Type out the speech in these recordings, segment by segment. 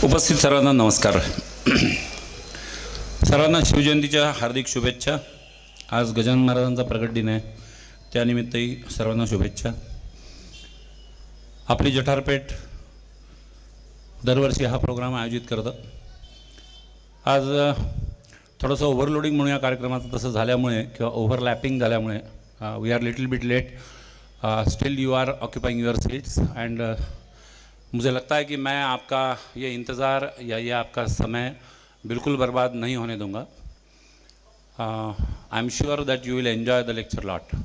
उपस्थित सर्वांना नमस्कार. सर्वांना शिवजयंतीच्या हार्दिक शुभेच्छा. आज गजानन महाराजांचा प्रगट दिन आहे, त्यानिमित्तही सर्वांना शुभेच्छा. आपली जठारपेठ दरवर्षी हा प्रोग्राम आयोजित करतं. आज थोडंसं ओव्हरलोडिंग म्हणून या कार्यक्रमाचं तसं झाल्यामुळे किंवा ओव्हरलॅपिंग झाल्यामुळे we are little bit late. Still you are occupying your seats and मुझे लगता है कि मैं आपका ये इंतज़ार या ये आपका समय बिल्कुल बर्बाद नहीं होने दूंगा. I am sure that you will enjoy the lecture lot.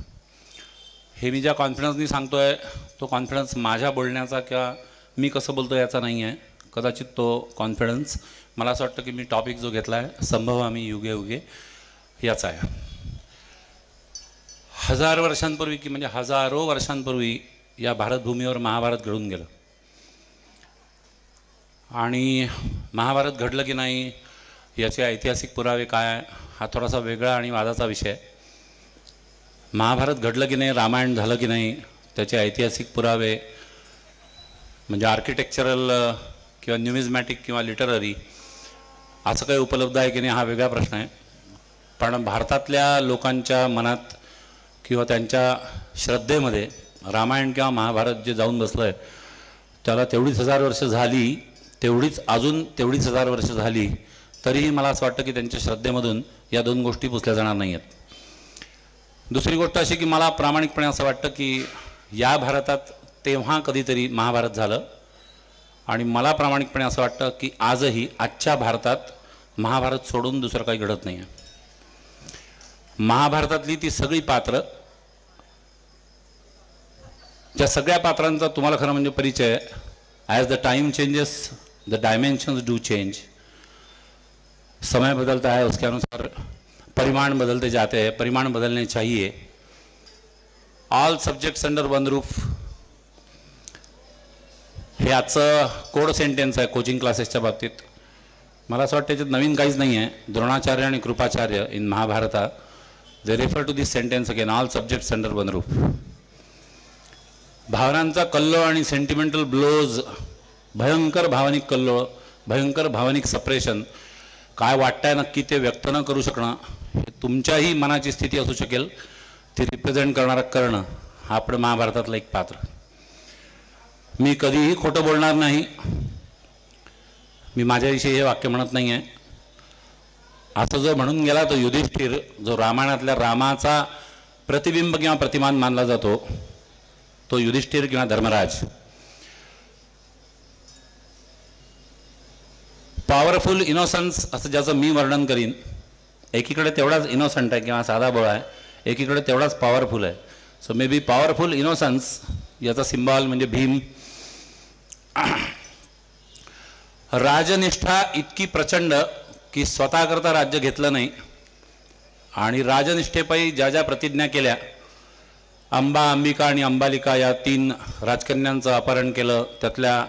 हे मी ज्या कॉन्फिडन्सनी सांगतो आहे तो कॉन्फिडन्स माझ्या बोलण्याचा किंवा मी कसं बोलतो याचा नाही आहे. कदाचित तो कॉन्फिडन्स मला असं वाटतं की मी टॉपिक जो घेतला आहे संभवामी युगे युगे याचा आहे. हजार वर्षांपूर्वी की म्हणजे हजारो वर्षांपूर्वी या भारतभूमीवर महाभारत घडून गेलं आणि महाभारत घडलं की नाही याचे ऐतिहासिक पुरावे काय हा थोडासा वेगळा आणि वादाचा विषय. महाभारत घडलं की नाही, रामायण झालं की नाही त्याचे ऐतिहासिक पुरावे म्हणजे आर्किटेक्चरल किंवा न्यूमिझमॅटिक किंवा लिटररी असं काही उपलब्ध आहे की नाही हा वेगळा प्रश्न आहे. पण भारतातल्या लोकांच्या मनात किंवा त्यांच्या श्रद्धेमध्ये रामायण किंवा महाभारत जे जाऊन बसलं आहे त्याला तेवढीच हजार वर्ष झाली, तेवढीच अजून तेवढीच हजार वर्ष झाली तरीही मला असं वाटतं की त्यांच्या श्रद्धेमधून या दोन गोष्टी पुसल्या जाणार नाही आहेत. दुसरी गोष्ट अशी की मला प्रामाणिकपणे असं वाटतं की या भारतात तेव्हा कधीतरी महाभारत झालं आणि मला प्रामाणिकपणे असं वाटतं की आजही आजच्या भारतात महाभारत सोडून दुसरं काही घडत नाही आहे. महाभारतातली ती सगळी पात्र ज्या सगळ्या पात्रांचा तुम्हाला खरं म्हणजे परिचय as the time changes the dimensions do change. समय बदलता है उसके अनुसार परिमाण बदलते जाते हैं, परिमाण बदलने चाहिए. All subjects under one roof हे आजचं कोड सेंटेन्स आहे कोचिंग क्लासेसच्या बाबतीत. मला असं वाटतं त्याच्यात नवीन काहीच नाही आहे. द्रोणाचार्य आणि Kripacharya in Mahabharata they refer to this sentence again, all subjects under one roof. भावनांचा कल्लोळ आणि सेंटिमेंटल ब्लोज, भयंकर भावनिक कल्लोळ, भयंकर भावनिक सप्रेशन, काय वाटतंय नक्की ते व्यक्त न करू शकणं हे तुमच्याही मनाची स्थिती असू शकेल. ती रिप्रेझेंट करणं हा आपण महाभारतातलं एक पात्र. मी कधीही खोटं बोलणार नाही. मी माझ्याविषयी हे वाक्य म्हणत नाही आहे. असं जो म्हणून गेला तो युधिष्ठिर, जो रामायणातल्या रामाचा प्रतिबिंब किंवा प्रतिमान मानला जातो, तो युधिष्ठिर किंवा धर्मराज. पॉवरफुल इनोसन्स असं ज्याचं मी वर्णन करीन. एकीकडे तेवढाच इनोसंट आहे किंवा साधा बोळा आहे, एकीकडे तेवढाच पॉवरफुल आहे. So may be powerful innocence याचा सिम्बॉल म्हणजे भीम. राजनिष्ठा इतकी प्रचंड की स्वतःकरता राज्य घेतलं नाही आणि राजनिष्ठेपायी ज्या ज्या प्रतिज्ञा केल्या, अंबा, अंबिका आणि अंबालिका या 3 राजकन्यांचं अपहरण केलं, त्यातल्या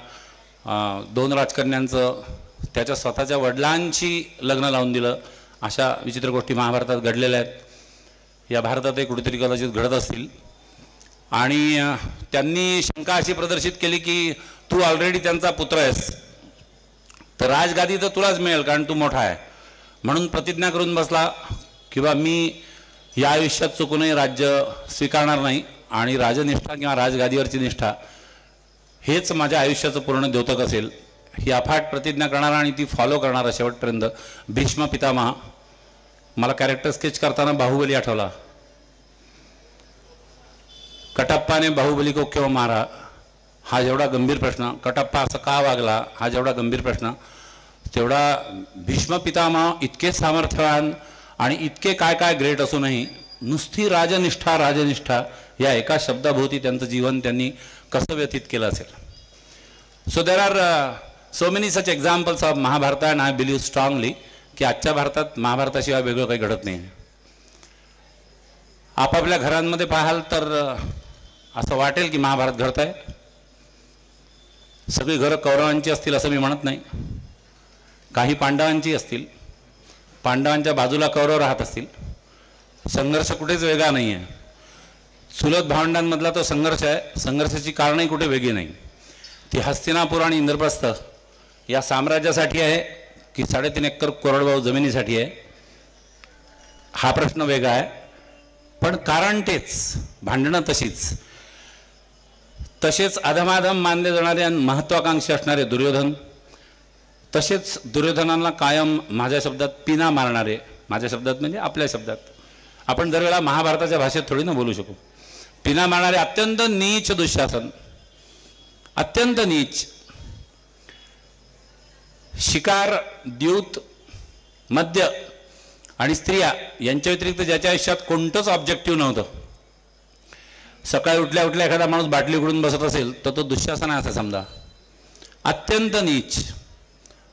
2 राजकन्यांचं त्याच्या स्वतःच्या वडिलांची लग्न लावून दिलं, अशा विचित्र गोष्टी महाभारतात घडलेल्या आहेत. या भारतातही कुठेतरी कदाचित घडत असतील. आणि त्यांनी शंका अशी प्रदर्शित केली की तू ऑलरेडी त्यांचा पुत्र आहेस तर राजगादी तर तुलाच मिळेल कारण तू मोठा आहे. म्हणून प्रतिज्ञा करून बसला की बा मी या आयुष्यात चुकूनही राज्य स्वीकारणार नाही आणि राजनिष्ठा किंवा राजगादीवरची निष्ठा हेच माझ्या आयुष्याचं पूर्ण द्योतक असेल. ही अफाट प्रतिज्ञा करणारा आणि ती फॉलो करणारा शेवटपर्यंत भीष्म पितामह. मला कॅरेक्टर स्केच करताना बाहुबली आठवला. कटप्पाने बाहुबली को क्यों मारा हा जेवढा गंभीर प्रश्न, कटप्पा असं का वागला हा जेवढा गंभीर प्रश्न, तेवढा भीष्म पितामह इतके सामर्थ्यवान आणि इतके काय काय ग्रेट असूनही नुसती राजनिष्ठा राजनिष्ठा या एका शब्दाभोवती त्यांचं जीवन त्यांनी कसं व्यतीत केलं असेल. So there are so many such examples of Mahabharat and I believe strongly की आजच्या भारतात महाभारताशिवाय वेगळं काही घडत नाही. आपापल्या घरांमध्ये पाहाल तर असं वाटेल की महाभारत घडत आहे. सगळी घरं कौरवांची असतील असं मी म्हणत नाही. काही पांडवांची असतील, पांडवांच्या बाजूला कौरव राहत असतील. संघर्ष कुठेच वेगळा नाही आहे. चुलत भावंडांमधला तो संघर्ष आहे. संघर्षाची कारणही कुठे वेगळी नाही. ती हस्तिनापूर आणि इंद्रप्रस्थ या साम्राज्यासाठी आहे की 3.5 एकर कोरडवाहू जमिनीसाठी आहे, हा प्रश्न वेगळा आहे. पण कारण तेच, भांडणं तशीच. तसेच अधमाधम मानले जाणारे आणि महत्वाकांक्षी असणारे दुर्योधन, तसेच दुर्योधनांना कायम माझ्या शब्दात पिना मारणारे, माझ्या शब्दात म्हणजे आपल्या शब्दात, आपण दर वेळा महाभारताच्या भाषेत थोडी ना बोलू शकू, पिना मारणारे अत्यंत नीच दुःशासन, अत्यंत नीच. शिकार, द्यूत, मद्य आणि स्त्रिया यांच्या व्यतिरिक्त ज्याच्या आयुष्यात कोणतंच ऑब्जेक्टिव्ह नव्हतं. सकाळी उठल्या उठल्या एखादा माणूस बाटली उघडून बसत असेल तर तो दुःशासन आहे असं समजा. अत्यंत नीच.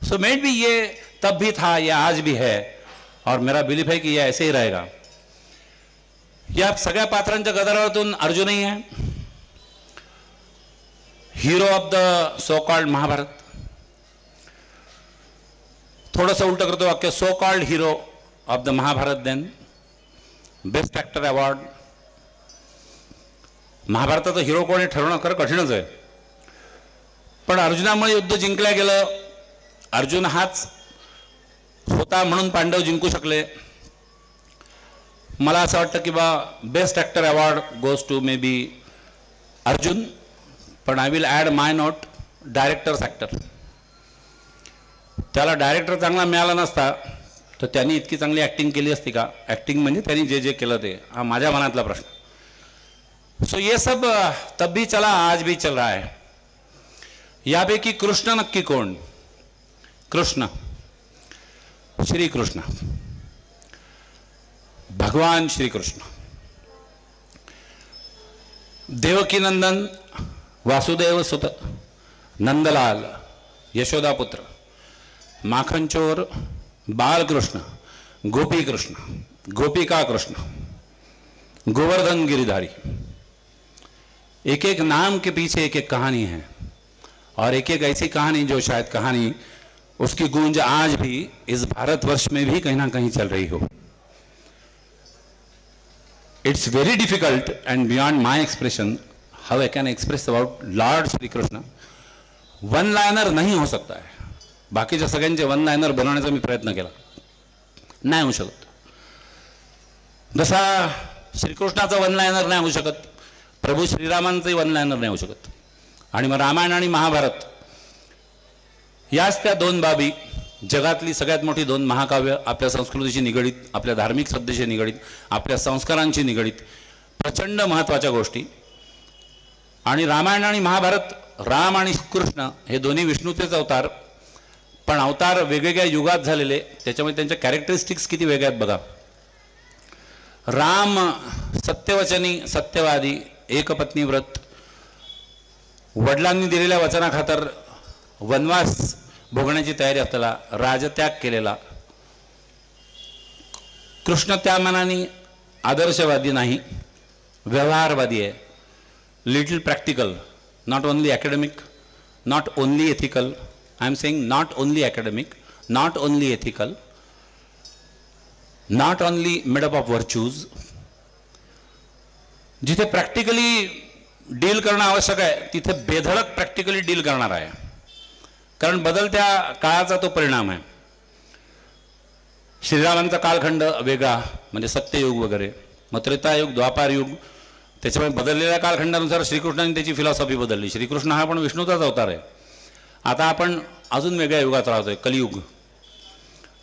सो मेड बी ये तब भी था, ये आज भी है, और मेरा बिलीफ है कि ये ऐसे ही रहेगा. या सगळ्या पात्रांच्या गदारोळातून अर्जुनही आहे, hero of the so called Mahabharat. थोडंसं उलट करतो वाक्य, so called hero of the Mahabharat, then best actor award. महाभारताचा हिरो कोणी ठरवणं खरं कठीणच आहे, पण अर्जुनामुळे युद्ध जिंकलं गेलं. अर्जुन हाच होता म्हणून पांडव जिंकू शकले. मला असं वाटतं की बा best actor award goes to maybe Arjun, पण I will add my note directors actor. त्याला डायरेक्टर चांगला मिळाला नसता तर त्यांनी इतकी चांगली ॲक्टिंग केली असती का? ॲक्टिंग म्हणजे त्यांनी जे जे केलं ते, हा माझ्या मनातला प्रश्न. सो ये सब तब भी चला, आज भी चल रहा है. यापैकी कृष्ण नक्की कोण? कृष्ण, श्रीकृष्ण, भगवान श्रीकृष्ण, देवकी नंदन, वासुदेव सुत, नंदलाल, यशोदापुत्र, माखनचोर, बालकृष्ण, गोपी कृष्ण, गोपिका कृष्ण, गोवर्धन गिरिधारी. एक एक नाम के पीछे एक एक कहानी है, और एक एक ऐसी कहानी जो शायद कहानी उसकी गूंज आज भी इस भारतवर्ष में भी कहीं ना कहीं चल रही हो. It's very difficult end beyond my expression how I can express about Lord Shri Krishna. One liner नहीं हो सकता है. बाकीच्या सगळ्यांचे वन लाइनर बनवण्याचा मी प्रयत्न केला, नाही होऊ शकत. जसा श्रीकृष्णाचा वन लाइनर नाही होऊ शकत, प्रभू श्रीरामांचंही वन लाइनर नाही होऊ शकत. आणि मग रामायण आणि महाभारत याच त्या दोन बाबी, जगातली सगळ्यात मोठी दोन महाकाव्य, आपल्या संस्कृतीशी निगडीत, आपल्या धार्मिक श्रद्धेशी निगडीत, आपल्या संस्कारांशी निगडीत प्रचंड महत्त्वाच्या गोष्टी. आणि रामायण आणि महाभारत, राम आणि कृष्ण हे दोन्ही विष्णूचेच अवतार, पण अवतार वेगवेगळ्या युगात झालेले, त्याच्यामुळे त्यांच्या कॅरेक्टरिस्टिक्स किती वेगळ्या आहेत बघा. राम सत्यवचनी, सत्यवादी, एकपत्नी व्रत, वडिलांनी दिलेल्या वचनाखातर वनवास भोगण्याची तयारी असलेला, राजत्याग केलेला. कृष्ण त्या मनाने आदर्शवादी नाही, व्यवहारवादी आहे. Little practical, not only academic, not only ethical. I am saying not only academic, not only ethical, not only made up of virtues. जिथे प्रॅक्टिकली डील करणं आवश्यक आहे तिथे बेधडक प्रॅक्टिकली डील करणार आहे, कारण बदलत्या काळाचा तो परिणाम आहे. श्रीरामांचा कालखंड वेगळा, म्हणजे सत्ययुग वगैरे, मग त्रेतायुग, द्वापारयुग, त्याच्यामुळे बदललेल्या कालखंडानुसार श्रीकृष्णाने त्याची फिलॉसॉफी बदलली. श्रीकृष्ण हा पण विष्णूचाच अवतार आहे. आता आपण अजून वेगळ्या युगात राहतोय, कलियुग.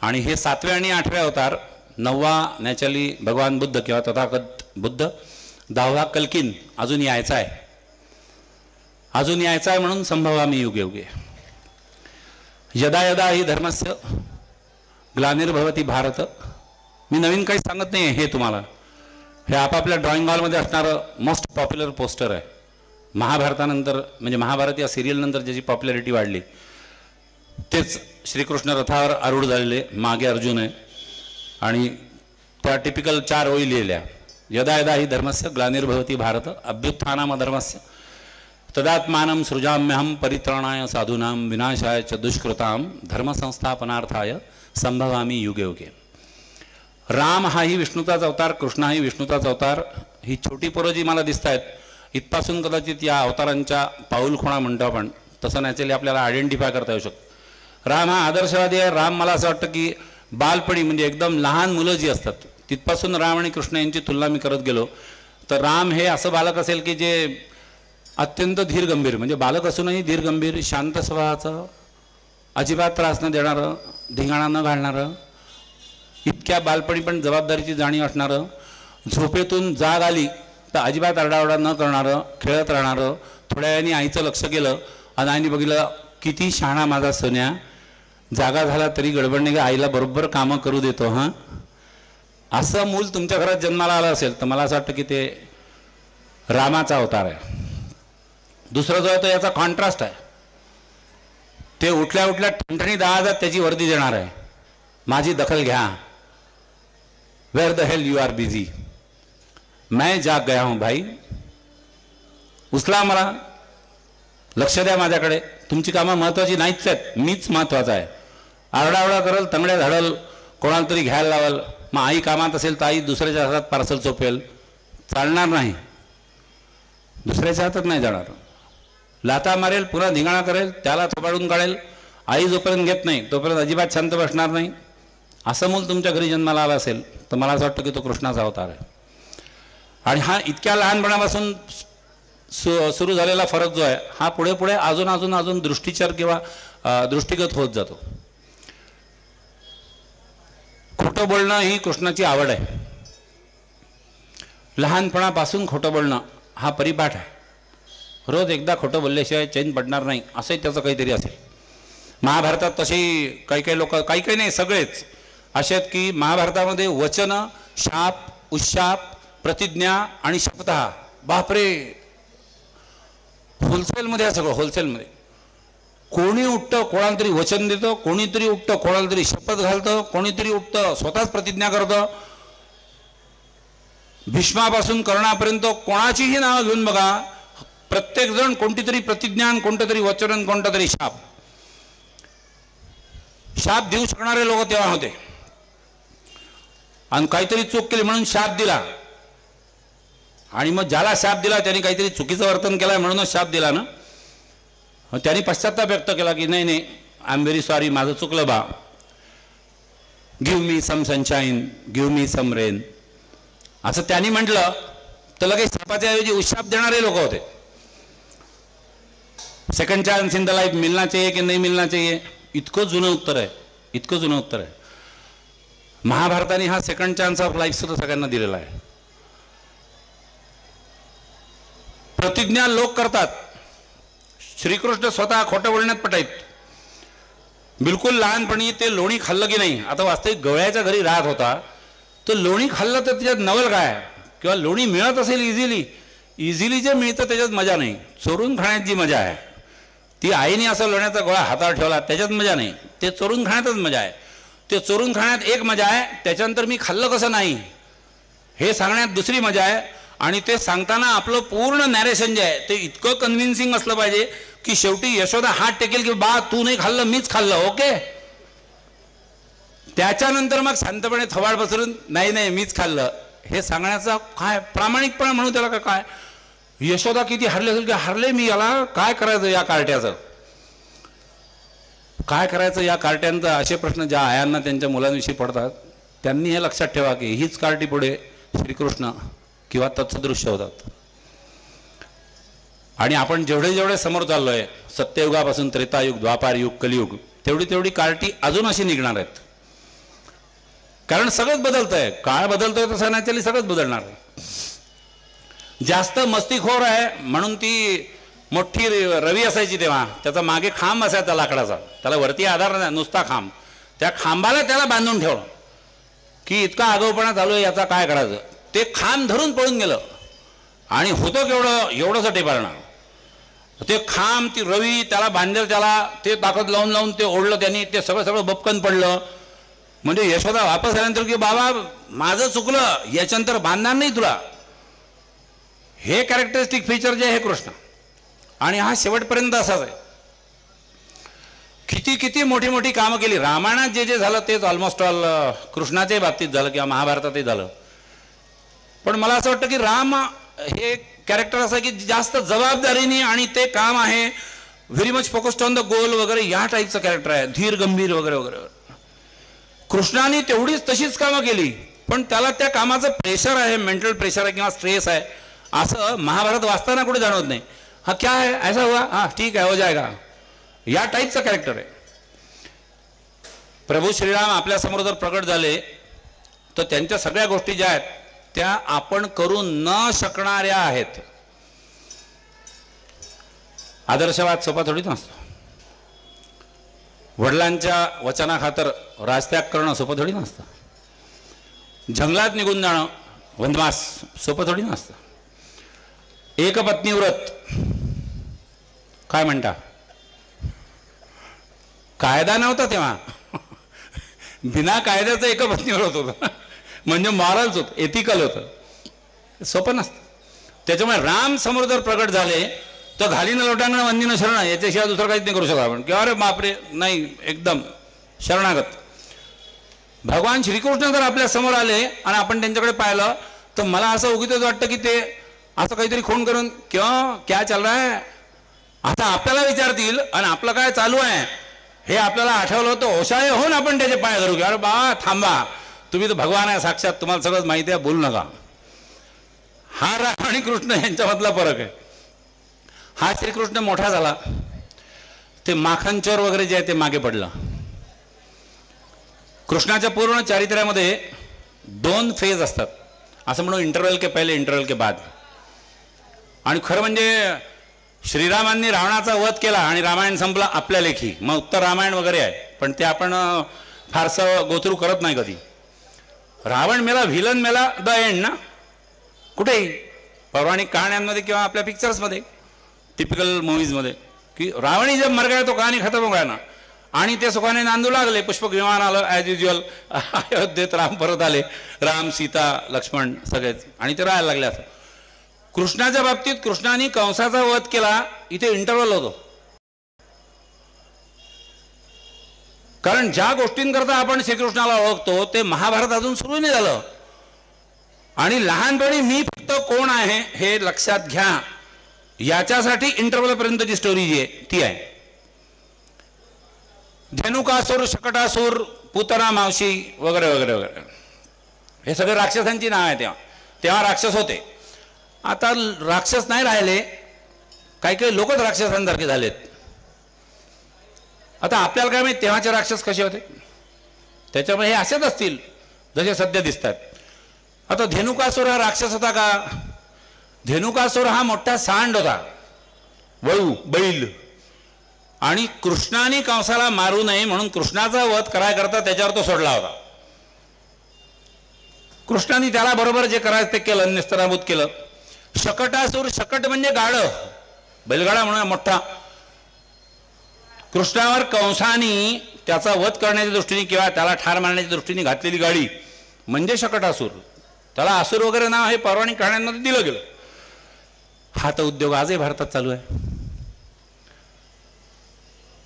आणि हे 7वे आणि 8वे अवतार, 9वा नॅचरली भगवान बुद्ध किंवा तथागत बुद्ध, 10वा कल्किन अजून यायचा आहे, अजून यायचा आहे. म्हणून संभवामी युगे युगे. यदा यदा ही धर्मस्य ग्लानिर्भवती भारत. मी नवीन काही सांगत नाही हे तुम्हाला, हे आपापल्या ड्रॉइंग हॉलमध्ये असणारं मोस्ट पॉप्युलर पोस्टर आहे. महाभारतानंतर, म्हणजे महाभारत या सिरियलनंतर ज्याची पॉप्युलॅरिटी वाढली तेच श्रीकृष्ण रथावर आरूढ झालेले, मागे अर्जुन आहे, आणि त्या टिपिकल 4 ओळी लिहिल्या. यदा यदा ही धर्मस्य ग्लानिर्भवती भारत अभ्युत्थानाम धर्मस्य तदात्मानं सृजाम्यहं परित्राणाय साधूनां विनाशाय च दुष्कृतां धर्मसंस्थापनार्थाय संभवामी युगे युगे. राम हाही विष्णूचाच अवतार, कृष्ण हाही विष्णूचाच अवतार. ही छोटी पोरं जी मला दिसत आहेत, इथपासून कदाचित या अवतारांच्या पाऊलखुणा म्हणतो आपण, तसं नॅचरली आपल्याला आयडेंटिफाय करता येऊ शकतं. राम हा आदर्शवादी आहे. राम मला असं वाटतं की बालपणी म्हणजे एकदम लहान मुलं जी असतात तिथपासून राम आणि कृष्ण यांची तुलना मी करत गेलो तर राम हे असं बालक असेल की जे अत्यंत धीरगंभीर म्हणजे बालक असूनही धीरगंभीर शांत स्वभावाचं, अजिबात त्रास न देणारं, धिंगाणा न घालणारं, इतक्या बालपणी पण जबाबदारीची जाणीव असणारं, झोपेतून जाग आली तर अजिबात आरडाओरडा न करणारं, खेळत राहणारं. थोड्या वेळाने आईचं लक्ष गेलं आणि आईने बघितलं किती शहाणा माझा सोन्या, जागा झाला तरी गडबड नाही, आईला बरोबर कामं करू देतो. हां, असं मूल तुमच्या घरात जन्माला आलं असेल तर मला असं वाटतं की ते रामाचा अवतार आहे. दुसरं जो आहे तो याचा कॉन्ट्रास्ट आहे. ते उठल्या उठल्या ठणठणी 10,000 त्याची वर्दी देणार आहे. माझी दखल घ्या. Where the hell you are busy, मैं जाग गया हूं भाई, उचला मला, लक्ष द्या माझ्याकडे, तुमची कामं महत्वाची नाहीच आहेत, मीच महत्वाचा आहे. आरडाओरडा करल, तंगड्या झाडल, कोणाला तरी घ्यायला लावल. मग आई कामात असेल तर आई दुसऱ्याच्या हातात पार्सल चोपेल, चालणार नाही, दुसऱ्याच्या हातात नाही जाणार. लाता मारेल, पुन्हा धिंगाणा करेल, त्याला थोबाडून काढेल. आई जोपर्यंत घेत नाही तोपर्यंत अजिबात शांत बसणार नाही. असं मूल तुमच्या घरी जन्माला आला असेल तर मला असं वाटतं की तो कृष्णाचा अवतार आहे. आणि हा इतक्या लहानपणापासून सुरू झालेला फरक जो आहे हा पुढे पुढे अजून अजून अजून दृष्टीचर किंवा दृष्टिगत होत जातो. खोटं बोलणं ही कृष्णाची आवड आहे. लहानपणापासून खोटं बोलणं हा परिपाठ आहे. रोज एकदा खोटं बोलल्याशिवाय चैन पडणार नाही असंही त्याचं काहीतरी असेल. महाभारतात तशी काही काही लोक, काही काही नाही सगळेच असे आहेत की महाभारतामध्ये वचन, शाप, उशाप, प्रतिज्ञा आणि शपथ, बापरे, होलसेलमध्ये आहे सगळं. होलसेलमध्ये कोणी उठतं कोणाला तरी वचन देतं, कोणीतरी उठतं कोणाला तरी शपथ घालतं, कोणीतरी उठतं स्वतःच प्रतिज्ञा करतं. भीष्मापासून कर्णापर्यंत कोणाचीही नावं घेऊन बघा, प्रत्येक जण कोणती तरी प्रतिज्ञा, कोणतं तरी वचन, कोणतं तरी शाप. शाप देऊ शकणारे लोक तेव्हा होते. आणि काहीतरी चूक केली म्हणून शाप दिला, आणि मग ज्याला शाप दिला त्याने काहीतरी चुकीचं वर्तन केलं म्हणूनच शाप दिला ना, त्यांनी पश्चाताप व्यक्त केला की नाही नाही, आय एम व्हेरी सॉरी, माझं चुकलं बा, give me some sunshine, give me some rain, असं त्यांनी म्हटलं तर लगेच शापाच्या ऐवजी उशाप देणारे लोक होते. Second chance in the life मिलना चाहिए की नाही मिलना चाहिए, इतकं जुनं उत्तर आहे, इतकं जुनं उत्तर आहे. महाभारताने हा सेकंड चान्स ऑफ लाईफ सुद्धा सगळ्यांना दिलेला आहे. प्रतिज्ञा लोक करतात, श्रीकृष्ण स्वतः खोटं बोलण्यात पटाईत. बिलकुल लहानपणी ते लोणी खाल्लं की नाही, आता वास्तविक गवळ्याच्या घरी राहत होता, तर लोणी खाल्लं तर त्याच्यात नवल काय, किंवा लोणी मिळत असेल इझिली जे मिळतं त्याच्यात मजा नाही. चोरून खाण्यात जी मजा आहे ती आईने असं लोण्याचा गोळा हातावर ठेवला त्याच्यात मजा नाही, ते चोरून खाण्यातच मजा आहे. ते चोरून खाण्यात एक मजा आहे, त्याच्यानंतर मी खाल्लं कसं नाही हे सांगण्यात दुसरी मजा आहे. आणि ते सांगताना आपलं पूर्ण नॅरेशन जे आहे ते इतकं कन्व्हिन्सिंग असलं पाहिजे की शेवटी यशोदा हात टेकेल की बा तू नाही खाल्लं मीच खाल्लं, ओके. त्याच्यानंतर मग शांतपणे थवाड पसरून नाही नाही मीच खाल्लं हे सांगण्याचा काय प्रामाणिकपणा म्हणू त्याला का काय. यशोदा किती हरले असेल की हरले मी, याला काय करायचं या कार्ट्याचं, काय करायचं या कार्ट्यांचं, असे प्रश्न ज्या आयांना त्यांच्या मुलांविषयी पडतात त्यांनी हे लक्षात ठेवा की हीच कार्टी पुढे श्रीकृष्ण किंवा तत्सदृश्य होतात. आणि आपण जेवढे जेवढे समोर चाललोय सत्ययुगापासून त्रेतायुग, द्वापार युग, कलियुग, तेवढी तेवढी कार्टी अजून अशी निघणार आहेत. कारण सगळंच बदलतंय, काळ बदलतोय तसं नॅचरली सगळंच बदलणार आहे. जास्त मस्तीखोर आहे म्हणून ती मोठी रवी असायची तेव्हा त्याचा मागे खांब असायचा लाकडाचा, त्याला वरती आधार नाही नुसता खांब, त्या खांबाला त्याला बांधून ठेवलं की इतका आगाऊपणा चालू आहे याचा काय करायचं. ते खांब धरून पळून गेलं आणि होतं केवढं एवढंच टेपाळणार. ते खांब ती रवी त्याला बांधलं, त्याला ते ताकद लावून लावून ते ओढलं त्यांनी, ते सगळं बपकन पडलं. म्हणजे यशोदा वापस आल्यानंतर की बाबा माझं चुकलं, याच्यानंतर बांधणार नाही तुला. हे कॅरेक्टरिस्टिक फीचर जे आहे कृष्ण, आणि हा शेवटपर्यंत असाच आहे. किती किती मोठी मोठी कामं केली. रामायणात जे जे झालं तेच ऑलमोस्ट ऑल कृष्णाच्याही बाबतीत झालं किंवा महाभारतातही झालं. पण मला असं वाटतं की राम हे कॅरेक्टर असं की जास्त जबाबदारीने, आणि ते काम आहे very much focused on the goal वगैरे या टाईपचं कॅरेक्टर आहे, धीर गंभीर वगैरे वगैरे. कृष्णाने तेवढीच तशीच कामं केली, पण त्याला त्या कामाचं प्रेशर आहे, मेंटल प्रेशर आहे किंवा स्ट्रेस आहे, असं महाभारत वाचताना कुठे जाणवत नाही. हा क्या है, ऐसा हुआ, हाँ ठीक है हो जाएगा, या टाईपचं कॅरेक्टर आहे. प्रभू श्रीराम आपल्या समोर जर प्रकट झाले तर त्यांच्या सगळ्या गोष्टी ज्या आहेत त्या आपण करू न शकणाऱ्या आहेत. आदर्शवाद सोपा थोडी नसतो. वडिलांच्या वचनाखातर राजत्याग करणं सोपं थोडी नसतं. जंगलात निघून जाणं वनवास सोपं थोडी नसतं. एकपत्नी व्रत काय म्हणता, कायदा नव्हता तेव्हा, बिना कायद्याचं एकपत्नी व्रत होतं, म्हणजे मॉरल्स होतं, एथिकल होतं, सोपं नसतं. त्याच्यामुळे राम समोर जर प्रकट झाले तर घालीनं लोटांगण वंदीनं शरण, याच्याशिवाय दुसरं काहीच नाही करू शकतो आपण, किंवा अरे बापरे नाही, एकदम शरणागत. भगवान श्रीकृष्ण जर आपल्या समोर आले आणि आपण त्यांच्याकडे पाहिलं तर मला असं उगीच वाटतं की ते असं काहीतरी खून करून किंवा क्या चल रहा है असं आपल्याला विचारतील आणि आपलं काय चालू आहे हे आपल्याला आठवलं होतं, ओशाळे होऊन आपण त्याचे पाय धरू की अरे बा थांबा, तुम्ही तर भगवान आहे साक्षात, तुम्हाला सगळं माहिती आहे, बोलू नका. हा राम आणि कृष्ण यांच्यामधला फरक आहे. हा श्रीकृष्ण मोठा झाला, ते माखनचोर वगैरे जे आहे ते मागे पडलं. कृष्णाच्या पूर्ण चारित्र्यामध्ये 2 फेज असतात, असं म्हणून इंटरवल के पहिले इंटरवल के बाद. आणि खरं म्हणजे श्रीरामांनी रावणाचा वध केला आणि रामायण संपला आपल्या लेखी, मग उत्तर रामायण वगैरे आहे, पण ते आपण फारसं गोथरू करत नाही कधी. रावण मेला, व्हिलन मेला, द एंड ना, कुठेही पौराणिक कहाण्यांमध्ये किंवा आपल्या पिक्चर्समध्ये, टिपिकल मूवीजमध्ये, की रावणी जब मर गया तो कहाणी खतम हो गया ना. आणि ते सुखाने नांदू लागले, पुष्पक विमान आलं ॲज युज्युअल, अयोध्येत राम परत आले, राम सीता लक्ष्मण सगळेच, आणि ते राहायला लागले. असं कृष्णाच्या बाबतीत कृष्णाने कंसाचा वध केला, इथे इंटरवल होतो. कारण ज्या गोष्टींकरता आपण श्रीकृष्णाला ओळखतो ते महाभारत अजून सुरू नाही झालं. आणि लहानपणी मी फक्त कोण आहे हे लक्षात घ्या, याच्यासाठी इंटरवलपर्यंतची स्टोरी जी आहे ती आहे. धेनुकासूर, शकटासूर, पुतना मावशी वगैरे वगैरे वगैरे, हे सगळे राक्षसांची नाव आहे. तेव्हा राक्षस होते, आता राक्षस नाही राहिले, काही काही लोकच राक्षसांसारखे झालेत. आता आपल्याला काय माहिती तेव्हाचे राक्षस कसे होते, त्याच्यामुळे हे असेच असतील जसे सध्या दिसतात. आता धेनुकासूर हा राक्षस होता का? धेनुकासूर हा मोठा सांड होता, वळू बैल, आणि कृष्णाने कंसाला मारू नये म्हणून कृष्णाचा वध करायकरता त्याच्यावर तो सोडला होता. कृष्णाने त्याला बरोबर जे करायचं ते केलं, निस्तराभूत केलं. शकटासूर, शकट म्हणजे गाढ, बैलगाडा म्हणून मोठा. कृष्णावर कंसाने त्याचा वध करण्याच्या दृष्टीने किंवा त्याला ठार मारण्याच्या दृष्टीने घातलेली गाडी म्हणजे शकटासूर. त्याला असुर वगैरे नाव हे पौराणिक कहाण्यांमध्ये दिलं गेलं. हा तर उद्योग आजही भारतात चालू आहे.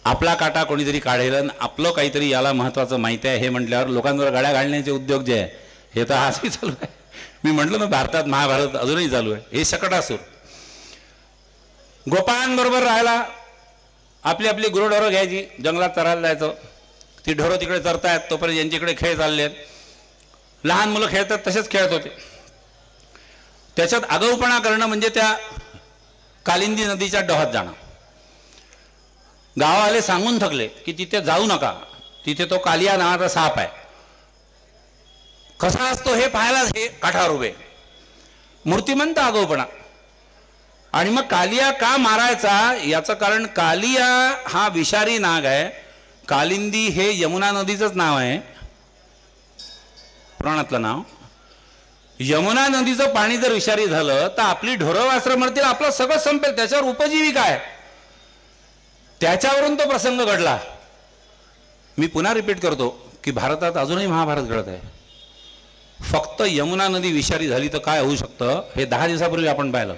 आपला काटा कोणीतरी काढेल, आपलं काहीतरी याला महत्वाचं माहिती आहे हे म्हटल्यावर लोकांवर गाड्या घालण्याचे उद्योग जे आहे हे तर आजही चालू आहे. मी म्हटलं ना भारतात महाभारत अजूनही चालू आहे. हे शकटासूर गोपाळांबरोबर राहायला आपली आपली गुरंढोरं घ्यायची, जंगलात चरायला जायचं. ती ढोरं तिकडे चरतायत तोपर्यंत यांच्याकडे खेळ चालले आहेत. लहान मुलं खेळतात तसेच खेळत होते. त्याच्यात आगाऊपणा करणं म्हणजे त्या कालिंदी नदीच्या डोहात जाणं. गावाले सांगून थकले की तिथे जाऊ नका, तिथे तो कालिया नावाचा साप आहे. कसा असतो हे पाहायला हे काठावर उभे, मूर्तिमंत आगाऊपणा. आणि मग कालिया का मारायचा याचं कारण, कालिया हा विषारी नाग आहे. कालिंदी हे यमुना नदीचंच नाव आहे, पुराणातलं नाव. यमुना नदीचं पाणी जर विषारी झालं तर आपली ढोरं वासरं मरतील, आपलं सगळं संपेल, त्याच्यावर उपजीविका आहे. त्याच्यावरून तो प्रसंग घडला. मी पुन्हा रिपीट करतो की भारतात अजूनही महाभारत घडत आहे. फक्त यमुना नदी विषारी झाली तर काय होऊ शकतं हे 10 दिवसापूर्वी आपण पाहिलं.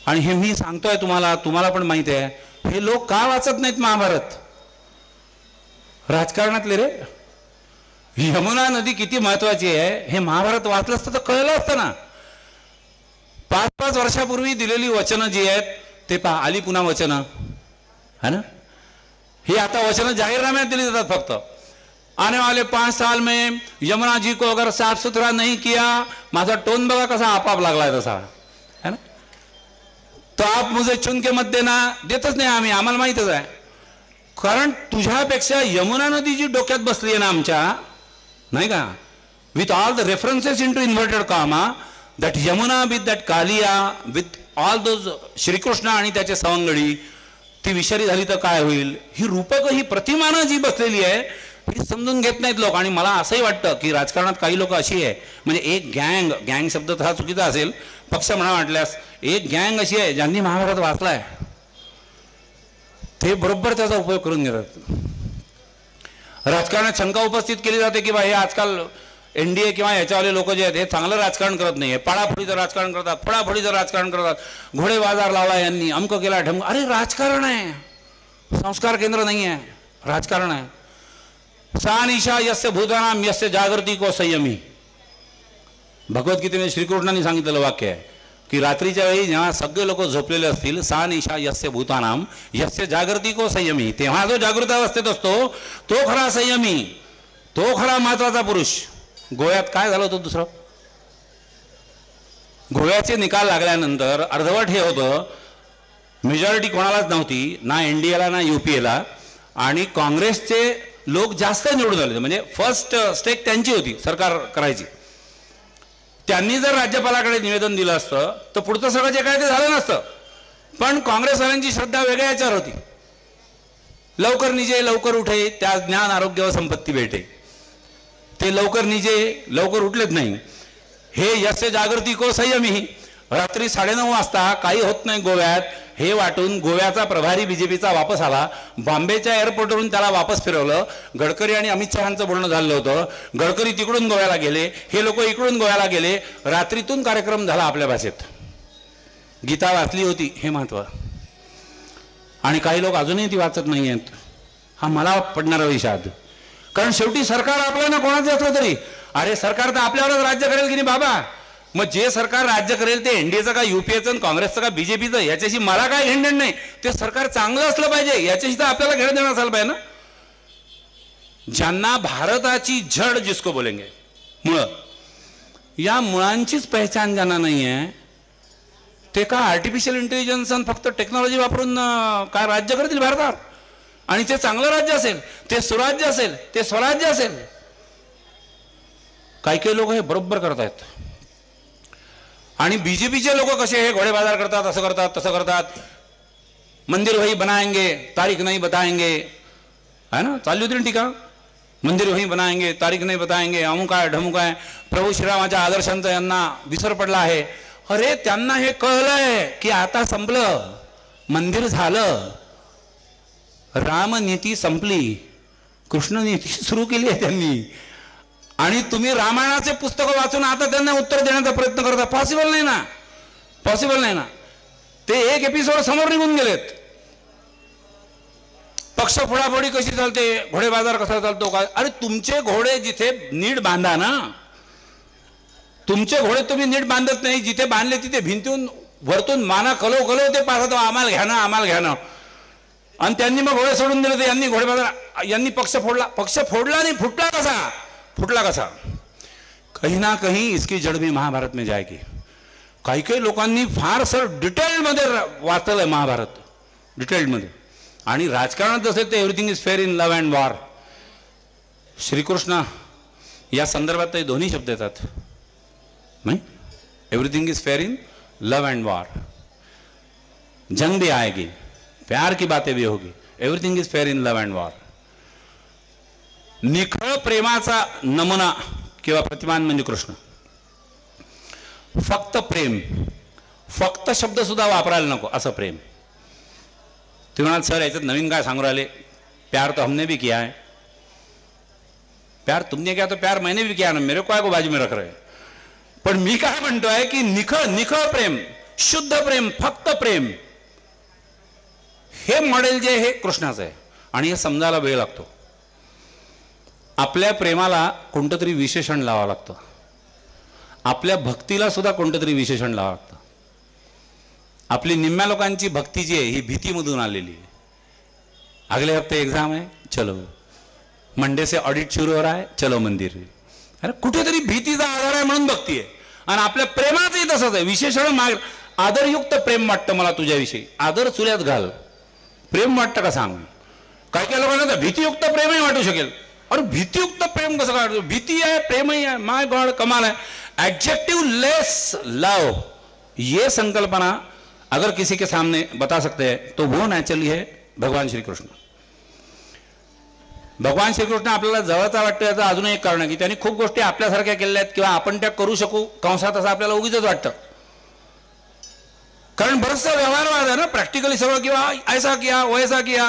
आणि हे मी सांगतोय तुम्हाला, तुम्हाला पण माहिती आहे. हे लोक का वाचत नाहीत महाभारत? राजकारणातले रे. यमुना नदी किती महत्वाची आहे हे महाभारत वाचलं असतं तर कळलं असतं ना. 5-5 वर्षापूर्वी दिलेली वचनं जी आहेत ते पहा आली पुन्हा वचनं, है ना. ही आता वचनं जाहीरनाम्यात दिली जातात फक्त. आने वाले 5 साल में यमुना जी को अगर साफ सुथरा नहीं किया, माझा टोन बघा कसा आपाप लागलाय तसा, है ना. तो आप मुझे चुन के मत देना, देतच नाही आम्ही, आम्हाला माहितच आहे. कारण तुझ्यापेक्षा यमुना नदी जी डोक्यात बसली आहे ना आमच्या, नाही का, with all the references in to inverted comma, that Yamuna with that Kaliya with all those Shrikrishna आणि त्याचे सवंगडी, ती विषारी झाली तर काय होईल. ही रूपक, ही प्रतिमानं जी बसलेली आहे, ही समजून घेत नाहीत लोक. आणि मला असंही वाटतं की राजकारणात काही लोक अशी आहे, म्हणजे एक गँग शब्द तसा चुकीचा असेल, पक्ष म्हणा वाटल्यास, एक गँग अशी आहे ज्यांनी महाभारत वाचलाय, ते बरोबर त्याचा उपयोग करून घेतात. राजकारणात शंका उपस्थित केली जाते की बा हे आजकाल NDA किंवा याच्यावाले लोक जे आहेत हे चांगलं राजकारण करत नाही, पाडाफोडीचं राजकारण करतात, फोडाफोडीचं राजकारण करतात, घोडे बाजार लावला यांनी, अमक केला ढमक. अरे राजकारण आहे, संस्कार केंद्र नाही आहे, राजकारण आहे. सा निशा यस्य भूतानाम यस्य जागृती को संयमी, भगवद्गीतेमध्ये श्रीकृष्णांनी सांगितलेलं वाक्य आहे की रात्रीच्या वेळी जेव्हा सगळे लोक झोपलेले असतील, सा निशा यस्य भूतानाम यस्य जागृती को संयमी, तेव्हा जो जागृत अवस्थेत असतो तो खरा संयमी, तो खरा महत्वाचा पुरुष. गोव्यात काय झालं होतं दुसरं, गोव्याचे निकाल लागल्यानंतर अर्धवट हे होतं, मेजॉरिटी कोणालाच नव्हती, ना NDAला ना UPAला, आणि काँग्रेसचे लोक जास्त निवडून आले, म्हणजे फर्स्ट स्टेक त्यांची होती सरकार करायची. त्यांनी जर राज्यपालाकडे निवेदन दिलं असतं तर पुढचं सगळं जे काय ते झालं नसतं. पण काँग्रेसवाल्यांची श्रद्धा वेगळ्या याच्यावर होती, लवकर निजे लवकर उठे त्या ज्ञान आरोग्य व संपत्ती भेटे. ते लवकर निजे लवकर उठलेच नाही. हे यस्य जागृती को संयमी, रात्री 9:30 वाजता काही होत नाही गोव्यात हे वाटून गोव्याचा प्रभारी BJPचा वापस आला, बॉम्बेच्या एअरपोर्टवरून त्याला वापस फिरवलं. गडकरी आणि अमित शहांचं बोलणं झालं होतं, गडकरी तिकडून गोव्याला गेले, हे लोक इकडून गोव्याला गेले, रात्रीतून कार्यक्रम झाला आपल्या भाषेत. गीता वाचली होती हे महत्व, आणि काही लोक अजूनही ती वाचत नाही आहेत. हा मला पडणारा विषाद, कारण शेवटी सरकार आपलं ना कोणाचं असलं तरी, अरे सरकार तर आपल्यावरच राज्य करेल की नाही बाबा. मग जे सरकार राज्य करेल ते NDAचं का UPAचं काँग्रेसचं का BJPचं, याच्याशी मला काय घेणं नाही. ते सरकार चांगलं असलं पाहिजे, याच्याशी तर आपल्याला घेणं देणं असायला पाहिजे ना. ज्यांना भारताची जड जिसको बोलेंगे, मुळं, या मुळांचीच पहचान ज्यांना नाही आहे, ते का आर्टिफिशियल इंटेलिजन्स आणि फक्त टेक्नॉलॉजी वापरून काय राज्य करतील भारतात. आणि ते चांगलं राज्य असेल, ते सुराज्य असेल, ते स्वराज्य असेल. काही काही लोक हे बरोबर करतायत. आणि BJPचे लोक कसे हे घोडे बाजार करतात, असं करतात तसं करतात, मंदिर वही बनाएंगे तारीख नहीं बताएंगे, है ना, चालली होती ना टीका, मंदिर वही बनाएंगे तारीख नहीं बताएंगे, अमुक आहे ढमुक आहे. प्रभू श्रीरामाच्या आदर्शांचा यांना विसर पडला आहे. अरे त्यांना हे कळलंय की आता संपलं, मंदिर झालं, रामनीती संपली, कृष्णनीती सुरू केली आहे त्यांनी. आणि तुम्ही रामायणाचे पुस्तकं वाचून आता त्यांना उत्तर देण्याचा प्रयत्न करता. पॉसिबल नाही ना, पॉसिबल नाही ना. ते एक एपिसोड समोर निघून गेलेत. पक्ष फोडाफोडी कशी चालते, घोडे बाजार कसा चालतो काय. अरे तुमचे घोडे जिथे नीट बांधा ना, तुमचे घोडे तुम्ही नीट बांधत नाही, जिथे बांधले तिथे भिंतीतून वरतून माना कलो कलो ते पाहत आम्हाला घ्या ना, आम्हाला घ्या ना. आणि त्यांनी मग घोडे सोडून दिले, तर यांनी घोडे बाजार, यांनी पक्ष फोडला. पक्ष फोडला नाही, फुटला कसा, फुटला कसा. कहीं ना कहीं इसकी जड़ भी महाभारत में जाएगी. काही काही लोकांनी फार सर डिटेलमध्ये वाचलंय महाभारत, डिटेलमध्ये. आणि राजकारणात जसे ते everything is fair in love and war, Shrikrishna या संदर्भात ते दोन्ही शब्द येतात. नाही, everything is fair in love and war. जंग भी आएगी, प्यार की बातें भी होगी, everything is fair in love and war. निखळ प्रेमाचा नमुना किंवा प्रतिमान म्हणजे कृष्ण. फक्त प्रेम, फक्त शब्द सुद्धा वापरायला नको असं प्रेम. ते म्हणाल सर याच्यात नवीन काय सांगू राहिले, प्यार तो हमने भी किया है. प्यार तुमने किया तो प्यार मैंने भी किया ना, मेरे को को बाजू में रख रहे. पण मी काय म्हणतोय की निखळ निखळ प्रेम, शुद्ध प्रेम, फक्त प्रेम, हे मॉडेल जे हे कृष्णाचं आहे. आणि हे समजायला वेळ लागतो. आपल्या प्रेमाला कोणतं तरी विशेषण लावावं लागतं, आपल्या भक्तीला सुद्धा कोणतं तरी विशेषण लावावं लागतं. आपली निम्म्या लोकांची भक्ती जी आहे ही भीतीमधून आलेली आहे। अगले हफ्ते एग्जाम है, चलो मंडे से ऑडिट शुरू हो रहा है, चलो मंदिर। अरे कुठेतरी भीतीचा आधार आहे म्हणून भक्ती आहे। आणि आपल्या प्रेमाचंही तसंच आहे, विशेषण माग आदरयुक्त प्रेम वाटतं मला तुझ्याविषयी, आदर चुल्यात घाल, प्रेम वाटतं का सांग। काय काय लोकांना भीतीयुक्त प्रेमही वाटू शकेल, अरे भीतीयुक्त प्रेम कसं काय, भीती आहे प्रेमही आहे, माय गॉड कमाल है। एडजेक्टिव लेस लव, ये संकल्पना अगर किसी के सामने बता सकते हैं तो वो नेचुरली है भगवान श्री कृष्ण। भगवान श्रीकृष्ण आपल्याला जवळचा वाटतं याचं अजून एक कारण आहे की त्यांनी खूप गोष्टी आपल्यासारख्या केलेल्या आहेत किंवा आपण त्या करू शकू कंसात असं आपल्याला उगीच वाटतं, कारण बरंचसा व्यवहारवाद आहे ना, प्रॅक्टिकली सगळं, किंवा ऐसा किया वैसा किया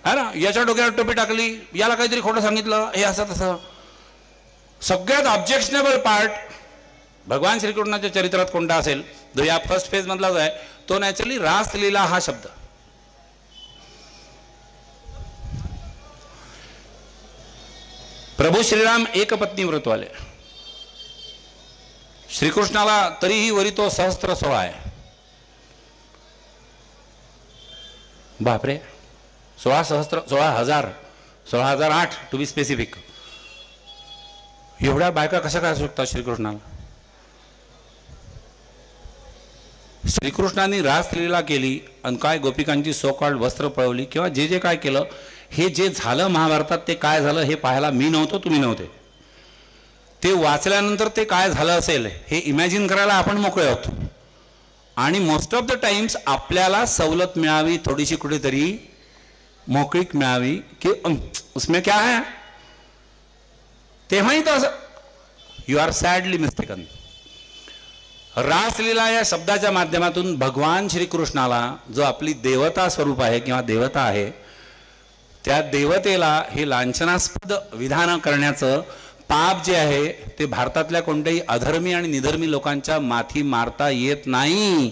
है ना, याच्या डोक्यावर टोपी टाकली, याला काहीतरी खोटं सांगितलं, हे असं तसं। सगळ्यात ऑब्जेक्शनेबल पार्ट भगवान श्रीकृष्णाच्या चरित्रात कोणता असेल, जो या फर्स्ट फेज मधलाच आहे, तो नॅचरली रासलीला हा शब्द। प्रभू श्रीराम एक पत्नी व्रत वाले, श्रीकृष्णाला तरीही वरी तो सहस्त्र 16 आहे। बापरे, 16 सहस्त्र, 16,000, 16,008 टू बी स्पेसिफिक। एवढ्या बायका कशा काय असू शकतात श्रीकृष्णाला? श्रीकृष्णाने रासलीला केली आणि काय गोपिकांची सो कॉल्ड वस्त्र पळवली किंवा जे जे काय केलं, हे जे झालं महाभारतात ते काय झालं हे पाहायला मी नव्हतो, तुम्ही नव्हते। ते वाचल्यानंतर ते काय झालं असेल हे इमॅजिन करायला आपण मोकळे आहोत। आणि मोस्ट ऑफ द टाइम्स आपल्याला सवलत मिळावी, थोडीशी कुठेतरी मोकळीक मिळावी की उसमें क्या है, तेव्हाही तो असं, यू आर सॅडली मिस्टेकन। रासलीला या शब्दाच्या माध्यमातून भगवान श्रीकृष्णाला, जो आपली देवता स्वरूप आहे किंवा देवता आहे, त्या देवतेला हे लांछनास्पद विधान करण्याचं पाप जे आहे ते भारतातल्या कोणत्याही अधर्मी आणि निधर्मी लोकांच्या माथी मारता येत नाही।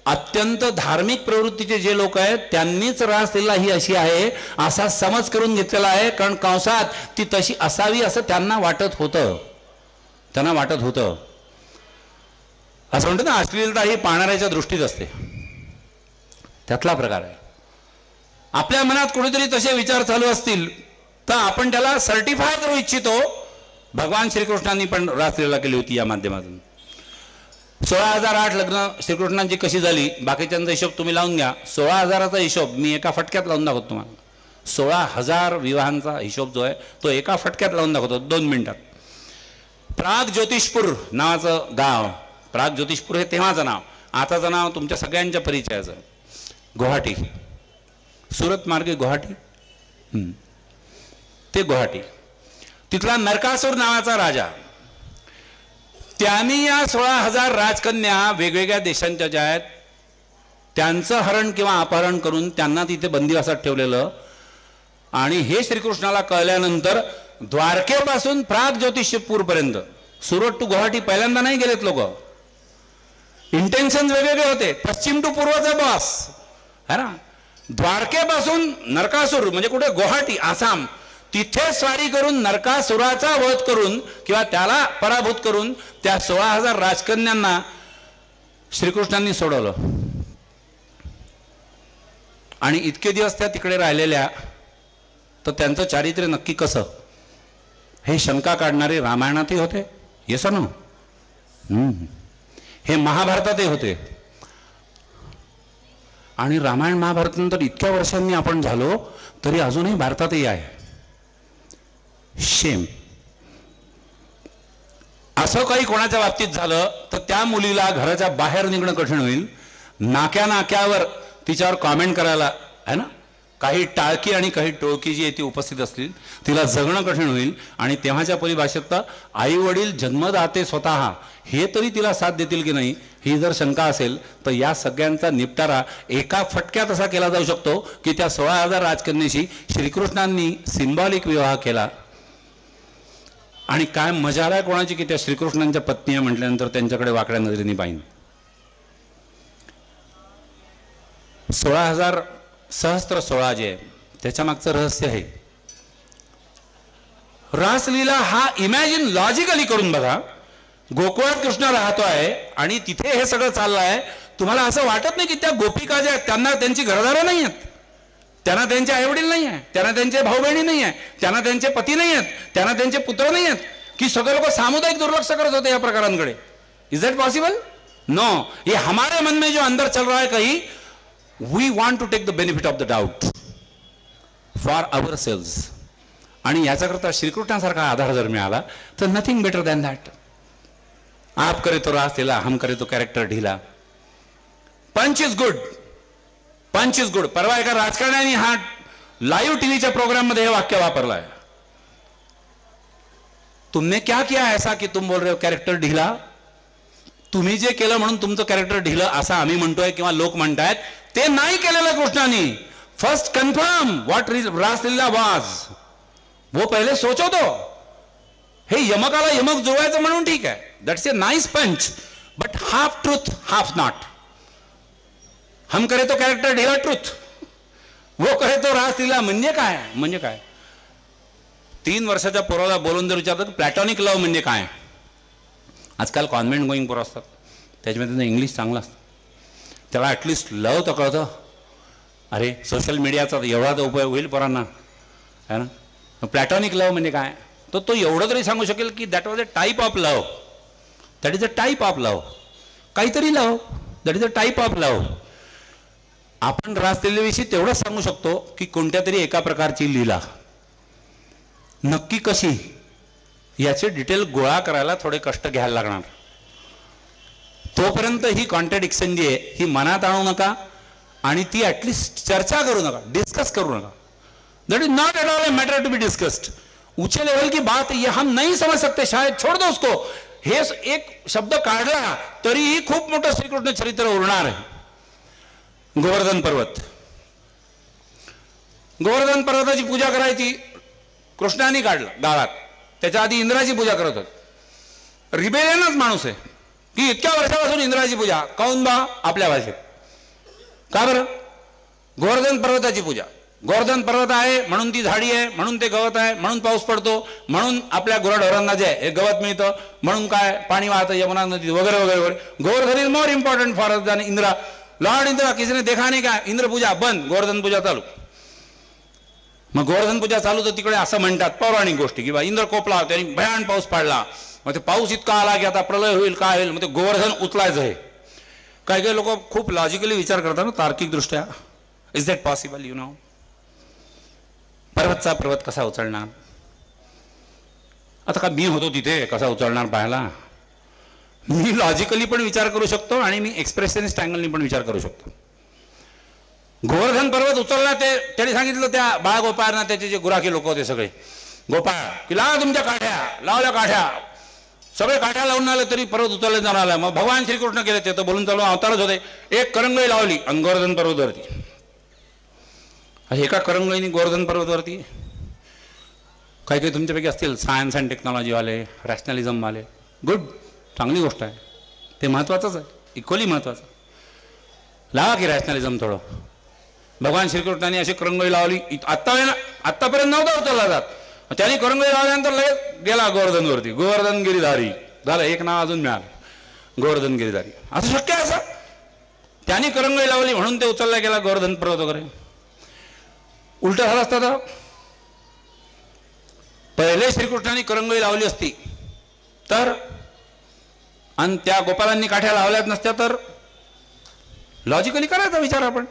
अत्यंत धार्मिक प्रवृत्तीचे जे लोक आहेत त्यांनीच रासलीला ही अशी आहे असा समज करून घेतलेला आहे, कारण कंसात ती तशी असावी असं त्यांना वाटत होतं, त्यांना वाटत होतं। असं म्हणतात ना, अश्लीलता ही पाहणाऱ्याच्या दृष्टीत असते, त्यातला प्रकार आहे। आपल्या मनात कुठेतरी तसे विचार चालू असतील तर आपण त्याला सर्टिफाय करू इच्छितो। भगवान श्रीकृष्णांनी पण रासलीला केली होती या माध्यमातून। 16,008 लग्न श्रीकृष्णांची कशी झाली, बाकीच्यांचा हिशोब तुम्ही लावून घ्या। 16,000चा हिशोब मी एका फटक्यात लावून दाखवतो तुम्हाला। 16,000 विवाहांचा हिशोब जो आहे तो एका फटक्यात लावून दाखवतो 2 मिनिटात। प्राग ज्योतिषपूर नावाचं गाव, प्राग ज्योतिषपूर हे तेव्हाचं नाव, आताचं नाव तुमच्या सगळ्यांच्या परिचयाचं, गुवाहाटी, सुरत मार्गे गुवाहाटी, ते गुवाहाटी। तिथला नरकासूर नावाचा राजा, त्यांनी या 16,000 राजकन्या वेगवेगळ्या देशांच्या ज्या आहेत त्यांचं हरण किंवा अपहरण करून त्यांना तिथे बंदिवासात ठेवलेलं। आणि हे श्रीकृष्णाला कळल्यानंतर द्वारकेपासून प्राग ज्योतिषपूर पर्यंत, सुरत टू गुवाहाटी पहिल्यांदा नाही गेलेत लोक, इंटेन्शन वेगवेगळे होते, पश्चिम टू पूर्वचा बॉस है ना। द्वारकेपासून नरकासूर म्हणजे कुठे, गुवाहाटी आसाम, तिथे स्वारी करून नरकासुराचा वध करून किंवा त्याला पराभूत करून त्या 16,000 राजकन्यांना श्रीकृष्णांनी सोडवलं। आणि इतके दिवस त्या तिकडे राहिलेल्या, तर त्यांचं चारित्र्य नक्की कसं हे शंका काढणारे रामायणातही होते, येस ना, हे महाभारतातही होते। आणि रामायण महाभारत नंतर इतक्या वर्षांनी आपण झालो तरी अजूनही भारतातही आहे। शेम। असं काही कोणाच्या बाबतीत झालं तर त्या मुलीला घराच्या बाहेर निघणं कठीण होईल, नाक्या नाक्यावर तिच्यावर कॉमेंट करायला है ना, काही टाळकी आणि काही टोळकी जी आहे ती उपस्थित असतील, तिला जगणं कठीण होईल। आणि तेव्हाच्या परिभाषेत आई वडील जन्मदाते स्वतः हे तरी तिला साथ देतील की नाही ही जर शंका असेल तर या सगळ्यांचा निपटारा एका फटक्यात असा केला जाऊ शकतो की त्या 16,000 राजकन्याशी श्रीकृष्णांनी सिंबॉलिक विवाह केला। आणि काय मजा आहे कोणाची की त्या श्रीकृष्णांच्या पत्नी म्हटल्यानंतर त्यांच्याकडे वाकड्या नजरेने पाहिन। 16,000 सहस्त्र 16 जे आहे त्याच्या मागचं रहस्य आहे रासलीला। हा इमॅजिन लॉजिकली करून बघा, गोकुळात कृष्ण राहतो आहे आणि तिथे हे सगळं चाललं आहे, तुम्हाला असं वाटत नाही की त्या गोपिका ज्या आहेत त्यांना त्यांची घरदारं नाही आहेत, त्यांना त्यांचे आईवडील नाही आहे, त्यांना त्यांचे भाऊ बहिणी नाही आहे, त्यांना त्यांचे पती नाही आहेत, त्यांना त्यांचे पुत्र नाही आहेत, कि सगळे लोग सामुदायिक दुर्लक्ष करत होते या प्रकारांकडे? Is that possible? नो. ये हमारे मन में जो अंदर चल रहा है कहीं, we want to take the benefit of the doubt for our sales. आणि याच्याकरता श्रीकृष्णासारखा आधार जर मिळाला तर नथिंग बेटर दॅन दॅट. आप करे तो रास दिला, हम करे तो कॅरेक्टर ढीला. पंच इज गुड, पंच इज गुड. परवा एका राजकारण्याने हा लाईव्ह टीव्हीच्या प्रोग्राम मध्ये हे वाक्य वापरलं आहे, तुमने क्या किया ऐसा की तुम बोल रहे हो कॅरेक्टर ढीला? तुम्ही जे केलं म्हणून तुमचं कॅरेक्टर ढिलं असं आम्ही म्हणतोय किंवा लोक म्हणतायत, ते नाही केलेलं कृष्णाने. फर्स्ट कन्फर्म व्हॉट रासलीला वाज, वो पहिले सोचो तो. हे यमकाला यमक जुळवायचं म्हणून ठीक आहे, that's a nice punch, but half truth half not. हम करे तो कॅरेक्टर ढिला ट्रूथ, वो करे तो रासलीला म्हणजे काय? म्हणजे काय? 3 वर्षाच्या पोराला बोलून जर विचारतात प्लॅटॉनिक लव्ह म्हणजे काय, आजकाल कॉन्व्हेंट गोईंग पोरं असतात, त्याच्यामध्ये त्यांचं इंग्लिश चांगलं असतं, त्याला ॲटलिस्ट लव तर कळतं. अरे सोशल मीडियाचा एवढा तर उपयोग होईल पोरांना, है ना. प्लॅटॉनिक लव म्हणजे काय, तर तो एवढं तरी सांगू शकेल की that was a type of love, that is a type of love, काहीतरी love, that is a type of love. आपण रासलीलेविषयी तेवढंच सांगू शकतो की कोणत्या तरी एका प्रकारची लीला, नक्की कशी याचे डिटेल गोळा करायला थोडे कष्ट घ्यायला लागणार. तोपर्यंत ही कॉन्ट्रडिक्शन जी आहे ही मनात आणू नका आणि ती ॲटलिस्ट चर्चा करू नका, डिस्कस करू नका. That is not at all a matter to be discussed. ऊंचे लेवल की बात ये हम नहीं समझ सकते, शायद छोड़ दो उसको. हे एक शब्द काढला तरीही खूप मोठं श्रीकृष्ण चरित्र उरणार आहे. गोवर्धन पर्वत, गोवर्धन पर्वताची पूजा करायची कृष्णाने काढलं गावात, त्याच्या आधी इंद्राची पूजा करत होत. रिबेलियनच माणूस आहे की इतक्या वर्षापासून इंद्राची पूजा काऊन बा आपल्या भाषेत, का बरं? गोवर्धन पर्वताची पूजा, गोवर्धन पर्वत आहे म्हणून ती झाडी आहे, म्हणून ते गवत आहे, म्हणून पाऊस पडतो, म्हणून आपल्या गुराढोरांना जे आहे हे गवत मिळतं, म्हणून काय पाणी वाहतं यमुना नदी वगैरे वगैरे वगैरे. Govardhan is more important for us than Indra. Lord Indra किसने देखा नाही का, इंद्र पूजा बंद, गोवर्धन पूजा चालू. मग गोवर्धन पूजा चालू तर तिकडे असं म्हणतात पौराणिक गोष्टी की बा इंद्र कोपला, त्यांनी भयान पाऊस पाडला, मग ते पाऊस इतका आला की आता प्रलय होईल, काय होईल, मग ते गोवर्धन उचलायचं आहे. काही काही लोक खूप लॉजिकली विचार करतात ना, तार्किक दृष्ट्या. Is that possible? You know, पर्वतचा पर्वत कसा उचलणार? आता का मी होतो तिथे, कसा उचलणार पाहायला? मी लॉजिकली पण विचार करू शकतो आणि मी एक्सप्रेशनिस्ट अँगलनी पण विचार करू शकतो. गोवर्धन पर्वत उचलला, ते त्यांनी सांगितलं त्या बाळगोपाळांना, त्याचे जे गुराखी लोक होते सगळे, गोपाळ की लावा तुमच्या काठ्या, लावल्या काठ्या, सगळे काठ्या लावून आले तरी पर्वत उचलले जाणार आला. मग भगवान श्रीकृष्ण गेले, ते तर बोलून चालू अवतारच होते, एक करंगळी लावली आणि गोवर्धन पर्वतवरती. एका करंगळीने गोवर्धन पर्वतवरती. काही काही तुमच्यापैकी असतील सायन्स अँड टेक्नॉलॉजीवाले, रॅशनलिझमवाले, गुड, चांगली गोष्ट आहे, ते महत्त्वाचंच आहे, इक्वली महत्त्वाचं. लावा की रॅशनलिझम थोडं. भगवान श्रीकृष्णाने अशी करंगळी लावली, आत्तापर्यंत नव्हता उचलला जात, त्यांनी करंगळी लावल्यानंतर लगेच गेला गोवर्धनवरती, गोवर्धन गिरीधारी झालं, एक नाव अजून मिळालं, गोवर्धन गिरीधारी. असं शक्य आहे? असं त्यांनी करंगळी लावली म्हणून ते उचलला गेला गोवर्धन पर्वत वगैरे. उलट झालं असतं तर पहिले श्रीकृष्णाने करंगळी लावली असती तर, आणि त्या गोपालांनी काठ्या लावल्याच नसत्या तर, लॉजिकली करायचा विचार आपण,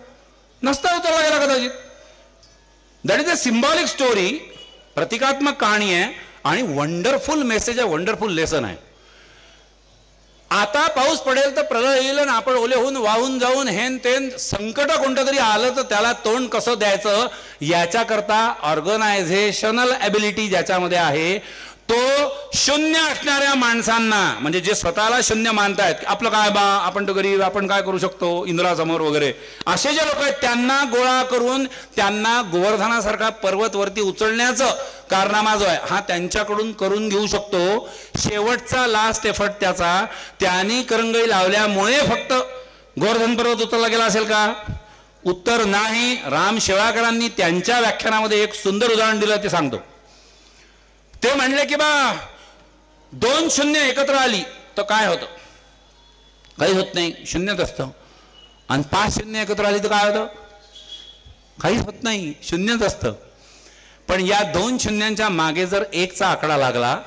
नसता उचलला गेला कदाचित. That is a symbolic story, प्रतिकात्मक कहाणी आहे आणि वंडरफुल मेसेज आहे, वंडरफुल लेसन आहे. आता पाऊस पडेल तर प्रलय येईल आणि आपण ओले होऊन वाहून जाऊन हेन तेन संकट कोणतं तरी आलं तर त्याला तोंड कसं द्यायचं याच्याकरता ऑर्गनायझेशनल ॲबिलिटी ज्याच्यामध्ये आहे, तो शून्य असणाऱ्या माणसांना, म्हणजे जे स्वतःला शून्य मानतायत, आपलं काय बा, आपण तर गरीब, आपण काय करू शकतो इंद्रासमोर वगैरे, असे जे लोक आहेत त्यांना गोळा करून त्यांना गोवर्धनासारखा पर्वतवरती उचलण्याचं कारनामा जो आहे हा त्यांच्याकडून करून घेऊ शकतो. शेवटचा लास्ट एफर्ट त्याचा, त्यांनी करंगळी लावल्यामुळे फक्त गोवर्धन पर्वत उचलला गेला असेल का? उत्तर नाही. राम शेवाळकरांनी त्यांच्या व्याख्यानामध्ये एक सुंदर उदाहरण दिलं, ते सांगतो. ते म्हणले की बा 2 शून्य एकत्र आली तर काय होतं? काही होत नाही, शून्यच असतं. आणि 5 शून्य एकत्र आली तर काय होतं? काहीच होत नाही, शून्यच असतं. पण या 2 शून्यांच्या मागे जर 1चा आकडा लागला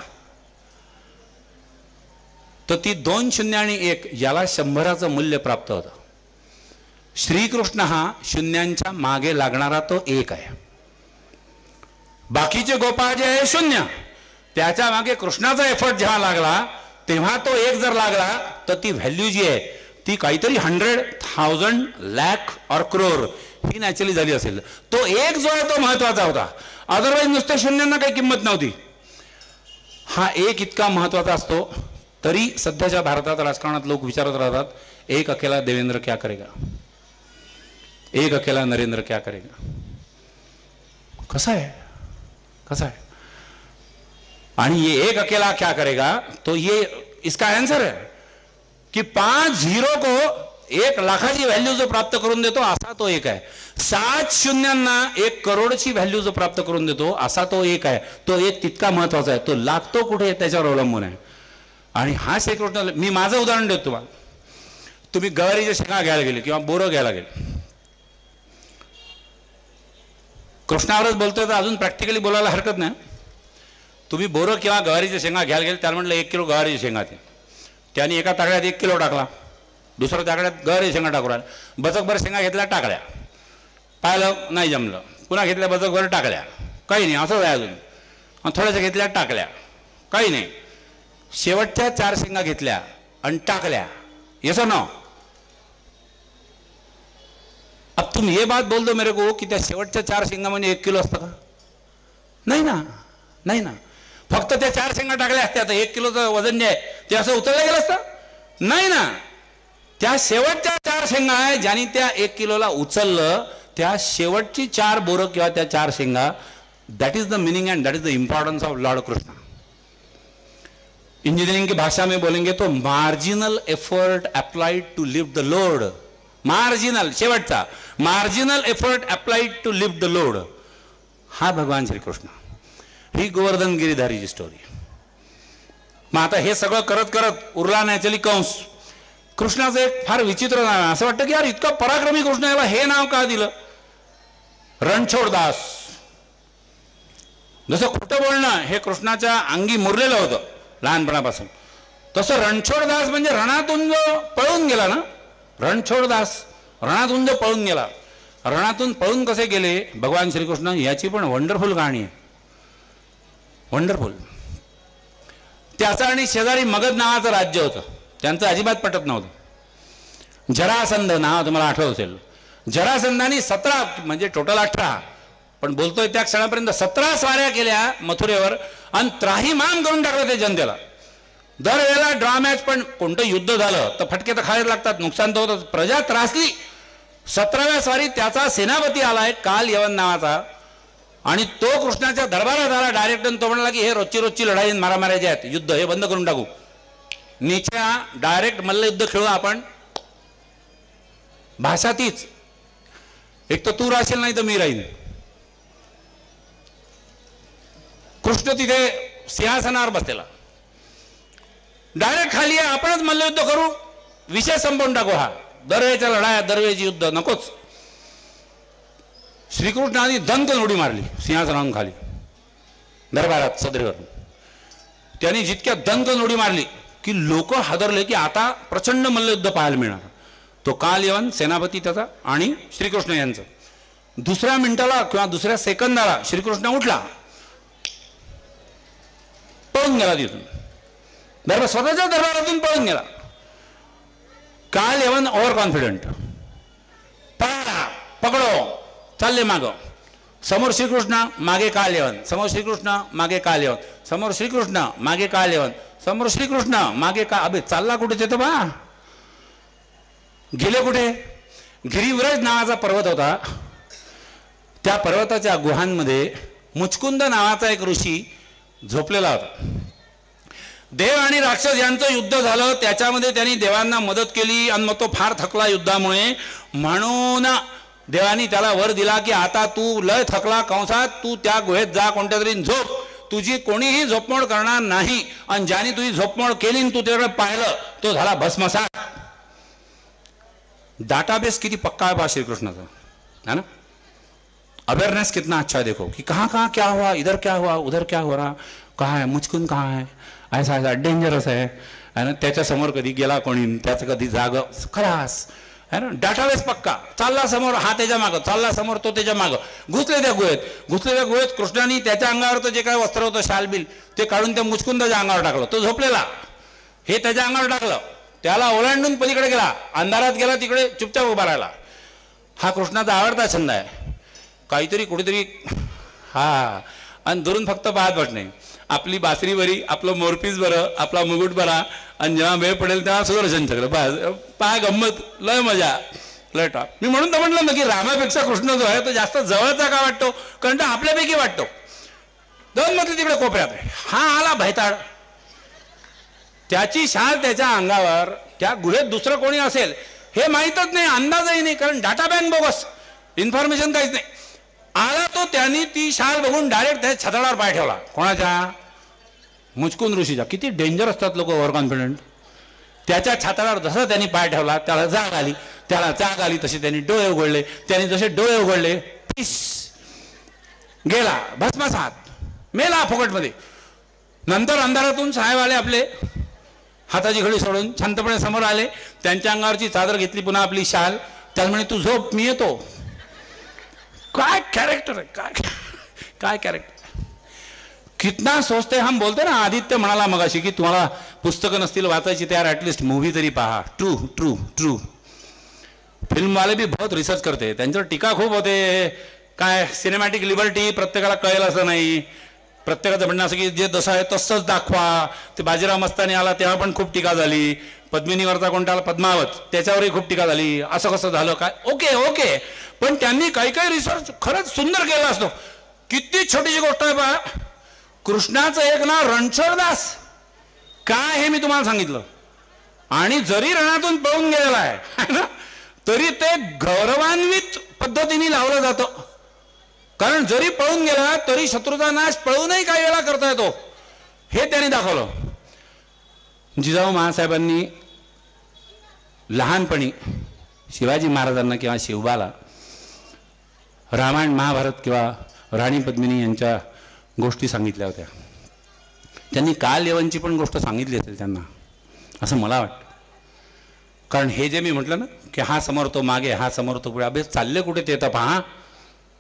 तर ती 2 शून्य आणि 1 याला 100चं मूल्य प्राप्त होतं. श्रीकृष्ण हा शून्यांच्या मागे लागणारा तो 1 आहे. बाकीचे गोपाळ जे आहे शून्य, त्याच्या मागे कृष्णाचा एफर्ट जेव्हा लागला तेव्हा तो 1 जर लागला तर ती व्हॅल्यू जी आहे ती काहीतरी 100,000 लाख और करोड ही नॅचरली झाली असेल. तो 1 जो आहे तो महत्वाचा होता, अदरवाईज नुसत्या शून्यांना काही किंमत नव्हती. हा 1 इतका महत्वाचा असतो तरी सध्याच्या भारतात राजकारणात लोक विचारत राहतात, 1 अकेला देवेंद्र क्या करेगा, 1 अकेला नरेंद्र क्या करेगा. कसं आहे आणि ये 1 अकेला क्या करेगा, तो ये इसका आंसर है कि 5 झिरो को 1 लाखाची व्हॅल्यू जो प्राप्त करून देतो असा तो 1 आहे. 7 शून्यांना 1 करोडची व्हॅल्यू जो प्राप्त करून देतो असा तो 1 आहे. तो 1 तितका महत्वाचा आहे. तो लागतो कुठे त्याच्यावर अवलंबून आहे. आणि हा श्रीकृष्ण, मी माझं उदाहरण देतो तुम्हाला. तुम्ही गवारीच्या शेंगा घ्यायला गेले किंवा बोरं घ्यायला गेले, कृष्णावरच बोलतोय तर अजून प्रॅक्टिकली बोलायला हरकत नाही. तुम्ही बोरं किंवा गवारीच्या शेंगा घ्यायला गेले, त्याला म्हटलं 1 किलो गवारीच्या शेंगा ते, त्याने एका ताकड्यात 1 किलो टाकला, दुसऱ्या ताकड्यात गवारीच्या शेंगा टाकू राहिला. बचकभर शेंगा घेतल्या टाकल्या, पाहिलं नाही जमलं, पुन्हा घेतल्या बचकभर टाकल्या, काही नाही असंच आहे अजून. थोड्याशा घेतल्या टाकल्या, काही नाही. शेवटच्या 4 शेंगा घेतल्या आणि टाकल्या. येस और नो? अब तुम ये बात बोल दो मेरे को की त्या शेवटच्या 4 शेंगा म्हणजे 1 किलो असतं का? नाही ना, नाही ना. फक्त त्या 4 शेंगा टाकल्या असत्या तर 1 किलोचं वजन जे आहे ते असं उचललं गेलं असतं? नाही ना. त्या शेवटच्या 4 शेंगा आहे ज्यांनी त्या 1 किलोला उचललं, त्या शेवटची 4 बोरं किंवा त्या 4 शेंगा, that is the meaning and that is the importance of lord Krishna. Engineering की भाषा में बोलेंगे तो marginal effort applied to lift the load. Marginal, शेवटचा marginal effort applied to lift the load, हा भगवान श्रीकृष्ण. ही गोवर्धन गिरीधारीची स्टोरी. मग आता हे सगळं करत करत उरला नॅचरली कंस. कृष्णाचं एक फार विचित्र नाव आहे. असं वाटतं की यार इतका पराक्रमी कृष्ण, याला हे नाव का दिलं? रणछोडदास. जसं खोटं बोलणं हे कृष्णाच्या अंगी मुरलेलं होतं लहानपणापासून, तसं रणछोडदास म्हणजे रणातून जो पळून गेला ना, रणछोडदास रणातून जो पळून गेला. रणातून पळून कसे गेले भगवान श्रीकृष्ण, याची पण वंडरफुल कहाणी आहे. वंडरफुल. त्याचं आणि शेजारी मगध नावाचं राज्य होतं, त्यांचं अजिबात पटत नव्हतं. जरासंध नाव तुम्हाला आठवत असेल. जरासंधाने 17 म्हणजे टोटल 18, पण बोलतोय त्या क्षणापर्यंत 17 स्वाऱ्या केल्या मथुरेवर आणि त्राहीमाम करून टाकलं ते जनतेला. दरवेळेला ड्रॉ मॅच, पण कोणतं युद्ध झालं तर फटके तर खायला लागतात, नुकसान तर होतं, प्रजा त्रासली. 17व्या स्वारीत त्याचा सेनापती आलाय काल यवन नावाचा, आणि तो कृष्णाच्या दरबारात आला डायरेक्ट. तो म्हणाला की हे रोजची लढाई मारामाऱ्याचे आहेत, युद्ध हे बंद करून टाकू, नीच्या डायरेक्ट मल्लयुद्ध खेळू आपण. भाषा तीच, एक तर तू राहशील नाही तर मी राहीन. कृष्ण तिथे सिंहासनावर बसलेला, डायरेक्ट खाली आहे, आपणच मल्लयुद्ध करू, विषय संपवून टाकू. हा दरवेळेच्या लढाया, दरवेळेची युद्ध नकोच. श्रीकृष्णाने दंकन उडी मारली सिंहासनावरून खाली दरबारात सदरीवर. त्यांनी जितक्या दंकन उडी मारली की लोक हादरले की आता प्रचंड मल्लयुद्ध पाहायला मिळणार. तो काल यवन सेनापती त्याचा आणि श्रीकृष्ण यांचं. 2ऱ्या मिनिटाला किंवा 2ऱ्या सेकंदाला श्रीकृष्ण उठला, पळून गेला तिथून, दरबार स्वतःच्या दरबारातून पळून गेला. काल यवन ओव्हर कॉन्फिडंट, पळाला, पकडो, चालले माग. समोर श्रीकृष्ण, मागे काल यवन, समोर श्रीकृष्ण, मागे काल यवन, समोर श्रीकृष्ण, मागे काल यवन, समोर श्रीकृष्ण, मागे का. अबे चालला कुठे ते तर बा, गेले कुठे? गिरिव्रज नावाचा पर्वत होता, त्या पर्वताच्या गुहांमध्ये मुचकुंद नावाचा एक ऋषी झोपलेला होता. देव आणि राक्षस यांचं युद्ध झालं, त्याच्यामध्ये त्यांनी देवांना मदत केली आणि मग तो फार थकला युद्धामुळे. म्हणून देवानी त्याला वर दिला की आता तू लय थकला कंसात, तू त्या गुहेत जा, कोणत्या तरी झोप, तुझी कोणीही झोपमोड करणार नाही. आणि ज्याने तुझी झोपमोड केली तू त्याकडे पाहिलं तो झाला भस्मसात. डाटाबेस किती पक्का है बा श्रीकृष्ण का, है ना। अवेयरनेस कितना अच्छा है देखो कि कहाँ कहाँ क्या हुआ, इधर क्या हुआ, उधर क्या हो रहा, कहाँ है मुचकुन, कहाँ है, ऐसा ऐसा डेंजरस है ना। त्याच्या समोर कधी गेला कोणी, त्याचं कधी जाग खलास, है ना। डाटाबेस पक्का, चालला समोर हा त्याच्या मागं, चालला समोर तो त्याच्या मागं, घुसले त्या गुहेत कृष्णाने त्याच्या अंगावरचं जे काय वस्त्र होतं शालबिल ते काढून त्या मुचकुन त्याच्या अंगावर टाकलं, तो झोपलेला हे त्याच्या अंगावर टाकलं, त्याला ओलांडून पलीकडे गेला, अंधारात गेला, तिकडे चुपचाप उभा राहिला. हा कृष्णाचा आवडता छंद आहे, काहीतरी कुठेतरी हा, आणि दुरून फक्त पाहत बसणे, आपली बासरी बरी, आपलं मोरपीस बरं, आपला मुकुट बरा, आणि जेव्हा वेळ पडेल तेव्हा सुदर्शन चक्र पहा गंमत, लय मजा, लय टॉप. मी म्हणून तर म्हटलं ना की रामापेक्षा कृष्ण जो आहे तो जास्त जवळचा का वाटतो, कारण तो आपल्यापैकी वाटतो. दोन मधले तिकडे कोपऱ्यात आहे, हा आला भैताळ, त्याची शाल त्याच्या अंगावर, त्या गुहेत दुसरं कोणी असेल हे माहीतच नाही, अंदाजही नाही, कारण डाटा बँक बोगस, इन्फॉर्मेशन काहीच नाही. आला तो, त्यांनी ती शाल बघून डायरेक्ट त्या छताडावर पाय ठेवला, कोणाच्या, मुचकुंद ऋषीच्या. किती डेंजर असतात लोक ओव्हर कॉन्फिडंट. त्याच्या छताडावर जसं त्यांनी पाय ठेवला त्याला जाग आली, तसे त्यांनी डोळे उघडले, त्यांनी जसे डोळे उघडले पिस गेला, भस्मसात, मेला फुकटमध्ये. नंतर अंधारातून साहेब आले, आपले हाताची घडी सोडून शांतपणे समोर आले, त्यांच्या अंगावरची चादर घेतली, पुन्हा आपली शाल, त्याला म्हणे तू झोप, मी येतो. काय कॅरेक्टर आहे, काय कॅरेक्टर, कितना सोचते. हम बोलते ना, आदित्य म्हणाला मगाशी की तुम्हाला पुस्तकं नसतील वाचायची त्यार ॲटलिस्ट मूवी तरी पहा. True true true. फिल्मवाले बी बहुत रिसर्च करते, त्यांच्यावर टीका खूप होते, काय सिनेमॅटिक लिबर्टी प्रत्येकाला कळेल असं नाही, प्रत्येकाचं म्हणणं असं की जे जसं आहे तसंच दाखवा. ते बाजीराव मस्तानी आला तेव्हा पण खूप टीका झाली, पद्मिनीवरचा कोणता आला पद्मावत त्याच्यावरही खूप टीका झाली, असं कसं झालं काय. ओके, पण त्यांनी काही रिसर्च खरंच सुंदर केला असतो. किती छोटीशी गोष्ट आहे बा, कृष्णाचं एक नाव रणछोडदास काय हे मी तुम्हाला सांगितलं, आणि जरी रणातून पळून गेलेला आहे तरी ते गौरवान्वित पद्धतीने लावलं जातं, कारण जरी पळून गेला तरी शत्रूचा नाश पळूनही काही वेळा करता येतो, हे त्यांनी दाखवलं. जिजाऊ महासाहेबांनी लहानपणी शिवाजी महाराजांना किंवा शिवबाला रामायण महाभारत किंवा राणी पद्मिनी यांच्या गोष्टी सांगितल्या होत्या. त्यांनी काल यवनची पण गोष्ट सांगितली असेल त्यांना, असं मला वाटतं. कारण हे जे मी म्हटलं ना की हा समोर तो मागे, हा समोर तो पुढे, अभे चालले कुठे ते तर पहा.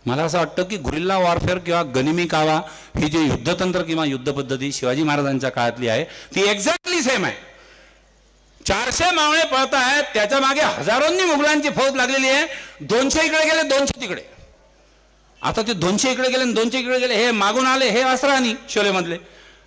मला असं वाटतं की गुरिल्ला वॉरफेअर किंवा गनिमी कावा ही जी युद्धतंत्र किंवा युद्धपद्धती शिवाजी महाराजांच्या काळातली आहे ती एक्झॅक्टली सेम आहे. 400 मावळे पळत आहेत, त्याच्या मागे हजारोंनी मुघलांची फौज लागलेली आहे. 200 इकडे गेले, 200 तिकडे. आता ते 200 इकडे गेले, 200 इकडे गेले, हे मागून आले, हे असरानी शोले मधले,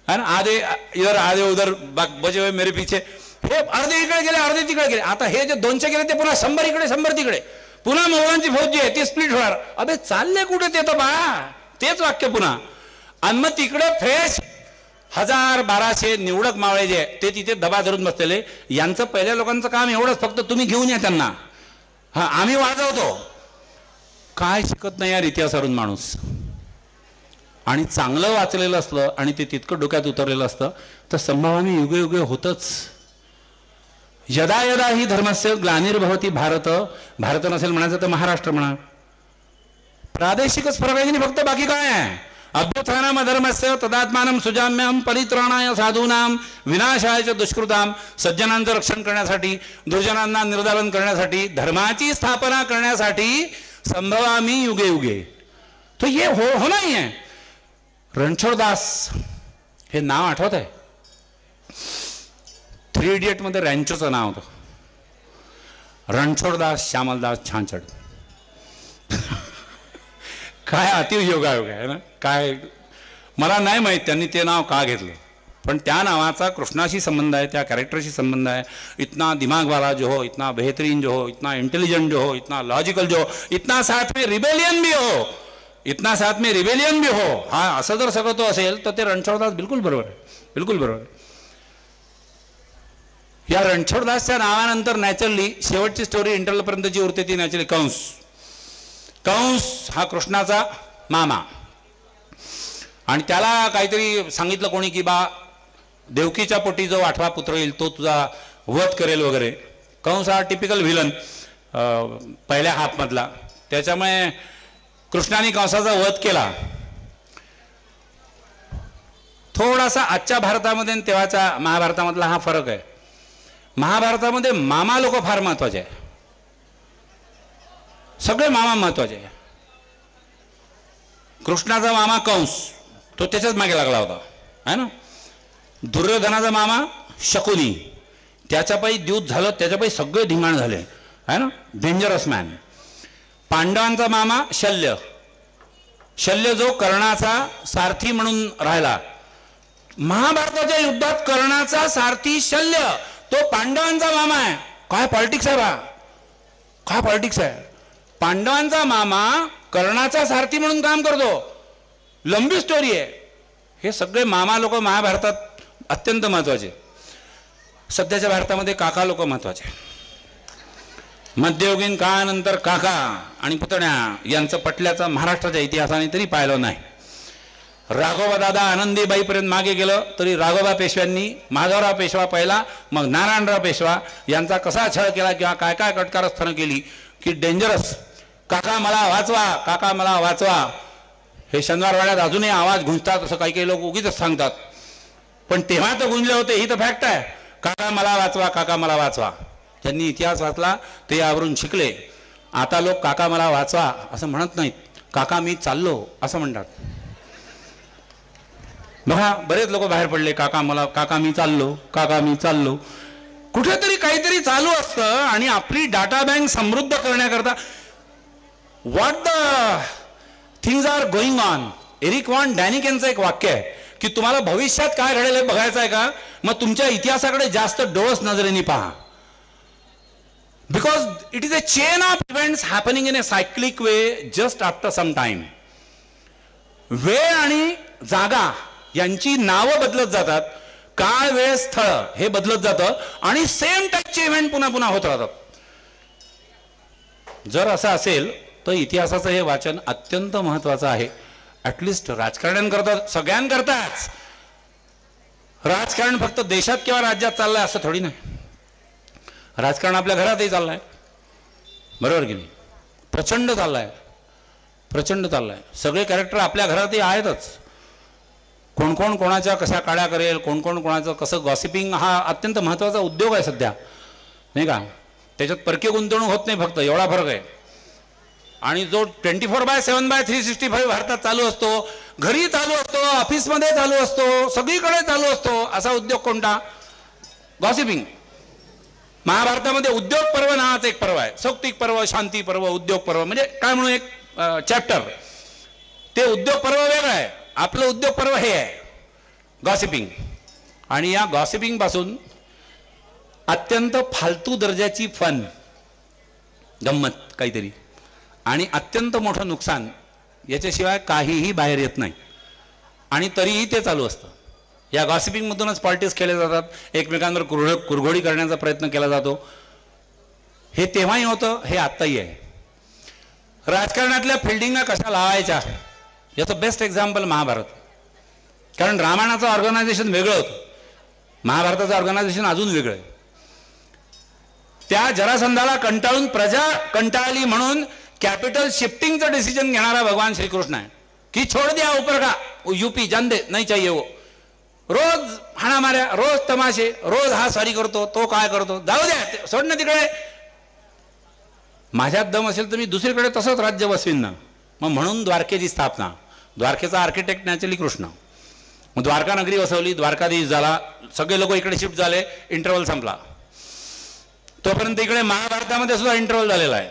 है ना, आधे इधर आधे उधर बचे हुए मेरे पीछे, हे अर्धे इकडे गेले, अर्धे तिकडे गेले. आता हे जे 200 गेले ते पुन्हा 100 इकडे, 100 तिकडे, पुन्हा मुघलांची फौज जी आहे ती स्प्लिट होणार. अबे चालले कुठे ते तर बा, तेच वाक्य पुन्हा. आणि मग तिकडे फ्रेश 1000-1200 निवडक मावळे जे ते तिथे दबा धरून बसलेले. यांचं पहिल्या लोकांचं काम एवढंच, फक्त तुम्ही घेऊन या त्यांना, हा आम्ही वाजवतो. काय शिकत नाही यार इतिहासावरून माणूस. आणि चांगलं वाचलेलं असलं आणि ते तितकं डोक्यात उतरलेलं असतं तर संभावामी युगे युगे होतच. यदा यदा ही धर्मस्य ग्लानिर्भवती भारत, भारत नसेल म्हणायचं तर महाराष्ट्र म्हणा. प्रादेशिकच फरक आहे नाही फक्त, बाकी काय आहे. अभ्युत्थानम अधर्मस्य तदात्मानं सुजाम्यं परित्राणाय साधूनां विनाशाय च दुष्कृतां. सज्जनांचं रक्षण करण्यासाठी, दुर्जनांना निर्दालन करण्यासाठी, धर्माची स्थापना करण्यासाठी संभवामी युगे युगे. तो ये हो नाही आहे. रणछोडदास हे नाव आठवत आहे. 3 इडियट मध्ये रॅन्चोचं नाव होतं, रणछोडदास श्यामलदास छाछड. काय अतियोगायोग आहे ना. काय मला नाही माहीत त्यांनी ते नाव का घेतलं, पण त्या नावाचा कृष्णाशी संबंध आहे, त्या कॅरेक्टरशी संबंध आहे. इतना दिमाग वाला जो हो, इतना बेहतरीन जो हो, इतना इंटेलिजेंट जो हो, इतना लॉजिकल जो हो, इतना साथ में रिबेलियन भी हो, इतना साथ में रिबेलियन भी हो. हा असं जर सगळं तो असेल तर ते रणछोडदास बिलकुल बरोबर आहे, बिलकुल बरोबर आहे. या रणछोडदासच्या नावानंतर नॅचरली शेवटची स्टोरी इंटरव्ह्यूपर्यंतची उरते ती नॅचरली कंस. कंस हा कृष्णाचा मामा, आणि त्याला काहीतरी सांगितलं कोणी की बा देवकीच्या पोटी जो 8वा पुत्र येईल तो तुझा वध करेल वगैरे. कंस हा टिपिकल व्हिलन. पहिल्या हाफमधला. त्याच्यामुळे कृष्णाने कंसाचा वध केला. थोडासा आजच्या भारतामध्ये आणि तेव्हाच्या महाभारतामधला हा फरक आहे. महाभारतामध्ये मामा लोक फार महत्वाचे आहे. सगळे मामा महत्वाचे आहे. कृष्णाचा मामा कंस तो त्याच्याच मागे लागला होता है ना. दुर्योधनाचा मामा शकुनी त्याच्यापायी द्यूत झालं, त्याच्यापायी सगळे धिंगाण झाले है ना. Dangerous man. पांडवांचा मामा शल्य, शल्य जो कर्णाचा सारथी म्हणून राहिला. महाभारताच्या युद्धात कर्णाचा सारथी शल्य तो पांडवांचा मामा आहे. काय पॉलिटिक्स आहे बा, काय पॉलिटिक्स आहे. पांडवांचा मामा कर्णाचा सारथी म्हणून काम करतो. लंबी स्टोरी आहे. हे सगळे मामा लोक महाभारतात अत्यंत महत्वाचे. सध्याच्या भारतामध्ये काका लोक महत्वाचे. मध्ययुगीन काळानंतर काका आणि पुतण्या यांचं पटल्याचा महाराष्ट्राच्या इतिहासाने तरी पाहिलं नाही. राघोबा दादा आनंदीबाईपर्यंत मागे गेलं तरी राघोबा पेशव्यांनी माधवराव पेशवा पहिला, मग नारायणराव पेशवा यांचा कसा छळ केला किंवा काय काय कटकारस्थानं केली की डेंजरस. काका मला वाचवा, काका मला वाचवा. हे शनिवारवाड्यात अजूनही आवाज गुंजतात असं काही काही लोक उगीच सांगतात, पण तेव्हा तर गुंजले होते. ही तर फॅक्ट आहे. काका मला वाचवा, काका मला वाचवा. ज्यांनी इतिहास वाचला ते यावरून शिकले. आता लोक काका मला वाचवा असं म्हणत नाहीत, काका मी चाललो असं म्हणतात. बघा बरेच लोक बाहेर पडले, काका मला, काका मी चाललो, काका मी चाललो. कुठेतरी काहीतरी चालू असतं आणि आपली डाटा बँक समृद्ध करण्याकरता what the things are going on. Erich von Daniken यांचं एक वाक्य आहे की तुम्हाला भविष्यात काय घडेल हे बघायचं आहे का, मग तुमच्या इतिहासाकडे जास्त डोळस नजरेने पहा. Because it is a chain of events happening in a cyclic way just after some time. वेळ आणि जागा यांची नावं बदलत जातात, काळ वेळ स्थळ हे बदलत जातं आणि सेम टाईपचे इव्हेंट पुन्हा पुन्हा होत राहतात. जर असं असेल तर इतिहासाचं हे वाचन अत्यंत महत्वाचं आहे. ॲटलिस्ट राजकारण्यांकरता, सगळ्यांकरताच. राजकारण फक्त देशात किंवा राज्यात चाललंय असं थोडी नाही. राजकारण आपल्या घरातही चाललंय, बरोबर की नाही. प्रचंड चाललंय, प्रचंड चाललंय. सगळे कॅरेक्टर आपल्या घरातही आहेतच. कोण कोण कोणाच्या कशा काड्या करेल, कोण कोण कोणाचं कसं गॉसिपिंग हा अत्यंत महत्त्वाचा उद्योग आहे सध्या, नाही का. त्याच्यात परकीय गुंतवणूक होत नाही, फक्त एवढा फरक आहे. आणि जो 24/7/365 भारतात चालू असतो, घरी चालू असतो, ऑफिसमध्ये चालू असतो, सगळीकडे चालू असतो, असा उद्योग कोणता? गॉसिपिंग. महाभारतामध्ये उद्योग पर्व नावाचं एक पर्व आहे. सौक्तिक पर्व, शांती पर्व, उद्योग पर्व, म्हणजे काय म्हणून एक चॅप्टर. ते उद्योग पर्व वेगळं आहे. आपलं उद्योग पर्व हे आहे गॉसिपिंग. आणि या गॉसिपिंग पासून अत्यंत फालतू दर्जाची फन, गंमत काहीतरी, आणि अत्यंत मोठं नुकसान याच्याशिवाय काहीही बाहेर येत नाही. आणि तरीही ते चालू असतं. या गॉसिपिंगमधूनच पॉलिटिक्स केले जातात, एकमेकांवर कुरघोडी करण्याचा प्रयत्न केला जातो. हे तेव्हाही होतं, हे आत्ताही आहे. राजकारणातल्या फिल्डिंगा कशा लावायच्या याचं बेस्ट एक्झाम्पल महाभारत. कारण रामायणाचं ऑर्गनायझेशन वेगळं होतं, महाभारताचं ऑर्गनायझेशन अजून वेगळं आहे. त्या जरासंधाला कंटाळून प्रजा कंटाळली म्हणून कॅपिटल शिफ्टिंगचं डिसिजन घेणारा भगवान श्रीकृष्ण आहे की छोड़ दिया ऊपर का यूपी जान दे नहीं चाहिए वो. रोज हाणामाऱ्या, रोज तमाशे, रोज हा सॉरी करतो, तो काय करतो, जाऊ द्या सोडणं तिकडे. माझ्यात दम असेल तर मी दुसरीकडे तसंच राज्य बसवीन ना. मग म्हणून द्वारकेची स्थापना. द्वारकेचा आर्किटेक्ट नॅचरली कृष्ण. मग द्वारका नगरी वसवली, द्वारकाधीश झाला, सगळे लोक इकडे शिफ्ट झाले, इंटरवल संपला. तोपर्यंत इकडे महाभारतामध्ये सुद्धा इंटरवल झालेला आहे.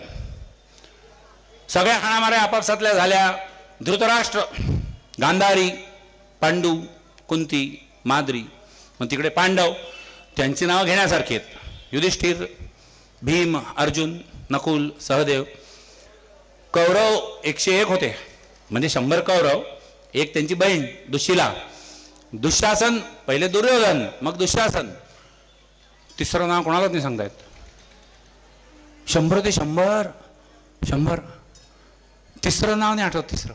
सगळ्या हाणामाऱ्या आपापसातल्या झाल्या. धृतराष्ट्र, गांधारी, पांडू, कुंती, माद्री, मग तिकडे पांडव, त्यांची नावं घेण्यासारखी आहेत. युधिष्ठिर, भीम, अर्जुन, नकुल, सहदेव. कौरव 101 होते, म्हणजे 100 कौरव, एक त्यांची बहीण दुशिला. दुःशासन, पहिले दुर्योधन, मग दुःशासन. तिसरं नाव कोणालाच नाही सांगता येत. 100 ते 100. तिसरं नाव नाही आठवत. तिसरं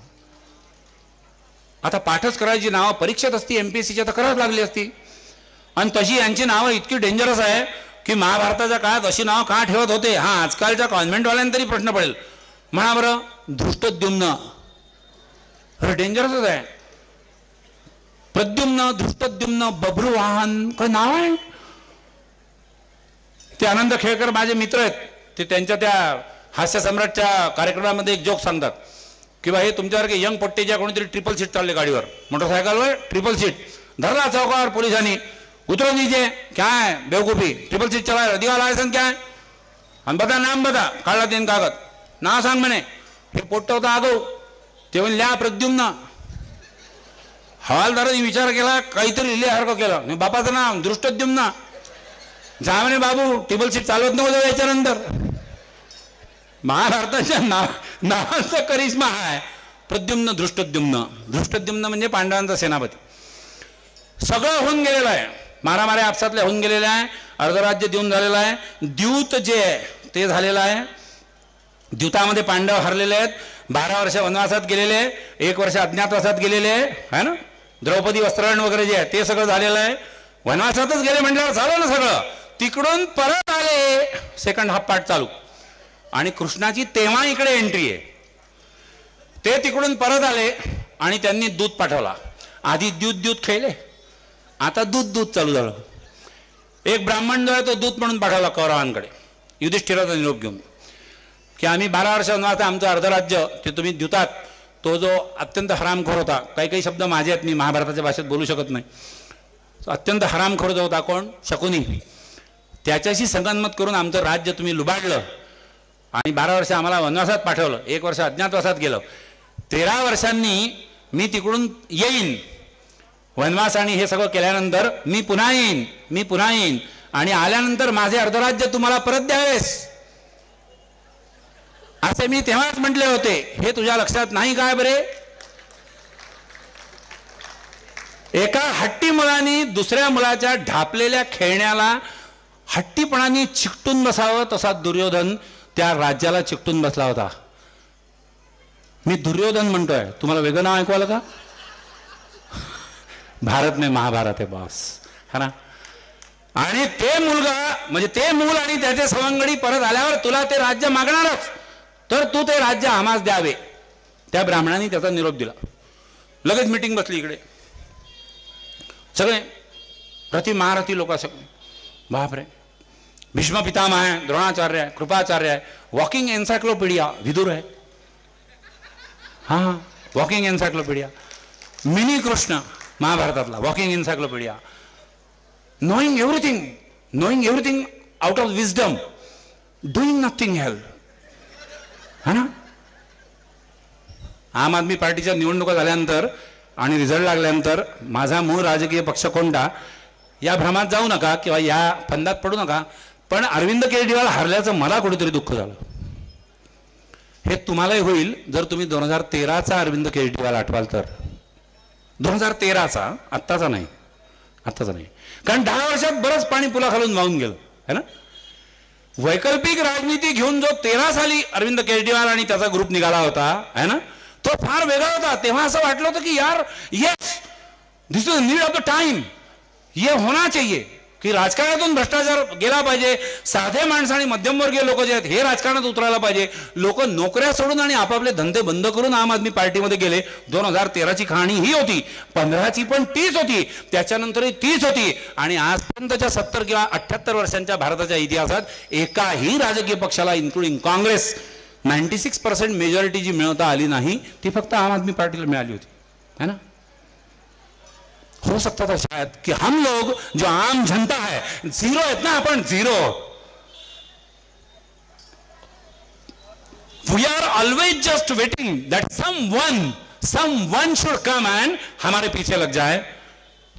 आता पाठच करायची नावं परीक्षेत असती, MPSCच्या तर करावंच लागली असती. आणि तशी यांची नावं इतकी डेंजरस आहे. की महाभारताच्या काळात अशी नाव का ठेवत होते. हा, आजकालच्या कॉन्व्हेंटवाल्यांना तरी प्रश्न पडेल. म्हणा बरं, धृष्टद्युम्न, अरे डेंजरसच आहे. प्रद्युम्न, धृष्टद्युम्न, बभ्रुवाहन, काय नाव आहे. ते आनंद खेळकर माझे मित्र आहेत, ते त्यांच्या त्या हास्य सम्राटच्या कार्यक्रमामध्ये एक जोक सांगतात की बा हे तुमच्यासारखे यंग पट्टीच्या कोणीतरी ट्रिपल सीट चालले गाडीवर, मोटरसायकलवर ट्रिपल सीट, धरला चौकावर पोलिसांनी, उतरो नीचे, क्या है बेवकूफी, ट्रिपल सीट चला दिवा लायसन क्या है, आणि बता नाम बता, काढला तीन कागद, नाव सांग म्हणे. हे पोट्ट होता आगो, ते म्हणले ल्या प्रद्युम्न. हवालदारांनी विचार केला, काहीतरी लिहिल्यासारखं केलं, बापाचं नाव दृष्टद्युम्न. जा म्हणे बाबू, ट्रिपल सीट चालवत नको जाऊ याच्यानंतर. महाभारताच्या नावाचा करिश्मा आहे प्रद्युम्न दृष्टद्युम्न. दृष्टद्युम्न म्हणजे पांडवांचा सेनापती. सगळं होऊन गेलेलं आहे, मारामाऱ्या आपसातल्या होऊन गेलेल्या आहे, अर्धराज्य देऊन झालेलं आहे. द्यूत जे आहे ते झालेलं आहे. द्यूतामध्ये पांडव हरलेले आहेत, 12 वर्ष वनवासात गेलेले, 1 वर्ष अज्ञातवासात गेलेले आहे ना. द्रौपदी वस्त्रहरण वगैरे जे आहे ते सगळं झालेलं आहे. वनवासातच गेले म्हटल्यावर झालं ना सगळं. तिकडून परत आले, सेकंड हाफ पार्ट चालू, आणि कृष्णाची तेव्हा इकडे एंट्री आहे. ते तिकडून परत आले आणि त्यांनी दूध पाठवला. आधी दूध खेळले, आता दूध चालू झालं. एक ब्राह्मण जो आहे तो दूध म्हणून पाठवला कौरवांकडे युधिष्ठिराचा निरोप घेऊन की आम्ही 12 वर्ष वनवासात आमचं अर्धराज्य ते तुम्ही द्यूतात, तो जो अत्यंत हरामखोर होता, काही शब्द माझे आहेत, मी महाभारताच्या भाषेत बोलू शकत नाही, अत्यंत हरामखोर जो होता कोण, शकुनी, त्याच्याशी संगनमत करून आमचं राज्य तुम्ही लुबाडलं आणि 12 वर्ष आम्हाला वनवासात पाठवलं, 1 वर्ष अज्ञातवासात गेलं. 13 वर्षांनी मी तिकडून येईन, वनवास आणि हे सगळं केल्यानंतर मी पुन्हा येईन आणि आल्यानंतर माझे अर्धराज्य तुम्हाला परत द्यावेस, असे मी तेव्हाच म्हटले होते. हे तुझ्या लक्षात नाही काय बरे. एका हट्टी मुलाने दुसऱ्या मुलाच्या ढापलेल्या खेळण्याला हट्टीपणाने चिकटून बसावं, तसा दुर्योधन त्या राज्याला चिकटून बसला होता. मी दुर्योधन म्हणतोय, तुम्हाला वेगळं नाव ऐकू आलं का. भारत में महाभारत है बॉस, है ना. आणि ते मुलगा म्हणजे ते मूल आणि त्याचे सवंगडी परत आल्यावर तुला ते राज्य मागणारच, तर तू ते राज्य आम्हास द्यावे. त्या ब्राह्मणाने त्याचा निरोप दिला. लगेच मीटिंग बसली इकडे, सगळे रथी महारथी लोक, सगळे बापरे. भीष्म पितामह आहे, द्रोणाचार्य आहे, कृपाचार्य आहे, वॉकिंग एन्सायक्लोपीडिया विदुर आहे. हां, वॉकिंग एन्सायक्लोपीडिया, मिनी कृष्ण महाभारतातला walking encyclopedia, knowing everything out of wisdom, doing nothing help, हा ना. आम आदमी पार्टीच्या निवडणुका झाल्यानंतर आणि रिझल्ट लागल्यानंतर माझा मूळ राजकीय पक्ष कोणता या भ्रमात जाऊ नका किंवा या फंदात पडू नका, पण अरविंद केजरीवाल हरल्याचं मला कुठेतरी दुःख झालं. हे तुम्हालाही होईल जर तुम्ही 2013चा अरविंद केजरीवाल आठवाल तर. 2013चा, आत्ताचा नाही. कारण 10 वर्षात बरंच पाणी पुलाखालून वाहून गेलं है ना. वैकल्पिक राजनीती घेऊन जो 13 साली अरविंद केजरीवाल आणि त्याचा ग्रुप निघाला होता है ना, तो फार वेगळा होता. तेव्हा असं वाटलं होतं की यार yes, this is need of the time, ये होना चाहिए की राजकारणातून भ्रष्टाचार गेला पाहिजे. साधे माणसं आणि मध्यमवर्गीय लोक जे आहेत हे राजकारणात उतरायला पाहिजे. लोक नोकऱ्या सोडून आणि आपापले धंदे बंद करून आम आदमी पार्टीमध्ये गेले. 2013ची कहाणी ही होती, 15ची पण तीच होती, त्याच्यानंतरही तीच होती. आणि आजपर्यंतच्या 70 किंवा 78 वर्षांच्या भारताच्या इतिहासात एकाही राजकीय पक्षाला इन्क्लुडिंग काँग्रेस 96% मेजॉरिटी जी मिळवता आली नाही, ती फक्त आम आदमी पार्टीला मिळाली होती है ना. हो सकता था शायद कि हम लोग जो आम जनता है, जीरो आहेत ना आपण, zero. We are always just waiting that someone should come and हमारे पीछे लग जाए,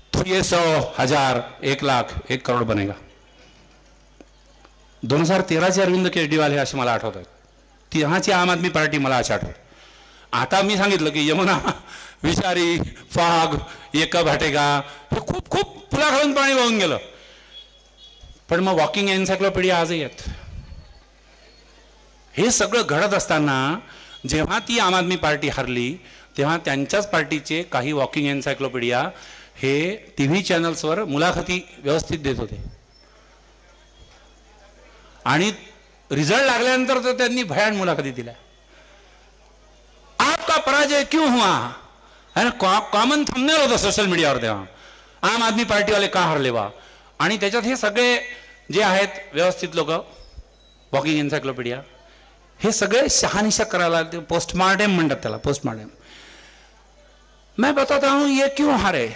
तो ये 100, 1000, 1 लाख, 1 करोड बनेगा. 2013चे अरविंद केजरीवाल हे असे मला आठवत आहेत. तेव्हाची आम आदमी पार्टी मला अशी आठवत. आता मी सांगितलं की यमुना, विषारी, फाग, एका भाटेगा, हे खूप पुलाखालून पाणी वाहून गेलं. पण मग वॉकिंग एन्सायक्लोपीडिया आजही आहेत. हे सगळं घडत असताना जेव्हा ती आम आदमी पार्टी हरली, तेव्हा त्यांच्याच पार्टीचे काही वॉकिंग एन्सायक्लोपीडिया हे TV चॅनल्सवर मुलाखती व्यवस्थित देत होते. आणि रिझल्ट लागल्यानंतर तर त्यांनी भयान मुलाखती दिल्या. आपका पराजय क्यों हुआ है ना, कॉमन थंबनेल होतं सोशल मीडियावर तेव्हा, आम आदमी पार्टीवाले का हरले बा. आणि त्याच्यात हे सगळे जे आहेत व्यवस्थित लोक, वॉकिंग एन्सायक्लोपीडिया, हे सगळे शहानिशा करायला लागते. पोस्टमार्टम म्हणतात त्याला, पोस्टमार्टम. मैं बताता हूं ये क्यों हारे.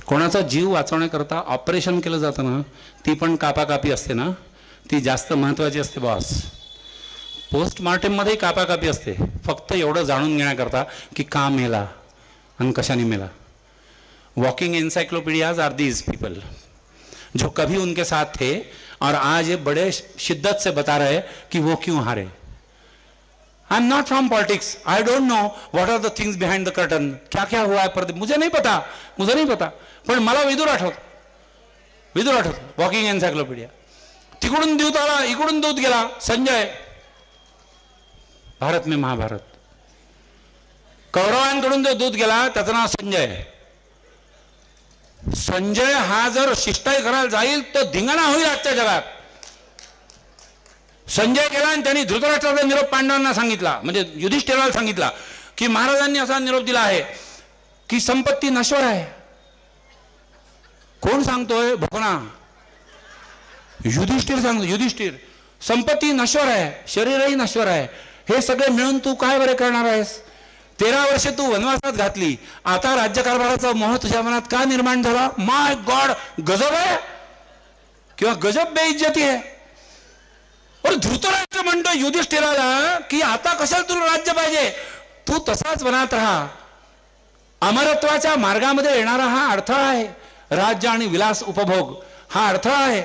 कोणाचा जीव वाचवण्याकरता ऑपरेशन केलं जातं ना, ती पण कापाकापी असते ना, ती जास्त महत्त्वाची असते बॉस. पोस्टमार्टममध्ये कापाकापी असते, फक्त एवढं जाणून घेण्याकरता की का मेला आणि कशाने मेला. वॉकिंग एन्साइक्लोपीडियाज आर दीज पीपल जो कभी उनके साथ थे और आज ये बड़े शिद्दत से बता रहे कि वो क्यों हारे. I am not from politics, I don't know what are the things behind the curtain. क्या क्या हुआ है पर्दे, मुझे नहीं पता. पण मला विदूर आठवत वॉकिंग एन्साइक्लोपीडिया. तिकडून दूत आला, इकडून दूत गेला. संजय, भारत में महाभारत. कौरवांकडून जो दूत गेला त्याचं नाव संजय. संजय हा जर शिष्टाई करायला जाईल तर धिंगाणा होईल आजच्या जगात. संजय गेला आणि त्यांनी धृतराष्ट्राचा निरोप पांडवांना सांगितला, म्हणजे युधिष्ठिराला सांगितला की महाराजांनी असा निरोप दिला आहे की संपत्ती नश्वर आहे. कोण सांगतोय? भोकणा. युधिष्ठिर सांगतो. युधिष्ठिर, संपत्ती नश्वर आहे, शरीरही नश्वर आहे, हे सगळे मिळून तू काय बरे करणार आहेस? 13 वर्षे तू वनवासात घातली, आता राज्यकारभाराचा मोह तुझ्या मनात का निर्माण झाला? माय गॉड, गजब आहे किंवा गजब बेइज्जती आहे. और धृतराष्ट्र म्हणतो युधिष्ठिराला की आता कशाला तुला राज्य पाहिजे, तू तसाच वनात राहा. अमरत्वाच्या मार्गामध्ये येणारा हा अडथळा आहे, राज्य आणि विलास उपभोग हा अडथळा आहे.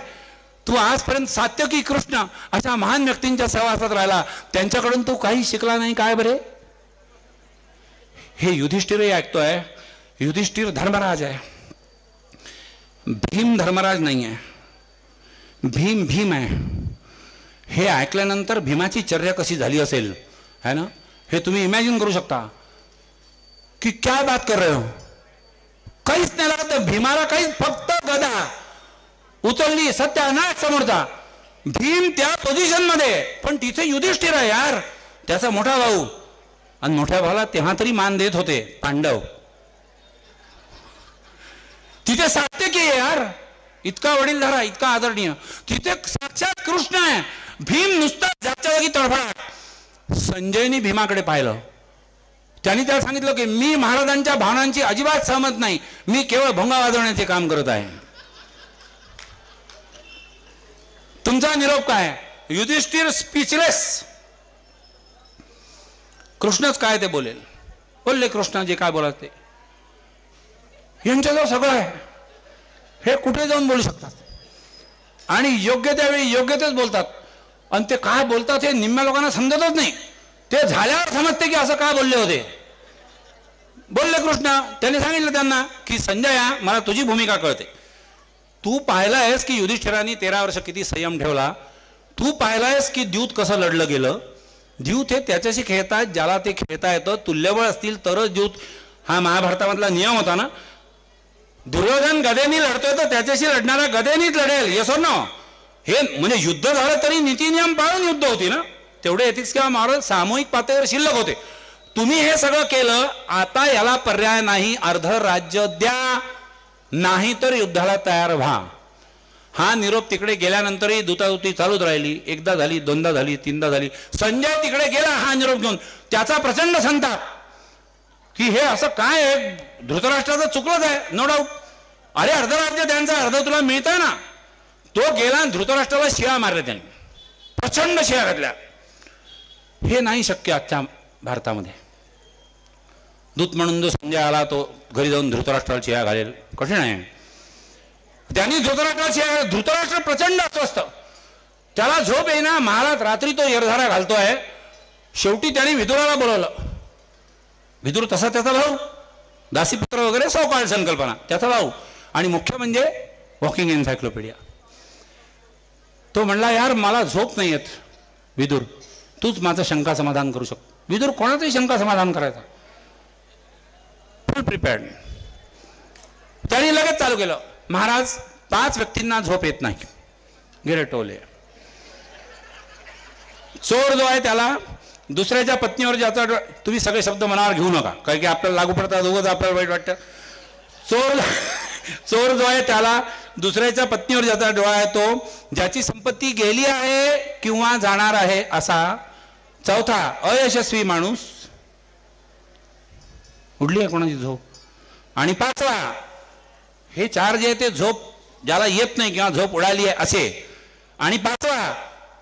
तू आजपर्यंत सात्यकी कृष्ण अशा महान व्यक्तींच्या सहवासात राहिला, त्यांच्याकडून तू काही शिकला नाही काय बरे? हे युधिष्ठिरही ऐकतोय. युधिष्ठिर धर्मराज आहे, भीम धर्मराज नाही आहे. भीम भीम आहे. हे ऐकल्यानंतर भीमाची चर्या कशी झाली असेल है ना, हे तुम्ही इमॅजिन करू शकता की क्या बात कर रहे हो. काहीच नाही लागत भीमाला, काहीच, फक्त गदा उचलली, सत्यानाश समोरचा. भीम त्या पोझिशन मध्ये, पण तिथे युधिष्ठिर आहे यार, त्याचा मोठा भाऊ. आणि मोठ्या भावाला तेव्हा तरी मान देत होते पांडव. तिथे सात्यकी आहे यार, इतका वडीलधारा, इतका आदरणीय. तिथे साक्षात कृष्ण आहे. भीम नुसता जागच्या जागी तडफडा. संजयनी भीमाकडे पाहिलं. त्यांनी त्याला सांगितलं की मी महाराजांच्या भावनांची अजिबात सहमत नाही, मी केवळ भोंगा वाजवण्याचे काम करत आहे. तुमचा निरोप काय? युधिष्ठिर स्पीचलेस. कृष्णच काय ते बोलेल. बोलले कृष्ण जे काय बोलत ते. यांच्याजवळ सगळं आहे, हे कुठे जाऊन बोलू शकतात आणि योग्य त्यावेळी योग्य तेच बोलतात. आणि ते काय बोलतात हे निम्म्या लोकांना समजतच नाही. ते झाल्यावर समजते की असं काय बोलले होते. बोलले कृष्ण. त्यांनी सांगितलं त्यांना की संजया, मला तुझी भूमिका कळते. तू पाहिलायस की युधिष्ठिरांनी 13 वर्ष किती संयम ठेवला. तू पाहिलायस की द्यूत कसं लढलं गेलं. द्यूत हे त्याच्याशी खेळतात ज्याला ते खेळता येतं. तुल्यबळ असतील तरच द्यूत. हा महाभारतामधला नियम होता ना. दुर्योधन गदेनी लढतोय तर त्याच्याशी लढणारा गदेनीच लढेल. येस और नो. हे म्हणजे युद्ध झालं तरी नीती नियम पाळून युद्ध होती ना. तेवढे एथिक्स किंवा मॉरल सामूहिक पातळीवर शिल्लक होते. तुम्ही हे सगळं केलं, आता याला पर्याय नाही, अर्ध राज्य द्या, नाही तर युद्धाला तयार व्हा. हा निरोप तिकडे गेल्यानंतरही दुतादुती चालूच राहिली. एकदा झाली, दोनदा झाली, तीनदा झाली. संजय तिकडे गेला हा निरोप घेऊन. त्याचा प्रचंड संताप की हे असं काय आहे, धृतराष्ट्राचं चुकलंच आहे, नो डाऊट. अरे अर्ध राज्य त्यांचा, अर्ध तुला मिळतंय ना. तो गेला, धृतराष्ट्राला शिळा मारल्या त्यांनी, प्रचंड शिळा घातल्या. हे नाही शक्य आजच्या भारतामध्ये. दूत म्हणून जो संजय आला तो घरी जाऊन धृतराष्ट्राला शिळा घालेल, कठीण आहे. त्यांनी धृतराष्ट्राला शिळा. धृतराष्ट्र प्रचंड अस्वस्थ, त्याला झोप येईना. महाराज रात्री तो येरधारा घालतोय. शेवटी त्यांनी विदुराला बोलवलं. विदुर तसा त्याचा भाऊ, दासीपुत्र वगैरे सौकाळ संकल्पना, त्याचा भाऊ. आणि मुख्य म्हणजे वॉकिंग एन्सायक्लोपीडिया. तो म्हणला यार मला झोप नाही येत. विदुर, तूच माझं शंका समाधान करू शकतो. विदुर कोणाचंही शंका समाधान करायचा, फुल प्रिपेअर्ड. त्यांनी लगेच चालू केलं. महाराज 5 व्यक्तींना झोप येत नाही. गिरटवले. चोर जो आहे त्याला दुसऱ्याच्या पत्नीवर ज्याचा तुम्ही सगळे शब्द मनावर घेऊ नका, कारण की आपल्याला लागू पडतात, उगाच आपल्याला वाईट वाटतं. चोर जो आहे त्याला दुसऱ्याच्या पत्नीवर ज्याचा डोळा आहे तो ज्याची संपत्ती गेली आहे किंवा जाणार आहे असा. चौथा अयशस्वी माणूस, उडली आहे कोणाची झोप. आणि 5वा, हे 4 जे आहे ते झोप ज्याला येत नाही किंवा झोप उडाली आहे असे. आणि 5वा,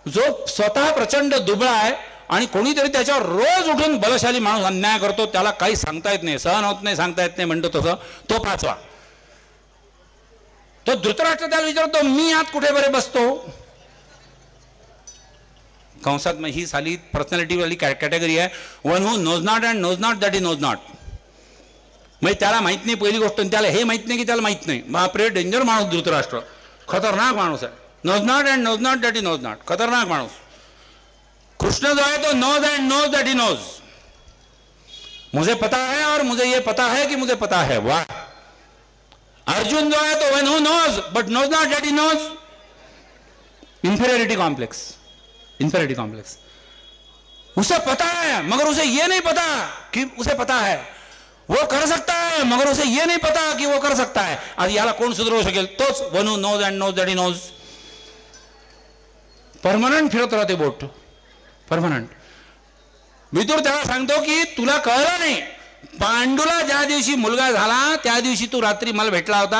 जो स्वतः प्रचंड दुबळा आहे आणि कोणीतरी त्याच्यावर रोज उठून बलशाली माणूस अन्याय करतो, त्याला काही सांगता येत नाही, सहन होत नाही, सांगता येत नाही म्हणतो तसं, तो 5वा. तो धृतराष्ट्र त्याला विचारतो, मी आत कुठे बरे बसतो. कंसात मग ही साली पर्सनॅलिटी वाली कॅटेगरी आहे. One who knows not and knows not that he knows not. म्हणजे त्याला माहित नाही पहिली गोष्ट, त्याला हे माहित नाही की त्याला माहित नाही. बापरे, डेंजर माणूस धृतराष्ट्र, खतरनाक माणूस आहे. Knows not and knows not that he knows not, खतरनाक माणूस. कृष्ण जो है तो knows and knows that he knows. मुझे पता है और मुझे ये पता है कि मुझे पता है. वाह. अर्जुन जो है तो one who knows but knows not that he knows. Inferiority complex, inferiority complex. उसे पता है मगर उसे ये नहीं पता कि उसे पता है. वो कर सकता है मगर उसे ये नहीं पता कि वो कर सकता है. आज याला कोण सुधारू शकेल? तोच one who knows and knows that he knows. Permanent फिरत राहते बोट, परमनंट. विदुर त्याला सांगतो की तुला कळलं नाही, पांडूला ज्या दिवशी मुलगा झाला त्या दिवशी तू रात्री मला भेटला होता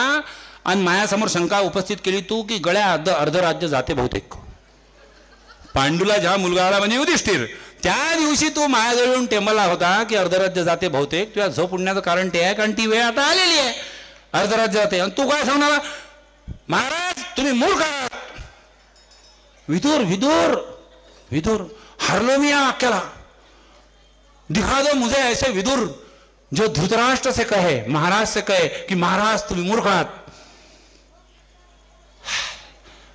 आणि माझ्यासमोर शंका उपस्थित केली तू की गळ्या अर्ध राज्य जाते बहुतेक. पांडूला जेव्हा मुलगा आला म्हणजे युधिष्ठिर, त्या दिवशी तू माझ्याजवळ येऊन टेंबला होता की अर्धराज्य जाते बहुतेक. तुझ्या झोप उडण्याचं कारण ते आहे, कारण ती वेळ आता आलेली आहे, अर्धराज्य जाते. आणि तू काय सांगणार? महाराज तुम्ही मूर्ख आहात. विदुर विदुर विदुर हरलो मी या वाक्याला. दिखा दो मुझे ऐसे विदुर जो धृतराष्ट्र से कहे, महाराज से कहे की महाराज तुम्ही मूर्ख आहात.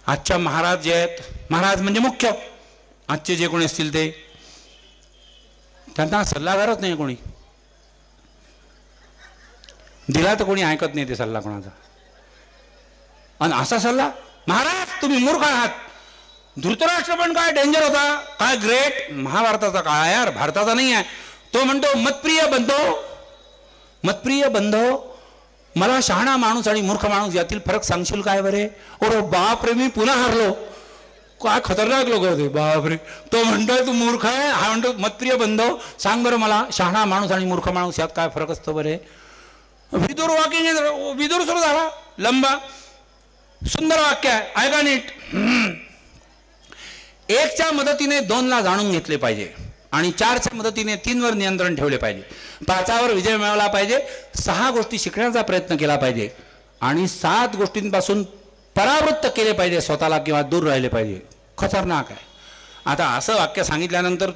आजच्या महाराज जे आहेत, महाराज म्हणजे मुख्य, आजचे जे कोणी असतील ते, त्यांना सल्लागारच नाही कोणी. दिला तर कोणी ऐकत नाही ते सल्ला कोणाचा. आणि असा सल्ला, महाराज तुम्ही मूर्ख आहात. धृतराष्ट्र पण काय डेंजर होता, काय ग्रेट. महाभारताचा काळ यार, भारताचा नाही आहे. तो म्हणतो मतप्रिय बंधो, मतप्रिय बंधो, मला शहाणा माणूस आणि मूर्ख माणूस यातील फरक सांगशील काय बरे. अरे बाप रे, मी पुन्हा हरलो. काय खतरनाक लोक होते बापरे. तो म्हणतोय तू मूर्ख आहे, हा म्हणतो मतप्रिय बंधो सांग बरं मला शहाणा माणूस आणि मूर्ख माणूस यात काय फरक असतो बरे. विदुर वाक्य, विदुर सुरू झाला लंबा सुंदर वाक्य आहे, ऐका नीट. 1च्या मदतीने 2ला जाणून घेतले पाहिजे आणि 4च्या मदतीने 3वर नियंत्रण ठेवले पाहिजे. 5वर विजय मिळवला पाहिजे. 6 गोष्टी शिकण्याचा प्रयत्न केला पाहिजे आणि 7 गोष्टींपासून परावृत्त केले पाहिजे स्वतःला किंवा दूर राहिले पाहिजे. खतरनाक आहे. आता असं वाक्य सांगितल्यानंतर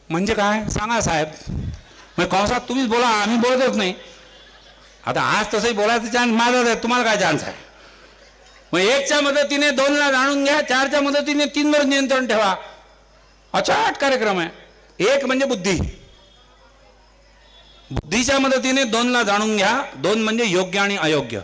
म्हणजे काय सांगा साहेब, मग कंसात तुम्हीच बोला, आम्ही बोलतच नाही. आता आज तसंही बोलायचं चान्स माझाच आहे, तुम्हाला काय चान्स आहे. मग 1च्या मदतीने 2ला जाणून घ्या, 4च्या मदतीने 3वर नियंत्रण ठेवा. अचाट कार्यक्रम आहे. 1 म्हणजे बुद्धी, बुद्धीच्या मदतीने 2ला जाणून घ्या. 2 म्हणजे योग्य आणि अयोग्य.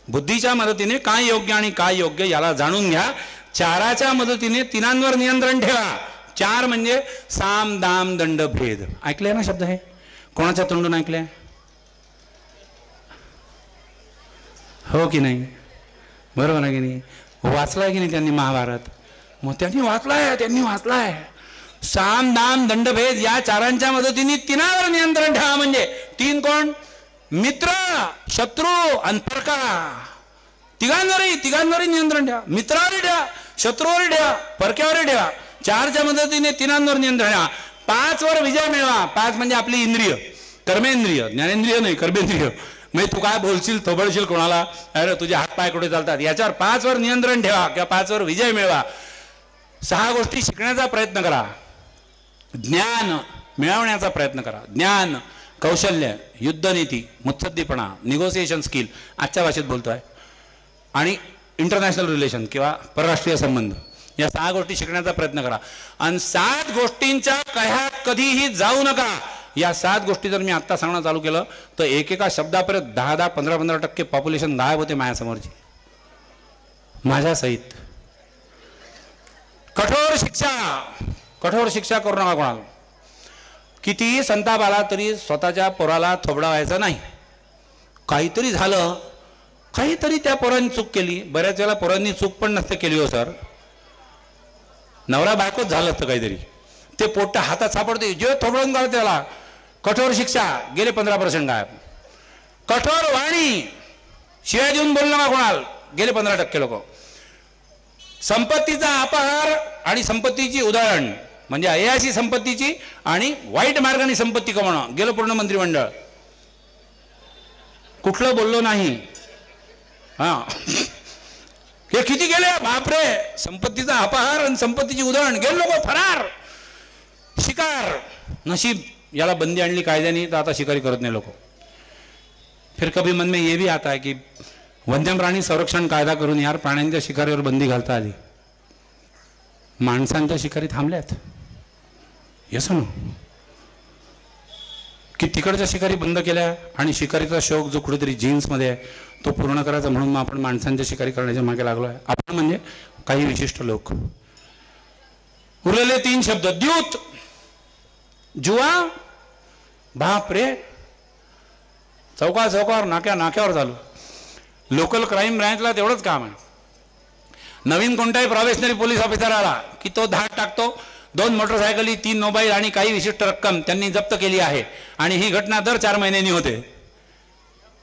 बुद्धीच्या मदतीने काय योग्य आणि काय योग्य याला जाणून घ्या. 4च्या मदतीने 3वर नियंत्रण ठेवा. 4 म्हणजे साम दाम दंड भेद. ऐकलंय ना शब्द हे? कोणाच्या तोंडून ऐकलंय? हो की नाही? बरोबर आहे की नाही? वाचलाय की नाही त्यांनी महाभारत? मग त्यांनी वाचलाय, त्यांनी वाचलाय. साम दाम दंडभेद या 4च्या मदतीने 3वर नियंत्रण ठेवा. म्हणजे 3 कोण? मित्र, शत्रू आणि परका. तिघांवरही नियंत्रण ठेवा. मित्रावरही ठेवा, शत्रूवरही ठेवा, परक्यावरही ठेवा. 4च्या मदतीने 3वर नियंत्रण ठेवा. 5वर विजय मिळवा. 5 म्हणजे आपली इंद्रिय, कर्मेंद्रिय, ज्ञानेंद्रिय नाही, कर्मेंद्रिय. म्हणजे तू काय बोलशील, थोबडशील कोणाला, अरे तुझे हातपाय कुठे चालतात, याच्यावर 5वर नियंत्रण ठेवा किंवा 5वर विजय मिळवा. 6 गोष्टी शिकण्याचा प्रयत्न करा. ज्ञान मिळवण्याचा प्रयत्न करा. ज्ञान, कौशल्य, युद्धनीती, मुत्सद्दीपणा, निगोसिएशन स्किल, आजच्या भाषेत बोलतोय, आणि इंटरनॅशनल रिलेशन किंवा परराष्ट्रीय संबंध. या 6 गोष्टी शिकण्याचा प्रयत्न करा. आणि 7 गोष्टींच्या कह्यात कधीही जाऊ नका. या 7 गोष्टी जर मी आत्ता सांगणं चालू केलं तर एकेका शब्दापर्यंत 10-10, 15-15% पॉप्युलेशन गायब होते माझ्यासमोरची, माझ्यासहित. कठोर शिक्षा करू नका कोणाला. कितीही संताप आला तरी स्वतःच्या पोराला थोबडा व्हायचा नाही. काहीतरी झालं, काहीतरी त्या पोरांनी चूक केली. बऱ्याच वेळेला पोरांनी चूक पण नसते केली हो सर, नवरा बायकोच झालं असतं काहीतरी, ते पोट्ट हातात सापडते, जे थोबडून काढते त्याला. कठोर शिक्षा, गेले 15% गायब. कठोर वाणी, शिवाय देऊन बोलू नका कोणाला, गेले 15% लोक. संपत्तीचा अपहार आणि संपत्तीची उधळण, म्हणजे अयाशी संपत्तीची आणि वाईट मार्गाने संपत्ती कमवणं, गेलं पूर्ण मंत्रिमंडळ. कुठलं बोललो नाही. हा, हे किती गेले बापरे. संपत्तीचा अपहार आणि संपत्तीची उधळण, गेले लोक फरार. शिकार, नशीब याला बंदी आणली कायद्याने तर आता शिकारी करत नाही लोक. फिर कभी मन में ये भी आता है कि वन्य प्राणी संरक्षण कायदा करून यार प्राण्यांच्या शिकारीवर बंदी घालता आली, माणसांच्या शिकारी थांबल्यात. येस ना, की तिकडच्या शिकारी बंद केल्या आणि शिकारीचा शौक जो कुठेतरी जीन्समध्ये आहे तो पूर्ण करायचा म्हणून मग आपण माणसांच्या शिकारी करण्याच्या मागे लागलो आहे. आपण म्हणजे काही विशिष्ट लोक. उरलेले 3 शब्द, द्यूत, जुआ, बाप रे, चौकावर नाक्यावर झालो. लोकल क्राईम ब्रँचला तेवढंच काम आहे. नवीन कोणताही प्रोबेशनरी पोलीस ऑफिसर आला की तो धाड टाकतो. 2 मोटरसायकली, 3 मोबाईल आणि काही विशिष्ट रक्कम त्यांनी जप्त केली आहे. आणि ही घटना दर 4 महिन्यांनी होते.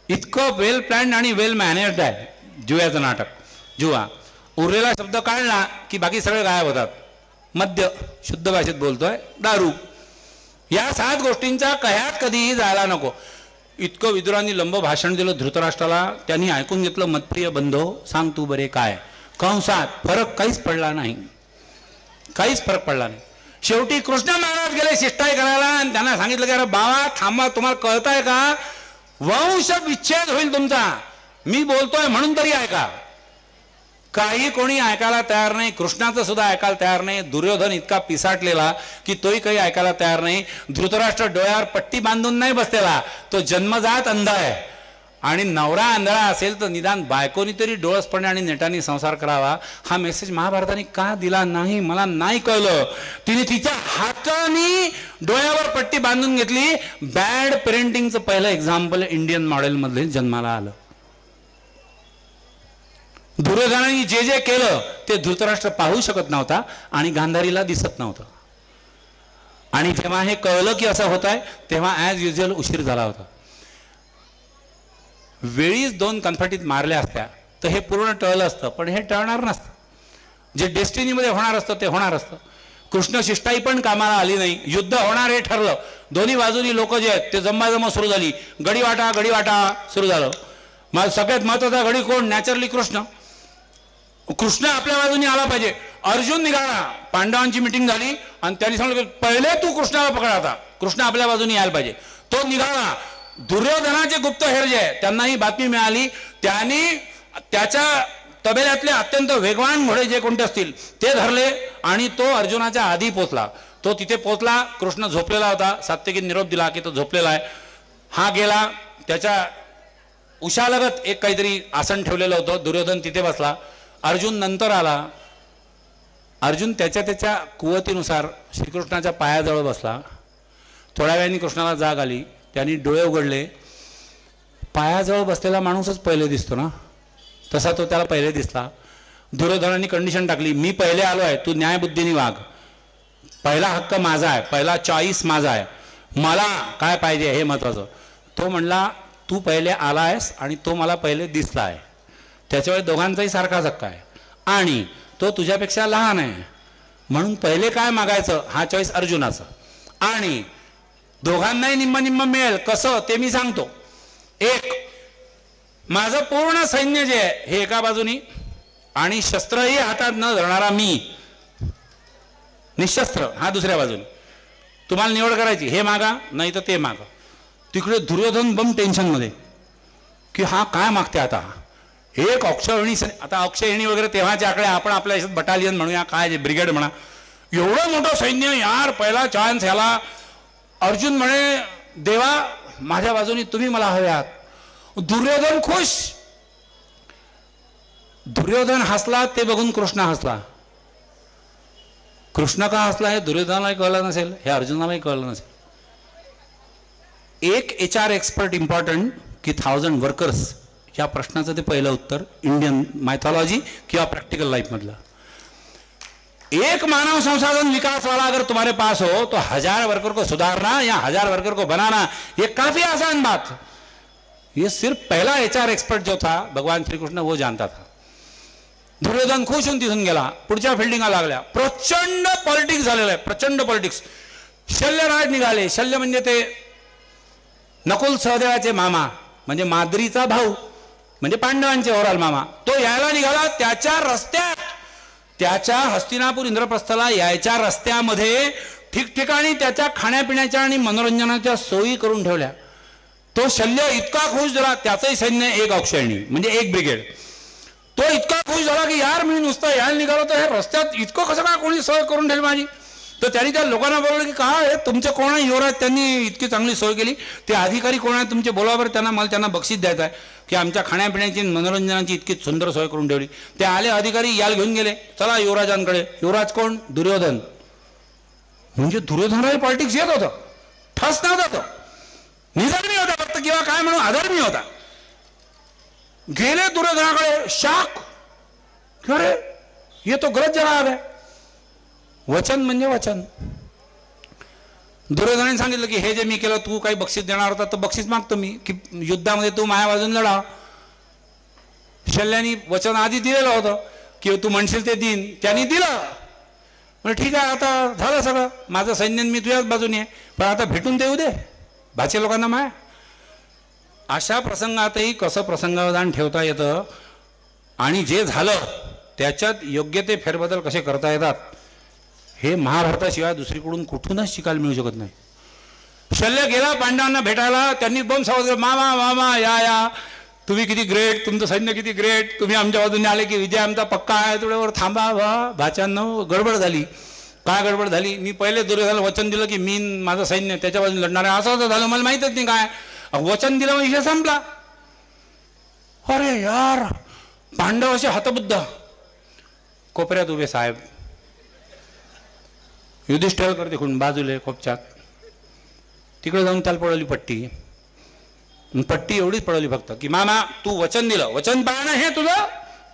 इतकं वेल प्लॅन्ड आणि वेल मॅनेज्ड आहे जुव्याचं नाटक. जुवा, उरलेला शब्द काढला की बाकी सगळे गायब होतात. मद्य, शुद्ध भाषेत बोलतोय, दारू, या 7 गोष्टींचा कह्यात कधीही जायला नको. इतकं विदुरांनी लंब भाषण दिलं धृतराष्ट्राला. त्यांनी ऐकून घेतलं, मतप्रिय बंधो सांग तू बरे काय. कंसात फरक काहीच पडला नाही, काहीच फरक पडला नाही. शेवटी कृष्ण महाराज गेले शिष्टाई करायला आणि त्यांना सांगितलं की अरे बाबा थांबा, तुम्हाला कळतंय का, वंश विच्छेद होईल तुमचा, मी बोलतोय म्हणून तरी ऐका. काही कोणी ऐकायला तयार नाही. कृष्णाचं सुद्धा ऐकायला तयार नाही. दुर्योधन इतका पिसाटलेला की तोही काही ऐकायला तयार नाही. धृतराष्ट्र डोळ्यावर पट्टी बांधून नाही बसलेला, तो जन्मजात अंध आहे. आणि नवरा आंधळा असेल तर निदान बायकोनी तरी डोळसपणे आणि नेटाने संसार करावा. हा मेसेज महाभारताने का दिला नाही मला नाही कळलं. तिने तिच्या हाताने डोळ्यावर पट्टी बांधून घेतली. बॅड पेरेंटिंगचं पहिलं एक्झाम्पल इंडियन मॉडेलमध्ये जन्माला आलं. दुर्योधनाने जे जे केलं ते धृतराष्ट्र पाहू शकत नव्हता आणि गांधारीला दिसत नव्हतं. आणि जेव्हा हे कळलं की असं होत आहे तेव्हा ॲज युज्युअल उशीर झाला होता. वेळीच 2 कन्फर्टीत मारल्या असत्या तर हे पूर्ण टळलं असतं, पण हे टळणार नसतं. जे डेस्टिनीमध्ये होणार असतं ते होणार असतं. कृष्ण शिष्टाई पण कामाला आली नाही. युद्ध होणार हे ठरलं. दोन्ही बाजूनी लोक जे आहेत ते जमाजमा सुरू झाली. गडीवाटा सुरू झालं. मग सगळ्यात महत्वाचा गडी कोण? नॅचरली कृष्ण. कृष्ण आपल्या बाजूने आला पाहिजे. अर्जुन निघाला. पांडवांची मिटिंग झाली आणि त्यांनी सांगितलं पहिले तू कृष्णाला पकड, आता कृष्ण आपल्या बाजूने यायला पाहिजे. तो निघाला. दुर्योधनाचे गुप्तहेर जे आहे त्यांनाही बातमी मिळाली. त्यांनी त्याच्या तबेल्यातले अत्यंत वेगवान घोडे जे कोणते असतील ते धरले आणि तो अर्जुनाच्या आधी पोचला. तो तिथे पोचला. कृष्ण झोपलेला होता. सात्यकीने निरोप दिला की तो झोपलेला आहे. हा गेला. त्याच्या उशालगत एक काहीतरी आसन ठेवलेलं होतं. दुर्योधन तिथे बसला. अर्जुन नंतर आला. अर्जुन त्याच्या कुवतीनुसार श्रीकृष्णाच्या पायाजवळ बसला. थोड्या वेळाने कृष्णाला जाग आली. त्यांनी डोळे उघडले. पायाजवळ बसलेला माणूसच पहिले दिसतो ना, तसा तो त्याला पहिले दिसला. दुर्योधनाने कंडिशन टाकली, मी पहिले आलो आहे, तू न्यायबुद्धीने वाग. पहिला हक्क माझा आहे, पहिला चॉईस माझा आहे, मला काय पाहिजे हे महत्वाचं. तो म्हणला तू पहिले आला आहेस आणि तो मला पहिले दिसला आहे, त्याच्यामुळे दोघांचाही सारखाच हक्क आहे आणि तो तुझ्यापेक्षा लहान आहे म्हणून पहिले काय मागायचं हा चॉईस अर्जुनाचा. आणि दोघांनाही निम्म निम्म मिळेल कसं ते मी सांगतो. एक, माझं पूर्ण सैन्य जे आहे हे एका बाजूनी आणि शस्त्रही हातात न धरणारा मी निशस्त्र हा दुसऱ्या बाजूने. तुम्हाला निवड करायची, हे मागा नाही तर ते मागा. तिकडे दुर्योधन बम टेन्शन मध्ये की हा काय मागते आता. एक अक्षयहिणी, आता अक्षयहिणी वगैरे तेव्हाचे आकडे, आपण आपल्या याच्यात बटालियन म्हणूया, काय ब्रिगेड म्हणा, एवढं मोठं सैन्य यार, पहिला चान्स ह्याला. अर्जुन म्हणे देवा माझ्या बाजूनी तुम्ही मला हवे आहात. दुर्योधन खुश. दुर्योधन हसला ते बघून कृष्ण हसला. कृष्ण का हसला हे दुर्योधनालाही कळलं नसेल, हे अर्जुनालाही कळलं नसेल. एक HR एक्सपर्ट इम्पॉर्टंट की 1000 वर्कर्स या प्रश्नाचं ते पहिलं उत्तर इंडियन मायथॉलॉजी किंवा प्रॅक्टिकल लाईफ मधलं. एक मानव संसाधन विकास वाला अगर तुम्हारे पास हो तो 1000 वर्कर को सुधारना या 1000 वर्कर को बनाना ये काफी आसान बात. ये सिर्फ पहला HR एक्सपर्ट जो था भगवान श्री कृष्ण वो जानता था. दुर्योधन खुश होऊन तिथून गेला. पुढच्या फिल्डिंगा लागल्या. प्रचंड पॉलिटिक्स झालेलं आहे, प्रचंड पॉलिटिक्स. शल्यराज निघाले. शल्य म्हणजे ते नकुल सहदेवाचे मामा, म्हणजे माद्रीचा भाऊ, म्हणजे पांडवांचे ओव्हरऑल मामा. तो यायला निघाला. त्याच्या रस्त्यात, त्याच्या हस्तिनापूर इंद्रप्रस्थाला यायच्या रस्त्यामध्ये ठिकठिकाणी त्याच्या खाण्यापिण्याच्या आणि मनोरंजनाच्या सोयी करून ठेवल्या. तो शल्य इतका खुश झाला. त्याचंही सैन्य 1 अक्षयणी म्हणजे 1 ब्रिगेड. तो इतका खुश झाला की यार मी नुसतं यायला निघालो तर हे रस्त्यात इतकं कसं काय कोणी सोय करून ठेवली माझी. तर त्यांनी त्या लोकांना बोलवलं की काय तुमचे कोण आहे युवराज, त्यांनी इतकी चांगली सोय केली. ते अधिकारी कोण आहे तुमचे बोलावर, त्यांना बक्षीस द्यायचं आहे की आमच्या खाण्यापिण्याची मनोरंजनाची इतकी सुंदर सोय करून ठेवली. ते आले अधिकारी, याल घेऊन गेले. चला युवराजांकडे. युवराज कोण? दुर्योधन. म्हणजे दुर्योधनाला पॉलिटिक्स येत होतं. ठस नव्हता तो, निधर्मी होता फक्त, किंवा काय म्हणून अधर्मी होता. गेले दुर्योधनाकडे. शाक, अरे ये तो गलत जगह आ गए. वचन म्हणजे वचन. दुर्योधनाने सांगितलं की हे जे मी केलं, तू काही बक्षीस देणार होता तर बक्षीस मागतो मी, की युद्धामध्ये तू माझ्या बाजून लढा. शल्यानी वचन आधी दिलेलं होतं की तू म्हणशील ते देईन. त्यांनी दिलं. म्हणजे ठीक आहे, आता झालं सगळं, माझं सैन्य मी तुझ्याच बाजूने आहे, पण आता भेटून देऊ दे भाचे लोकांना माया. अशा प्रसंगातही कसं प्रसंगावधान ठेवता येतं आणि जे झालं त्याच्यात योग्य ते फेरबदल कसे करता येतात हे महाभारताशिवाय दुसरीकडून कुठूनच शिकायला मिळू शकत नाही. शल्य गेला पांडवांना भेटायला. त्यांनी बम सावध, मामा मामा या तुम्ही किती ग्रेट, तुमचं सैन्य किती ग्रेट, तुम्ही आमच्या बाजूने आले की विजय आमचा पक्का आहे, थोड्यावर थांबा. भाच्यांनो गडबड झाली. काय गडबड झाली? मी पहिले दुर्योधनाला वचन दिलं की मी माझं सैन्य त्याच्या बाजूने लढणार आहे. असं झालं, मला माहीतच नाही काय वचन दिलं, विषय संपला. अरे यार, पांडव असे हतबुद्ध. कोपऱ्यात उभे साहेब, युधिष्ठिर तिकडून बाजूले खोपच्यात. तिकडे जाऊन त्याला पडवली पट्टी. पट्टी एवढीच पडवली फक्त की मामा तू वचन दिलं, वचन पाळणं हे तुझं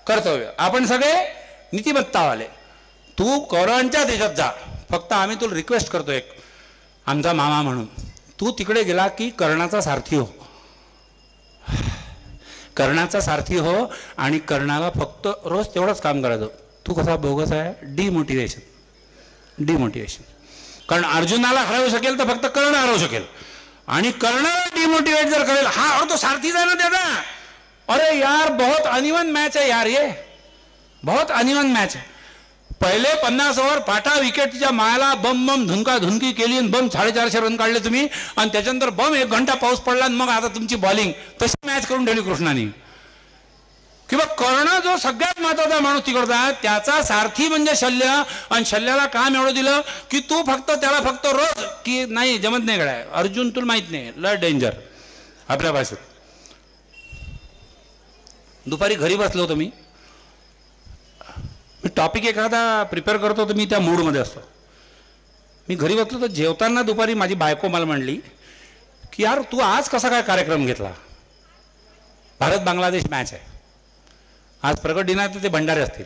कर्तव्य. आपण सगळे नीतिमत्तावाले, तू कौरवांच्या देशात जा, फक्त आम्ही तुला रिक्वेस्ट करतो एक आमचा मामा म्हणून, तू तिकडे गेला की कर्णाचा सारथी हो. कर्णाचा सारथी हो आणि कर्णाला फक्त रोज तेवढंच काम करायचं. तू कसा बोगस आहे, डिमोटिवेशन. कारण अर्जुनाला हरवू शकेल तर फक्त कर्ण हरवू शकेल, आणि कर्णाला डिमोटिवेट जर करेल हा, और तो सारथी आहे ना त्याचा. अरे यार बहुत अनइवन मैच है यार, ये बहुत अनइवन मैच है. पहिले 50 ओव्हर पाटा विकेटच्या मायाला बम बम धुनका धुनकी केली आणि बम 450 रन काढले तुम्ही, आणि त्याच्यानंतर बम 1 घंटा पाऊस पडला आणि मग आता तुमची बॉलिंग. तशी मॅच करून ठेवली कृष्णाने. किंवा कर्ण जो सगळ्यात महत्वाचा माणूस तिकडचा, त्याचा सारथी म्हणजे शल्य, आणि शल्याला काम एवढं दिलं की तू फक्त त्याला फक्त रोज की नाही जमत नाही गड्या अर्जुन, तुला माहित नाही लय डेंजर आपल्या भाषेत. दुपारी घरी बसलो होतो मी टॉपिक एखादा प्रिपेअर करतो तर मी त्या मूडमध्ये असतो. मी घरी बसलो तर जेवताना दुपारी माझी बायको मला म्हणली की यार तू आज कसा काय कार्यक्रम घेतला, भारत बांगलादेश मॅच आहे आज, प्रगट दिन आहे तर ते भंडारे असतील.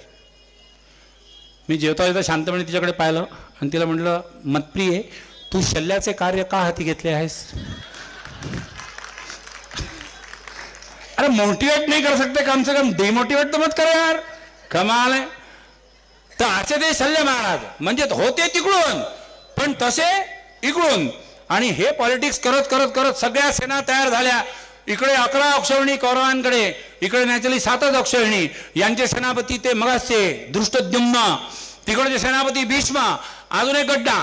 मी जेवता जेवता शांतपणे तिच्याकडे पाहिलं आणि तिला म्हटलं मतप्रिये तू शल्याचे कार्य का हाती घेतले आहेस. अरे मोटिवेट नहीं कर सकते, कम से कम डिमोटिवेट तो मत करो यार, कमाल आहे. तर असे ते शल्य महाराज म्हणजे होते तिकडून पण तसे इकडून, आणि हे पॉलिटिक्स करत करत करत सगळ्या सेना तयार झाल्या. इकडे 11 अक्षौहिणी कौरवांकडे, इकडे नॅचरली 7च अक्षौहिणी. यांचे सेनापती ते मगासचे धृष्टद्युम्न, तिकडचे सेनापती भीष्म, अजून एक गड्डा.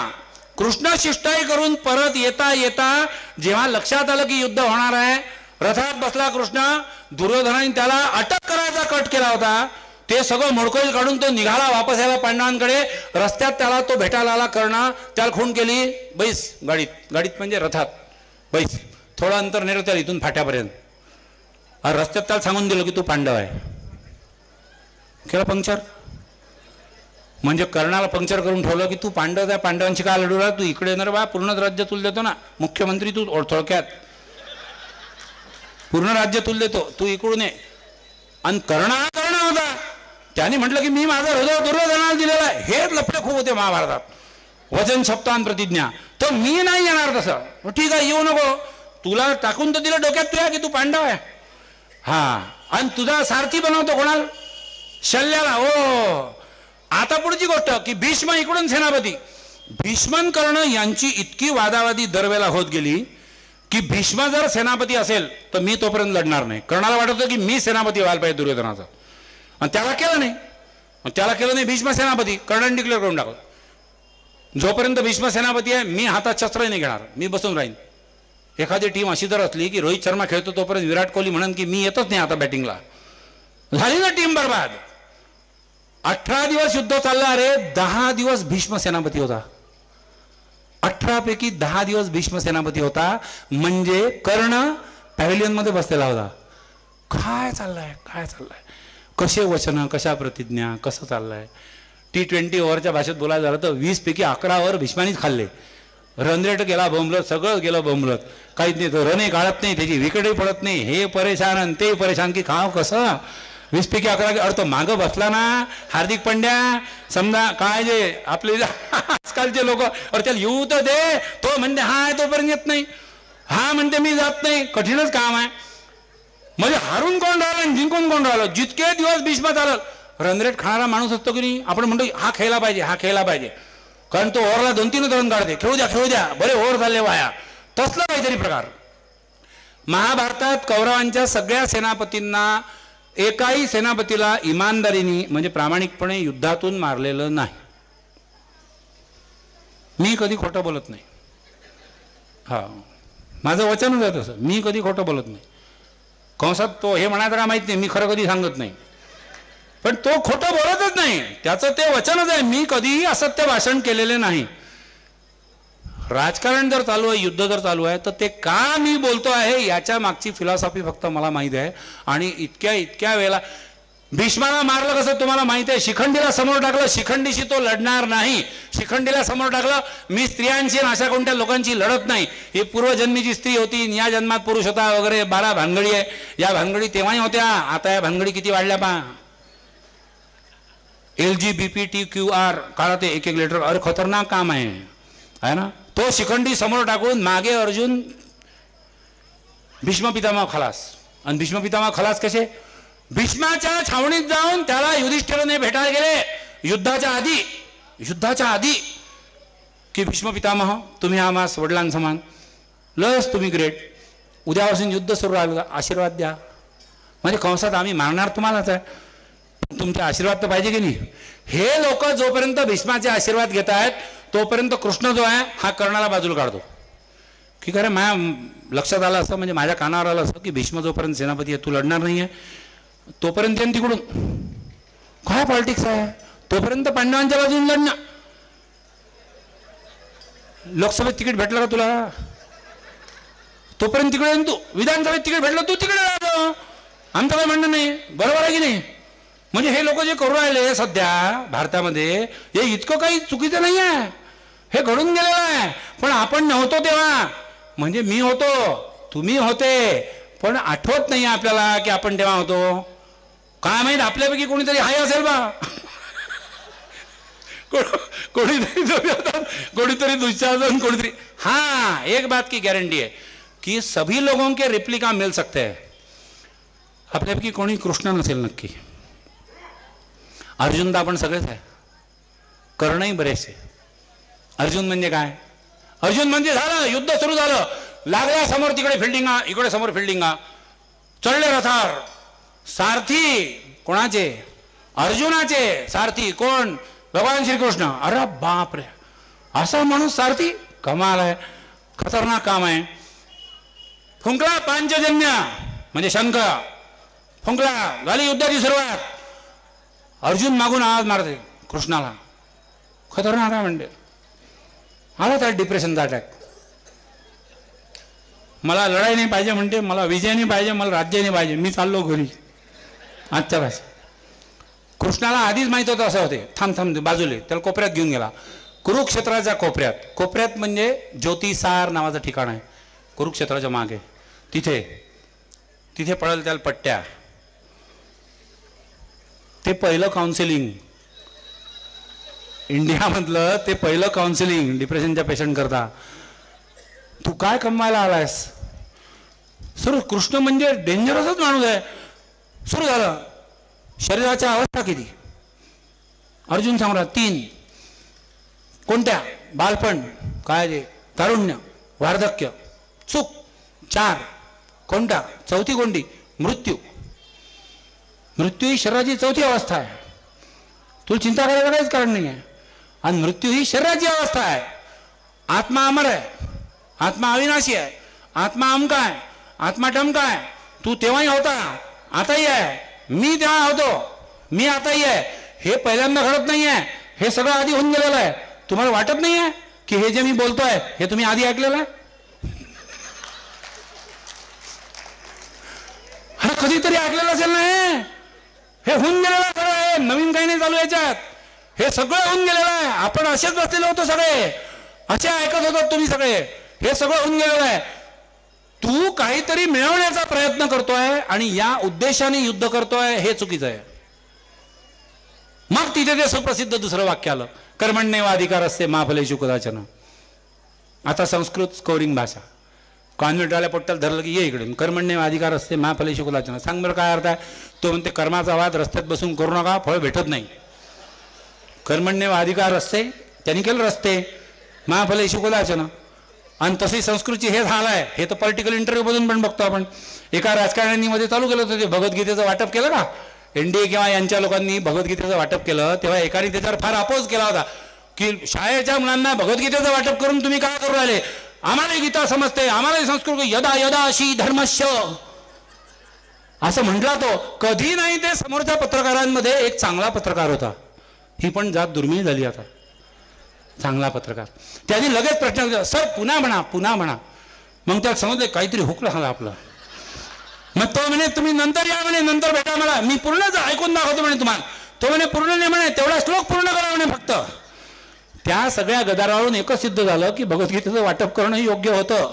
कृष्ण शिष्टाई करून परत येता येता जेव्हा लक्षात आलं की युद्ध होणार आहे, रथात बसला कृष्ण. दुर्योधनाने त्याला अटक करायचा कट केला होता. ते सगळं मोडकळील काढून तो निघाला वापस यायला पांडवांकडे. रस्त्यात त्याला तो भेटायला आला कर्ण. त्याला खून केली. बैस गाडीत, गाडीत म्हणजे रथात बैस. थोडं अंतर नेलं त्याला इथून फाट्यापर्यंत. रस्त्यात त्याला सांगून दिलं की तू पांडव आहे. केला पंक्चर. म्हणजे कर्णाला पंक्चर करून ठेवलं की तू पांडव आहे, पांडवांची काय लढू राहा, तू इकडे येणार बा, पूर्ण राज्य तुला देतो ना, मुख्यमंत्री तू थोडक्यात पूर्ण राज्य तुला देतो, तू इकडून ये. आणि कर्ण होता. त्याने म्हटलं की मी माझा हृदय दुर्योधनाला दिलेला आहे. हे लफडे खूप होते महाभारतात. वचन शब्दान प्रतिज्ञा. तर मी नाही येणार तसं. ठीक आहे येऊ नको. तुला टाकून तर दिलं डोक्यात तुया की तू पांडव आहे. हा आणि तुझा सारथी बनवतो कोणाला? शल्याला. ओ आता पुढची गोष्ट की भीष्म इकडून सेनापती. भीष्मन कर्ण यांची इतकी वादावादी दरवेळेला होत गेली की भीष्म जर सेनापती असेल तर मी तोपर्यंत लढणार नाही. कर्णाला वाटत होतं की मी सेनापती व्हायला पाहिजे दुर्योधनाचा. आणि त्याला केलं नाही. भीष्म सेनापती. कर्णाने डिक्लेअर करून टाकलं जोपर्यंत भीष्म सेनापती आहे मी हातात शस्त्र नाही घेणार, मी बसून राहीन. एखादी टीम अशी जर असली की रोहित शर्मा खेळतो तोपर्यंत विराट कोहली म्हणन की मी येतच नाही आता बॅटिंगला, झाली ना टीम बरबाद. 18 दिवस युद्ध चाललं. अरे 10 दिवस भीष्म सेनापती होता. 18 पैकी 10 दिवस भीष्म सेनापती होता. म्हणजे कर्ण पॅव्हिलियन मध्ये बसलेला होता. काय चाललंय, कसे वचन, कशा प्रतिज्ञा, कसं चाललंय. T20 ओव्हरच्या भाषेत बोलायला झालं तर 20 पैकी 11 ओव्हर भीष्मानीच खाल्ले. रन रेट गेला बोंबलत, सगळं गेलं बोंबलत. काहीच नाही. तो रनही काढत नाही, त्याची विकेटही पडत नाही. हे परेशान आणि ते परेशान की खाव कसं. 20 पैकी 11. अर्थ मागं बसला ना हार्दिक पंड्या, समजा काय जे आपले आजकालचे लोक, अरे त्याला येऊ तर दे. तो म्हणते हा आहे तोपर्यंत येत नाही, हा म्हणते मी जात नाही. कठीणच काम आहे. म्हणजे हारून कोण राहिलं, जिंकून कोण राहिलं. जितके दिवस भीष्म चालल. रनरेट खाणारा माणूस असतो की नाही, आपण म्हणतो हा खेळला पाहिजे, कारण तो ओव्हरला 2-3 रन काढते. खेळू द्या बरे ओव्हर झाले वाया. तसला काहीतरी प्रकार. महाभारतात कौरवांच्या सगळ्या सेनापतींना एकाही सेनापतीला इमानदारीने म्हणजे प्रामाणिकपणे युद्धातून मारलेलं नाही. मी कधी खोटं बोलत नाही. हा माझं वचनच आहे तसं. मी कधी खोटं बोलत नाही. कंसात तो हे म्हणायचं का माहित नाही, मी खरं कधी सांगत नाही. पण तो खोटं बोलतच नाही, त्याचं ते वचनच आहे. मी कधीही असत्य भाषण केलेले नाही. राजकारण जर चालू आहे, युद्ध जर चालू आहे, तर ते का मी बोलतो आहे याच्या मागची फिलॉसॉफी फक्त मला माहीत आहे. आणि इतक्या वेळेला भीष्माला मारलं कसं तुम्हाला माहिती आहे. शिखंडीला समोर टाकलं, शिखंडीशी तो लढणार नाही. शिखंडीला समोर टाकलं, मी स्त्रियांशी अशा कोणत्या लोकांची लढत नाही. ही पूर्वजन्मीची स्त्री होती, या जन्मात पुरुष होता वगैरे 12 भानगडी आहे. या भानगडी तेव्हाही होत्या, आता या भानगडी किती वाढल्या पहा. LGBTQR काळात एक लेटर. अरे खतरनाक काम आहे ना. तो शिखंडी समोर टाकून मागे अर्जुन, भीष्म पितामह खलास. आणि भीष्म पितामह खलास कसे? भीष्माच्या छावणीत जाऊन त्याला युधिष्ठिराने भेटायला गेले युद्धाच्या आधी की भीष्म पितामह तुम्ही आम्हास वडिलांसमान, लस तुम्ही ग्रेट, उद्यापासून युद्ध सुरू राहिलं, आशीर्वाद द्या. म्हणजे कंसात आम्ही मारणार तुम्हालाच आहे, तुमचे आशीर्वाद तर पाहिजे की नाही. हे लोक जोपर्यंत भीष्माचे आशीर्वाद घेत आहेत तोपर्यंत कृष्ण जो आहे हा कर्णाला बाजूला काढतो. की खरं माझ्या लक्षात आलं असं, म्हणजे माझ्या कानावर आलं असं की भीष्म जोपर्यंत सेनापती आहे तू लढणार नाही आहे, तोपर्यंत तिकडून काय पॉलिटिक्स आहे, तोपर्यंत पांडवांच्या बाजून लढणं. लोकसभेत तिकीट भेटलं का तुला, तोपर्यंत तिकडे तू विधानसभेत तिकीट भेटलं तू तिकडे राहतो. आमचं काही म्हणणं नाही, बरोबर आहे की नाही. म्हणजे हे लोक जे करू राहिले सध्या भारतामध्ये हे इतकं काही चुकीचं नाही आहे, हे घडून गेलेलं आहे. पण आपण नव्हतो तेव्हा, म्हणजे मी होतो, तुम्ही होते, पण आठवत नाही आपल्याला की आपण तेव्हा होतो. काय माहित आपल्यापैकी कोणीतरी हाय असेल बा, कोणीतरी दुःशासन, कोणीतरी. हाँ एक बात की गारंटी है कि सभी लोगों के रिप्लिका मिल सकते हैं. आपल्यापैकी कोणी कृष्ण नसेल नक्की. अर्जुन तर आपण सगळेच आहे, कर्णही बरेचसे. अर्जुन म्हणजे काय? अर्जुन म्हणजे झालं युद्ध सुरू झालं, लागल्या समोर तिकडे फिल्डिंगा, इकडे समोर फिल्डिंगा, चढले रथावर. सारथी कोणाचे? अर्जुनाचे. सारथी कोण? भगवान श्रीकृष्ण. अरे बाप रे, असा माणूस सारथी, कमाल आहे, खतरनाक काम आहे. फुंकला पांचजन्य म्हणजे शंख फुंकला, झाली युद्धाची सुरुवात. अर्जुन मागून आवाज मारते कृष्णाला, खतरनाक आहे म्हणते. आला त्या डिप्रेशनचा अटॅक. मला लढाई नाही पाहिजे म्हणते, मला विजय नाही पाहिजे, मला राज्य नाही पाहिजे, मी चाललो घरी. आजच्या भाषेत कृष्णाला आधीच माहित होतं असं होते. थांब थांब बाजूले, त्याला कोपऱ्यात घेऊन गेला. कुरुक्षेत्राच्या कोपऱ्यात, कोपऱ्यात म्हणजे ज्योतिसार नावाचं ठिकाण आहे कुरुक्षेत्राच्या मागे. तिथे तिथे पडेल त्याला पट्ट्या. ते पहिलं काउन्सिलिंग इंडियामधलं, ते पहिलं काउन्सिलिंग डिप्रेशनच्या पेशंट करता. तू काय कमवायला आलायस? सर कृष्ण म्हणजे डेंजरसच माणूस आहे. सुरू झालं. शरीराच्या अवस्था किती? अर्जुन सांगला 3. कोणत्या? बालपण, काय ते तारुण्य, वार्धक्य, चूक. 4. कोणता? चौथी कोणती? मृत्यू. मृत्यू ही शरीराची चौथी अवस्था आहे. तुला चिंता करायला काहीच कारण नाही आहे. आणि मृत्यू ही शरीराची अवस्था आहे. आत्मा अमर आहे, आत्मा अविनाशी आहे, आत्मा अमका आहे, आत्मा टमका आहे. तू तेव्हाही होता, आताही आहे. मी तेव्हा होतो, मी आताही आहे. हे पहिल्यांदा घडत नाही आहे, हे सगळं आधी होऊन गेलेलं आहे. तुम्हाला वाटत नाही आहे की हे जे मी बोलतोय हे तुम्ही आधी ऐकलेलं आहे? हा कधीतरी ऐकलेलं असेल ना. हे होऊन गेलेलं सगळं आहे, नवीन काही नाही चालू याच्यात. हे सगळं होऊन गेलेलं आहे. आपण असेच बसलेले होतो सगळे, असे ऐकत होतो तुम्ही सगळे. हे सगळं होऊन गेलेलं आहे. तू काहीतरी मिळवण्याचा प्रयत्न करतोय आणि या उद्देशाने युद्ध करतोय, हे चुकीचं आहे. मग तिथे ते सुप्रसिद्ध दुसरं वाक्य आलं, कर्मण्येवाधिकार असते मा फलेषु कदाचन. आता संस्कृत स्कोरिंग भाषा. कॉन्व्हेंटवाल्या पोट्ट्याला धरलं की ये इकडे, कर्मण्येवाधिकार असते मा फलेषु कदाचन. सांग बरं काय अर्थ आहे? तो म्हणते कर्माचा वाद रस्त्यात बसून करू नका, फळ भेटत नाही. कर्मण्येवाधिकार असते, त्यांनी केलं रस्ते, मा फलेषु कदाचन. आणि तशी संस्कृती हे झालं आहे. हे तर पॉलिटिकल इंटरव्ह्यू मधून पण बघतो आपण. एका राजकारण्यांनी मध्ये चालू केलं होतं ते भगवद्गीतेचं वाटप केलं का, एनडीए किंवा यांच्या लोकांनी भगवद्गीतेचं वाटप केलं तेव्हा एकाने त्याच्यावर फार अपोज केला होता की शाळेच्या मुलांना भगवद्गीतेचं वाटप करून तुम्ही काय करू राहिले? आम्हाला गीता समजते, आम्हाला संस्कृती, यदा यदा अशी धर्मस्य असं म्हटला तो. कधी नाही. ते समोरच्या पत्रकारांमध्ये एक चांगला पत्रकार होता. ही पण जात दुर्मिळ झाली आता, चांगला पत्रकार. त्यांनी लगेच प्रश्न विचारला, सर पुन्हा म्हणा, पुन्हा म्हणा. मग त्यात समजले काहीतरी हुकलं झालं आपलं. मग तो म्हणे तुम्ही नंतर या म्हणे, नंतर भेटा मला, मी पूर्णच ऐकून दाखवतो म्हणे तुम्हाला. तो म्हणे पूर्ण नाही म्हणे, तेवढा श्लोक पूर्ण करा म्हणे फक्त. त्या सगळ्या गदारावरून एकच सिद्ध झालं की भगवद्गीतेचं वाटप करणं योग्य होतं.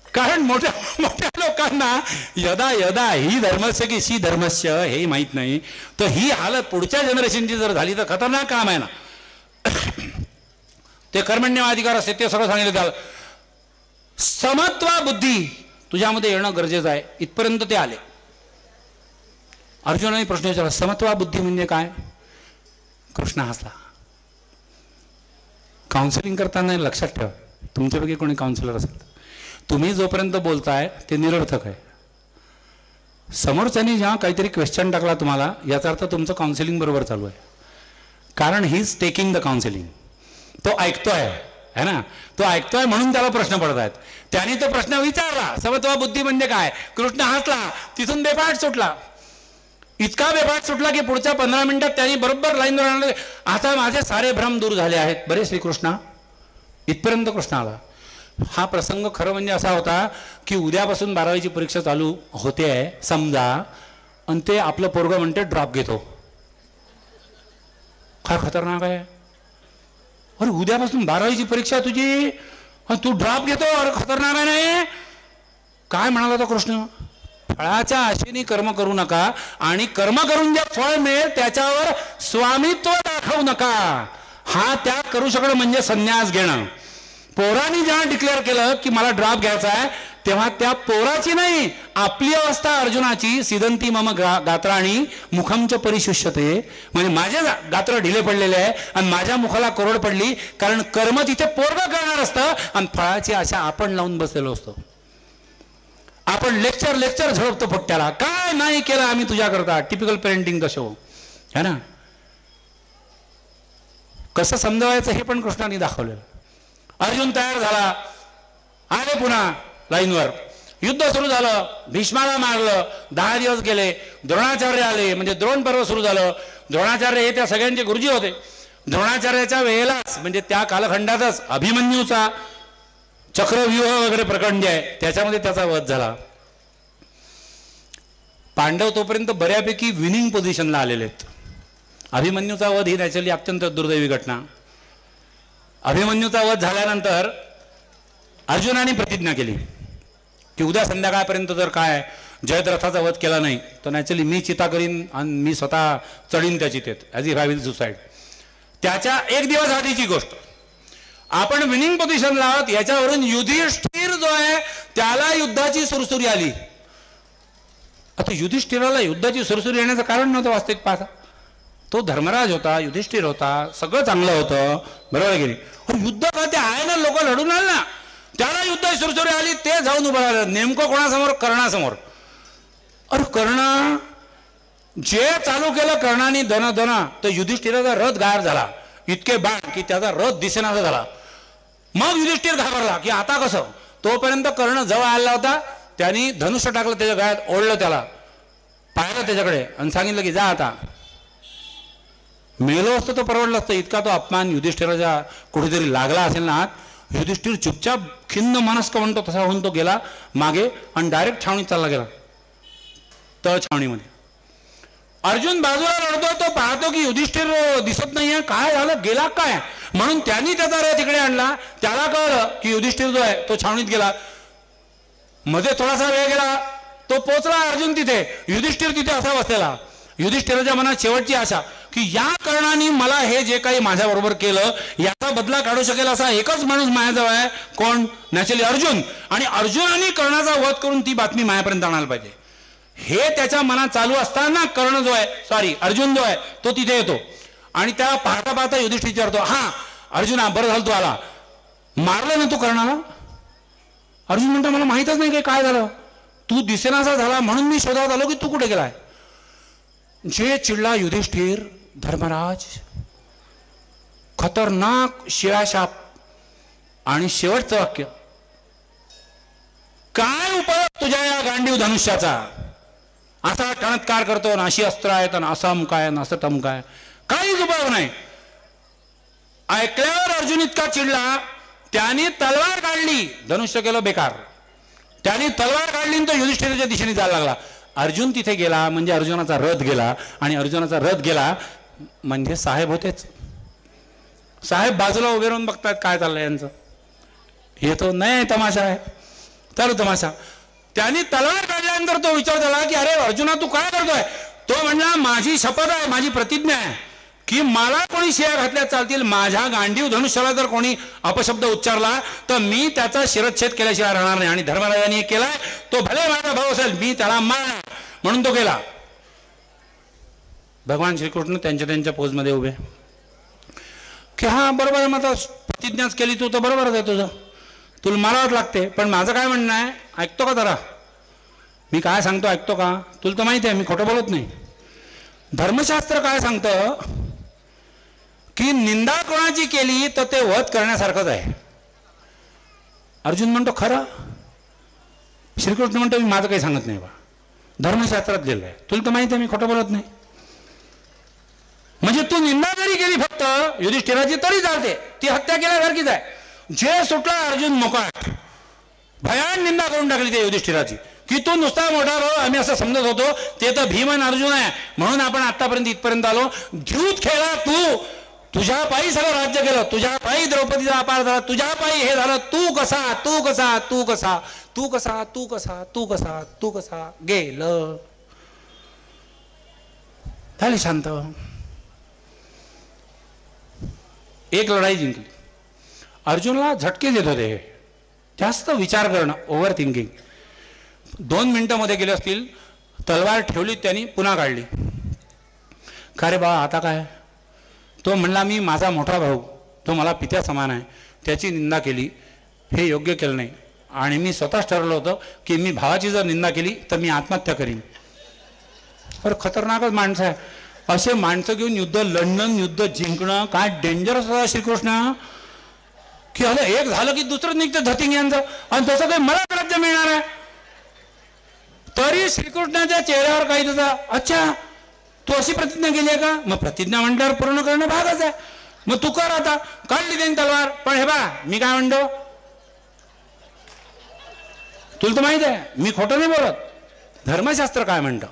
कारण मोठ्या मोठ्या लोकांना यदा यदा ही धर्मस्य की शी धर्मस्य हे माहीत नाही. तर ही हालत पुढच्या जनरेशनची जर झाली तर खतरनाक काम आहे ना. ते कर्मण्येवाधिकार असते ते सगळं सांगितलं त्याला. समत्वा बुद्धी तुझ्यामध्ये येणं गरजेचं आहे, इथपर्यंत ते आले. अर्जुनाने प्रश्न विचारला, समत्वा बुद्धी म्हणजे काय? कृष्ण हसला. काउन्सिलिंग करताना लक्षात ठेवा, तुमच्यापैकी कोणी काउन्सिलर असेल तर तुम्ही जोपर्यंत बोलताय ते निरर्थक आहे. समोरच्यानी जेव्हा काहीतरी क्वेश्चन टाकला तुम्हाला, याचा अर्थ तुमचं काउन्सिलिंग बरोबर चालू आहे. कारण he is taking the counselling. तो ऐकतोय है ना, तो ऐकतोय म्हणून त्याला प्रश्न पडत आहेत. त्याने तो प्रश्न विचारला, समत्वा बुद्धी म्हणजे काय? कृष्ण हसला, तिथून बेपाठ सुटला. इतका बेपाठ सुटला की पुढच्या 15 मिनिटात त्यांनी बरोबर लाईन आणले, आता माझे सारे भ्रम दूर झाले आहेत बरे श्रीकृष्णा. इथपर्यंत कृष्ण आला. हा प्रसंग खरं म्हणजे असा होता की उद्यापासून 12वीची परीक्षा चालू होते आहे समजा, आणि ते आपलं पोरगं म्हणते ड्रॉप घेतो. काय खतरनाक आहे. अरे उद्यापासून 12वीची परीक्षा तुझी, तू ड्रॉप घेतो, अरे खतरनाक आहे. नाही काय म्हणाला तो कृष्ण? फळाच्या आशेने कर्म करू नका आणि कर्म करून जे फळ मिळेल त्याच्यावर स्वामित्व दाखवू नका. हा त्याग करू शकणं म्हणजे संन्यास घेणं. पोराने जेव्हा डिक्लेअर केलं की मला ड्रॉप घ्यायचा आहे, तेव्हा त्या पोराची नाही आपली अवस्था अर्जुनाची. सिदंती मम गात्राणी मुखमच परिशुष्यते, म्हणजे माझे गात्र ढिले पडलेले आहे आणि माझ्या मुखाला कोरड पडली. कारण कर्म तिथे पोरगं करणार असतं आणि फळाची आशा आपण लावून बसलेलो असतो. आपण लेक्चर झळपतो पोट्ट्याला, काय नाही केलं आम्ही तुझ्याकरता. टिपिकल पेरेंटिंग द शो है ना. कसं समजावायचं हे पण कृष्णाने दाखवलेलं. अर्जुन तयार झाला, आले पुन्हा लाईनवर. युद्ध सुरू झालं, भीष्माला मारलं, 10 दिवस गेले, द्रोणाचार्य आले, म्हणजे द्रोण पर्व सुरू झालं. द्रोणाचार्य हे त्या सगळ्यांचे गुरुजी होते. द्रोणाचार्याच्या वेळेलाच म्हणजे त्या कालखंडातच अभिमन्यूचा चक्रव्यूह वगैरे प्रकरण जे आहे त्याच्यामध्ये त्याचा वध झाला. पांडव तोपर्यंत बऱ्यापैकी विनिंग पोझिशनला आलेले आहेत. अभिमन्यूचा वध ही नॅचरली अत्यंत दुर्दैवी घटना. अभिमन्यूचा वध झाल्यानंतर अर्जुनाने प्रतिज्ञा केली की उद्या संध्याकाळपर्यंत जर काय जयद्रथाचा वध केला नाही तर नॅचरली मी चिता करीन आणि मी स्वतः चढीन त्या चितेत, as if I will suicide. त्याच्या 1 दिवस आधीची गोष्ट. आपण विनिंग पोझिशनला आहोत, याच्यावरून युधिष्ठिर जो आहे त्याला युद्धाची सुरसुरी आली. आता युधिष्ठिराला युद्धाची सुरसुरी येण्याचं कारण नव्हतं वास्तविक पाहता. तो धर्मराज होता, युधिष्ठिर होता, सगळं चांगलं होतं, बरोबर आहे की नाही. युद्ध का ते आहे ना, लोक लढून आले ना, त्याला युद्धाची सुरसुरी आली, ते जाऊन उभं राहिलं. नेमकं कोणासमोर? कर्णासमोर. अरे कर्ण जे चालू केलं कर्णाने धन तर युधिष्ठिराचा रथ गायब झाला. इतके बाण की त्याचा रथ दिसेनासा झाला. मग युधिष्ठिर घाबरला की आता कसं. तोपर्यंत कर्ण जवळ आला होता, त्यांनी धनुष्य टाकलं त्याच्या गळ्यात, ओढलं त्याला, पाहिलं त्याच्याकडे आणि सांगितलं की जा आता. मेलो असतं तर परवडलं असतं. इतका तो अपमान युधिष्ठिराच्या कुठेतरी लागला असेल ना आत. युधिष्ठिर चुपचाप खिन्न मनस्क म्हणतो तसा होऊन तो गेला मागे आणि डायरेक्ट छावणीत चालला गेला, तळ छावणीमध्ये. अर्जुन बाजूला लढतो, तो पाहतो की युधिष्ठिर दिसत नाहीये, काय झालं, गेला काय, म्हणून त्यांनी त्याचा रथ इकडे आणला. त्याला कळलं की युधिष्ठिर जो आहे तो छावणीत गेला. मध्ये थोडासा वेळ गेला, तो पोचला अर्जुन तिथे, युधिष्ठिर तिथे असा बसलेला. युधिष्ठिराच्या मनात शेवटची आशा की या कर्णाने मला हे जे काही माझ्याबरोबर केलं याचा बदला काढू शकेल असा एकच माणूस माझ्याजवळ आहे. कोण? नॅचरली अर्जुन. आणि अर्जुनाने कर्णाचा वध करून ती बातमी माझ्यापर्यंत आणायला पाहिजे, हे त्याच्या मनात चालू असताना कर्ण जो आहे अर्जुन जो आहे तो तिथे येतो. आणि त्याला पाहता पाहता युधिष्ठिर विचारतो, हा अर्जुना बरं झालं तू आला, मारलं ना तू कर्णाला? अर्जुन म्हणतो मला माहीतच नाही काय झालं, तू दिसेनासा झाला म्हणून मी शोधात आलो की तू कुठे गेलाय. जे चिडला युधिष्ठिर, धर्मराज, खतरनाक शिळाशाप. आणि शेवटचं वाक्य, काय उपयोग तुझ्या या गांडीव धनुष्याचा, असा टणत्कार करतो ना, अशी अस्त्र आहेत ना, असं काय ना, असं तम काय, काहीच उपयोग नाही. ऐकल्यावर अर्जुन इतका चिडला, त्याने तलवार काढली, धनुष्य केलं बेकार. त्याने तलवार काढली आणि तो युधिष्ठिराच्या दिशेने जायला लागला. अर्जुन तिथे गेला म्हणजे अर्जुनाचा रथ गेला, आणि अर्जुनाचा रथ गेला म्हणजे साहेब होतेच. साहेब बाजूला उभे राहून बघतात काय चाललंय यांचं, हे तो नाही तमाशा आहे, चालू तमाशा. त्यांनी तलवार काढल्यानंतर तो विचार झाला की अरे अर्जुना तू काय करतोय. तो म्हणला माझी शपथ आहे, माझी प्रतिज्ञा आहे की मला कोणी शिया घातल्या चालतील, माझ्या गांडीव धनुष्याला जर कोणी अपशब्द उच्चारला तर मी त्याचा शिरच्छेद केल्याशिवाय राहणार नाही. आणि धर्मराजांनी केलाय, तो भले माझा भाऊ असेल, मी त्याला मारणार, म्हणून तो गेला. भगवान श्रीकृष्ण त्यांच्या पोजमध्ये उभे की हा बरोबर आहे, मग प्रतिज्ञाच केली तू तर बरोबरच आहे तुझं, तुला मारावंच लागते. पण माझं काय म्हणणं आहे, ऐकतो का जरा, मी काय सांगतो ऐकतो का, तुला तर माहिती आहे मी खोटं बोलत नाही. धर्मशास्त्र काय सांगतं की निंदा कोणाची केली तर ते वध करण्यासारखंच आहे. अर्जुन म्हणतो खरं. श्रीकृष्ण म्हणतो मी माझं काही सांगत नाही बा, धर्मशास्त्रात लिहिलं आहे, तुला तर माहिती आहे मी खोटं बोलत नाही. म्हणजे तू निंदा जरी केली फक्त युधिष्ठिराची तरी चालते, ती हत्या केल्यासारखीच आहे. जे सुटला अर्जुन मोकाट, भयान निंदा करून टाकली त्या युधिष्ठिराची की तू नुसता मोठा भाऊ, आम्ही असं समजत होतो, ते तर भीम आणि अर्जुन आहे म्हणून आपण आतापर्यंत इथपर्यंत आलो. झूत खेळला तू, तुझ्या पायी सगळं राज्य केलं, तुझ्या पायी द्रौपदीचा अपार झाला, तुझ्या पायी हे झालं, तू कसा तू कसा तू कसा तू कसा तू कसा तू कसा तू कसा गेलं. झाली शांत. एक लढाई जिंकली. अर्जुनला झटके देत होते, जास्त विचार करणं, ओव्हर थिंकिंग. 2 मिनिटांमध्ये गेले असतील, तलवार ठेवली त्यांनी, पुन्हा काढली. का रे बा आता काय. तो म्हणला मी माझा मोठा भाऊ, तो मला पित्या समान आहे, त्याची निंदा केली, हे योग्य केलं नाही. आणि मी स्वतःच ठरवलं होतं की मी भावाची जर निंदा केली तर मी आत्महत्या करीन. तर खतरनाकच माणसं आहे. असे माणसं घेऊन युद्ध लढणं, युद्ध जिंकणं काय डेंजरस होता श्रीकृष्ण. की अरे एक झालं की दुसरं निघतं धतिंग यांचं, आणि तसं काही मला राज्य मिळणार आहे. तरी श्रीकृष्णाच्या चेहऱ्यावर काही त्याचा, अच्छा तू अशी प्रतिज्ञा केली आहे का? मग प्रतिज्ञा म्हणल्यावर पूर्ण करणं भागच आहे. मग तू कर. आता काढली त्यांनी तलवार. पण हे बा मी काय म्हणतो, तुला तर माहित आहे मी खोटं नाही बोलत. धर्मशास्त्र काय म्हणतं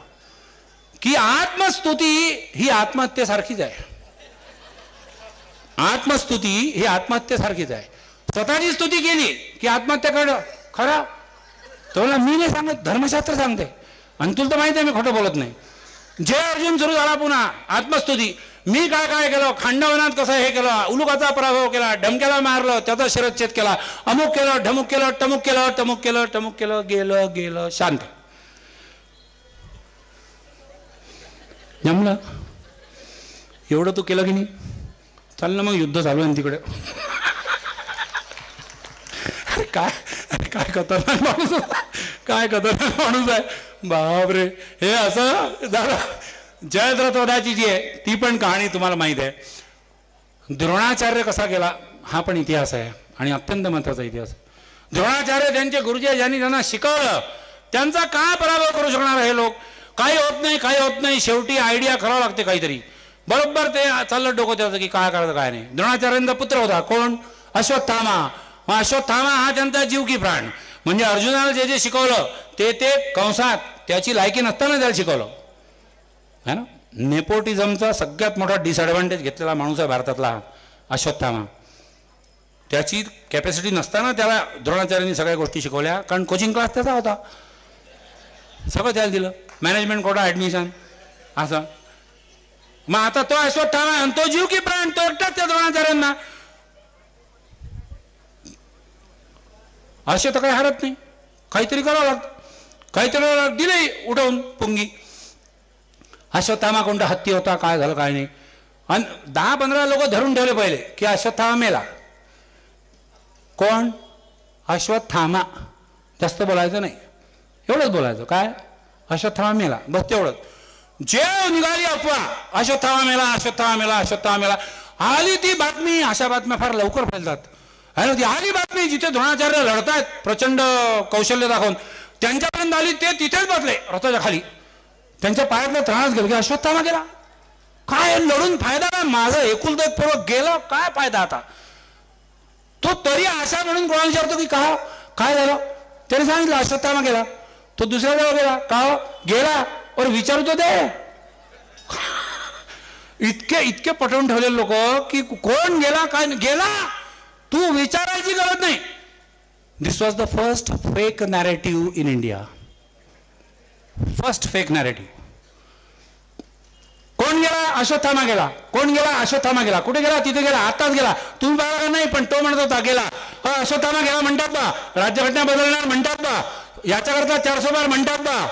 की आत्मस्तुती ही आत्महत्येसारखीच आहे. आत्मस्तुती ही आत्महत्येसारखीच आहे. स्वतःची स्तुती केली की आत्महत्या करणं खरा. तो मी नाही सांगत, धर्मशास्त्र सांगते. आणि तुला तर माहिती आहे मी खोटं बोलत नाही. जय अर्जुन सुरू झाला पुन्हा आत्मस्तुती. मी काय काय केलं, खांडवनात कसं हे केलं, उलुकाचा पराभव केला, ढमक्याला मारलं, त्याचा शिरच्छेद केला, अमुक केलं, ढमुक केलं, टमुक केलं, टमुक केलं, टमुक केलं, गेलं गेलं शांत. जमलं एवढं तू केलं की नाही? चाल ना मग युद्ध चालू आहे तिकडे. अरे काय काय खतरनाक माणूस, काय खतरनाक माणूस आहे बापरे. हे असं झालं. जयद्रथवधाची जी आहे ती पण कहाणी तुम्हाला माहीत आहे. द्रोणाचार्य कसा गेला हा पण इतिहास आहे आणि अत्यंत महत्त्वाचा इतिहास. द्रोणाचार्य त्यांचे गुरुजी ज्यांनी त्यांना शिकवलं त्यांचा काय पराभव करू शकणार हे लोक. काही होत नाही, काही होत नाही. शेवटी आयडिया करावं लागते काहीतरी. बरोबर ते चाललं डोकं त्याचं की काय करायचं काय नाही. द्रोणाचार्यांचा पुत्र होता कोण? अश्वत्थामा. मग अश्वत्थामा हा त्यांचा जीव की प्राण. म्हणजे अर्जुनाला जे जे शिकवलं ते ते कंसात त्याची लायकी नसताना त्याला शिकवलं है ना. नेपोटिझमचा सगळ्यात मोठा डिसएडव्हान्टेज घेतलेला माणूस आहे भारतातला अश्वत्थामा. त्याची कॅपॅसिटी नसताना त्याला द्रोणाचार्यांनी सगळ्या गोष्टी शिकवल्या. कारण कोचिंग क्लास त्याचा होता, सगळं त्याला दिलं, मॅनेजमेंट कोटा, ॲडमिशन असं. मग आता तो अश्वत्थामा आणि तो जीव की प्राण तो एकटाच त्या द्रोणाचार्यांना. असे तर काही हरत नाही, काहीतरी करावं लागतं. काहीतरी दिले उठवून पुंगी. अश्वत्थामा कोणता हत्ती होता, काय झालं काय नाही. आणि 10-15 लोक धरून ठेवले पहिले की अश्वत्थामा मेला. कोण? अश्वत्थामा. जास्त बोलायचं नाही, एवढंच बोलायचं. काय? अश्वत्थामा मेला, बस तेवढंच. जे निघाली अफवा अश्वत्थामा मेला, अश्वत्थामा मेला, अश्वत्थामा मेला. आली ती बातमी. अशा बातम्या फार लवकर फैलतात. आणि ती आली बातमी जिथे द्रोणाचार्य लढतायत प्रचंड कौशल्य दाखवून, त्यांच्यापर्यंत आली. ते तिथेच बसले रथाच्या खाली. त्यांच्या पायातलं त्रास गेलं की अश्वत्थामा गेला. काय लढून फायदा काय? माझं एकुलतं एक पोरं गेलं, काय फायदा आता? तो तरी आशा म्हणून कोणाला विचारतो की का काय झालं? त्याने सांगितलं अश्वत्थामा गेला. तो दुसऱ्या जवळ गेला, का गेला और विचारतो ते. इतके इतके पटवून ठेवलेले लोक की कोण गेला काय गेला तू विचारायची गरज नाही. This was the first fake narrative in India. First fake narrative. कोण गेला? अश्वत्थामा गेला. कोण गेला? अश्वत्थामा गेला. कुठे गेला? तिथे गेला, आताच गेला. तुम्ही बघा का नाही, पण तो म्हणत होता गेला. अश्वत्थामा गेला म्हणतात बा, राज्यघटना बदलणार म्हणतात बा, याच्याकरता 400 बार म्हणतात बा.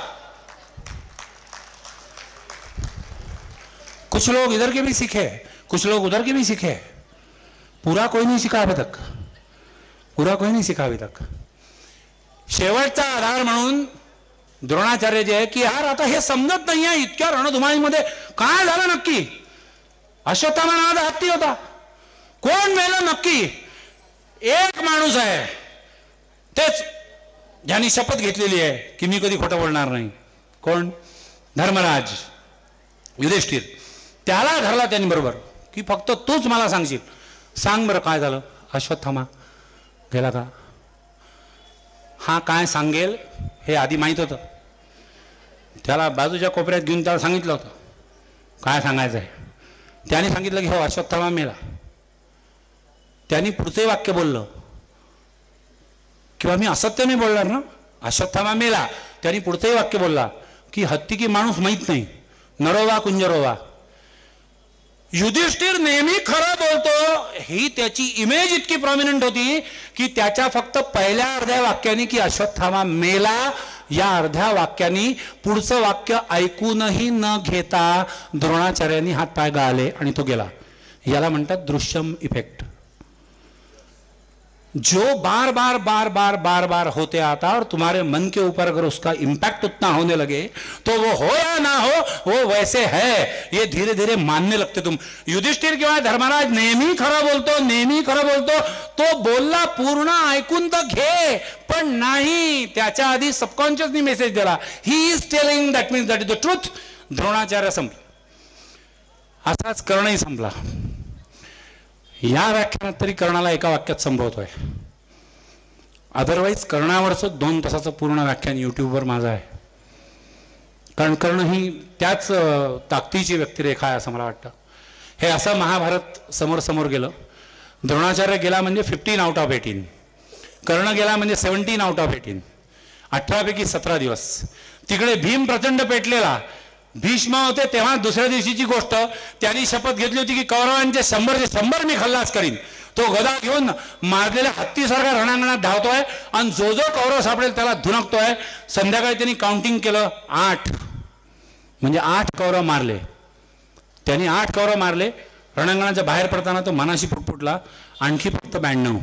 कुछ लोग इधर के भी सीखे, कुछ लोग उधर के भी सीखे. पूरा कोई नहीं सीखा अभी तक. पूरा कोई नहीं सीखा अभी तक. शेवटचा आधार म्हणून द्रोणाचार्य जे आहे की यार आता हे समजत नाही आहे इतक्या रणधुमाळीमध्ये काय झालं नक्की. अश्वत्थामा नावाचा हत्ती होता. कोण मेलं नक्की? एक माणूस आहे, तेच ज्यांनी शपथ घेतलेली आहे की मी कधी खोटं बोलणार नाही. कोण? धर्मराज युधिष्ठिर. त्याला धरला त्यांनी बरोबर की फक्त तूच मला सांगशील. सांग बरं काय झालं. अश्वत्थामा गेला का? हा काय सांगेल हे आधी माहीत होतं. त्याला बाजूच्या कोपऱ्यात घेऊन त्याला सांगितलं होतं काय सांगायचं आहे. त्याने सांगितलं की हो अश्वत्थामा मेला. त्यांनी पुढचे वाक्य बोललं किंवा मी असत्य नाही बोलणार ना, अश्वत्थामा मेला. त्यांनी पुढचंही वाक्य बोलला की हत्ती की माणूस माहीत नाही, नरोवा कुंजरोवा. युधिष्ठिर नेहमी खरं बोलतो ही त्याची इमेज इतकी प्रॉमिनंट होती की त्याच्या फक्त पहिल्या अर्ध्या वाक्याने की अश्वत्थामा मेला या अर्ध्या वाक्याने पुढचं वाक्य ऐकूनही न घेता द्रोणाचार्यांनी हात पाय गाळले आणि तो गेला. याला म्हणतात दृश्यम इफेक्ट. जो बार बार बार बार बार बार होते आता और तुम्हारे मन के ऊपर अगर उसका इंपैक्ट उतना होने लगे तो वो हो या ना हो वो वैसे है, ये धीरे धीरे मानने लगते तुम. युधिष्ठिर किंवा धर्मराज नेहमी खरं बोलतो, नेहमी खरं बोलतो, तो बोलला पूर्ण ऐकून तर घे, पण नाही, त्याच्या आधी सबकॉन्शियसनी मेसेज दिला, he is telling that means that is the truth. Dronacharya संपला. असाच कर्णही संपला. या व्याख्यानात तरी कर्णाला एका वाक्यात संभवतोय. अदरवाईज कर्णावरचं 2 तासाचं पूर्ण व्याख्यान यूट्यूबवर माझं आहे. कारण कर्ण ही त्याच ताकदीची व्यक्तिरेखा आहे असं मला वाटतं. हे असं महाभारत समोर समोर गेलं. द्रोणाचार्य गेला म्हणजे 15 आउट ऑफ 18, कर्ण गेला म्हणजे 17 आउट ऑफ 18, 18 पैकी 17 दिवस. तिकडे भीम प्रचंड पेटलेला. भीष्म होते तेव्हा दुसऱ्या दिवशीची गोष्ट, त्यांनी शपथ घेतली होती की कौरवांचे 100 मी खल्लास करीन. तो गदा घेऊन मारलेल्या हत्तीसारखा रणांगणात धावतोय आणि जो जो कौरव सापडेल त्याला धुनकतोय. संध्याकाळी त्यांनी काउंटिंग केलं 8, म्हणजे 8 कौरव मारले. त्यांनी 8 कौरव मारले. रणांगणाच्या बाहेर पडताना तो मनाशी फुटफुटला. आणखी फक्त 92.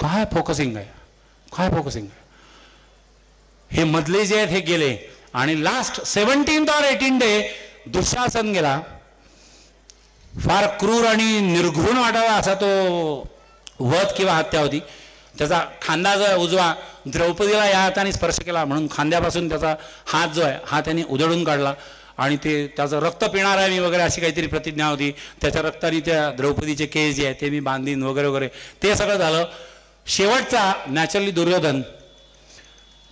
काय फोकसिंग आहे, काय फोकसिंग आहे. हे मधले जे आहेत हे गेले आणि last 17th or 18th day Dushasan गेला. फार क्रूर आणि निर्घृण वाटावा असा तो वध किंवा हत्या होती. त्याचा खांदा जो उजवा द्रौपदीला या हाताने स्पर्श केला म्हणून खांद्यापासून त्याचा हात जो आहे हा त्यांनी उधळून काढला आणि ते त्याचं रक्त पिणार आहे मी वगैरे अशी काहीतरी प्रतिज्ञा होती. त्याच्या रक्ताने त्या द्रौपदीचे केस जे आहे ते मी बांधीन वगैरे वगैरे ते सगळं झालं. शेवटचा नॅचरली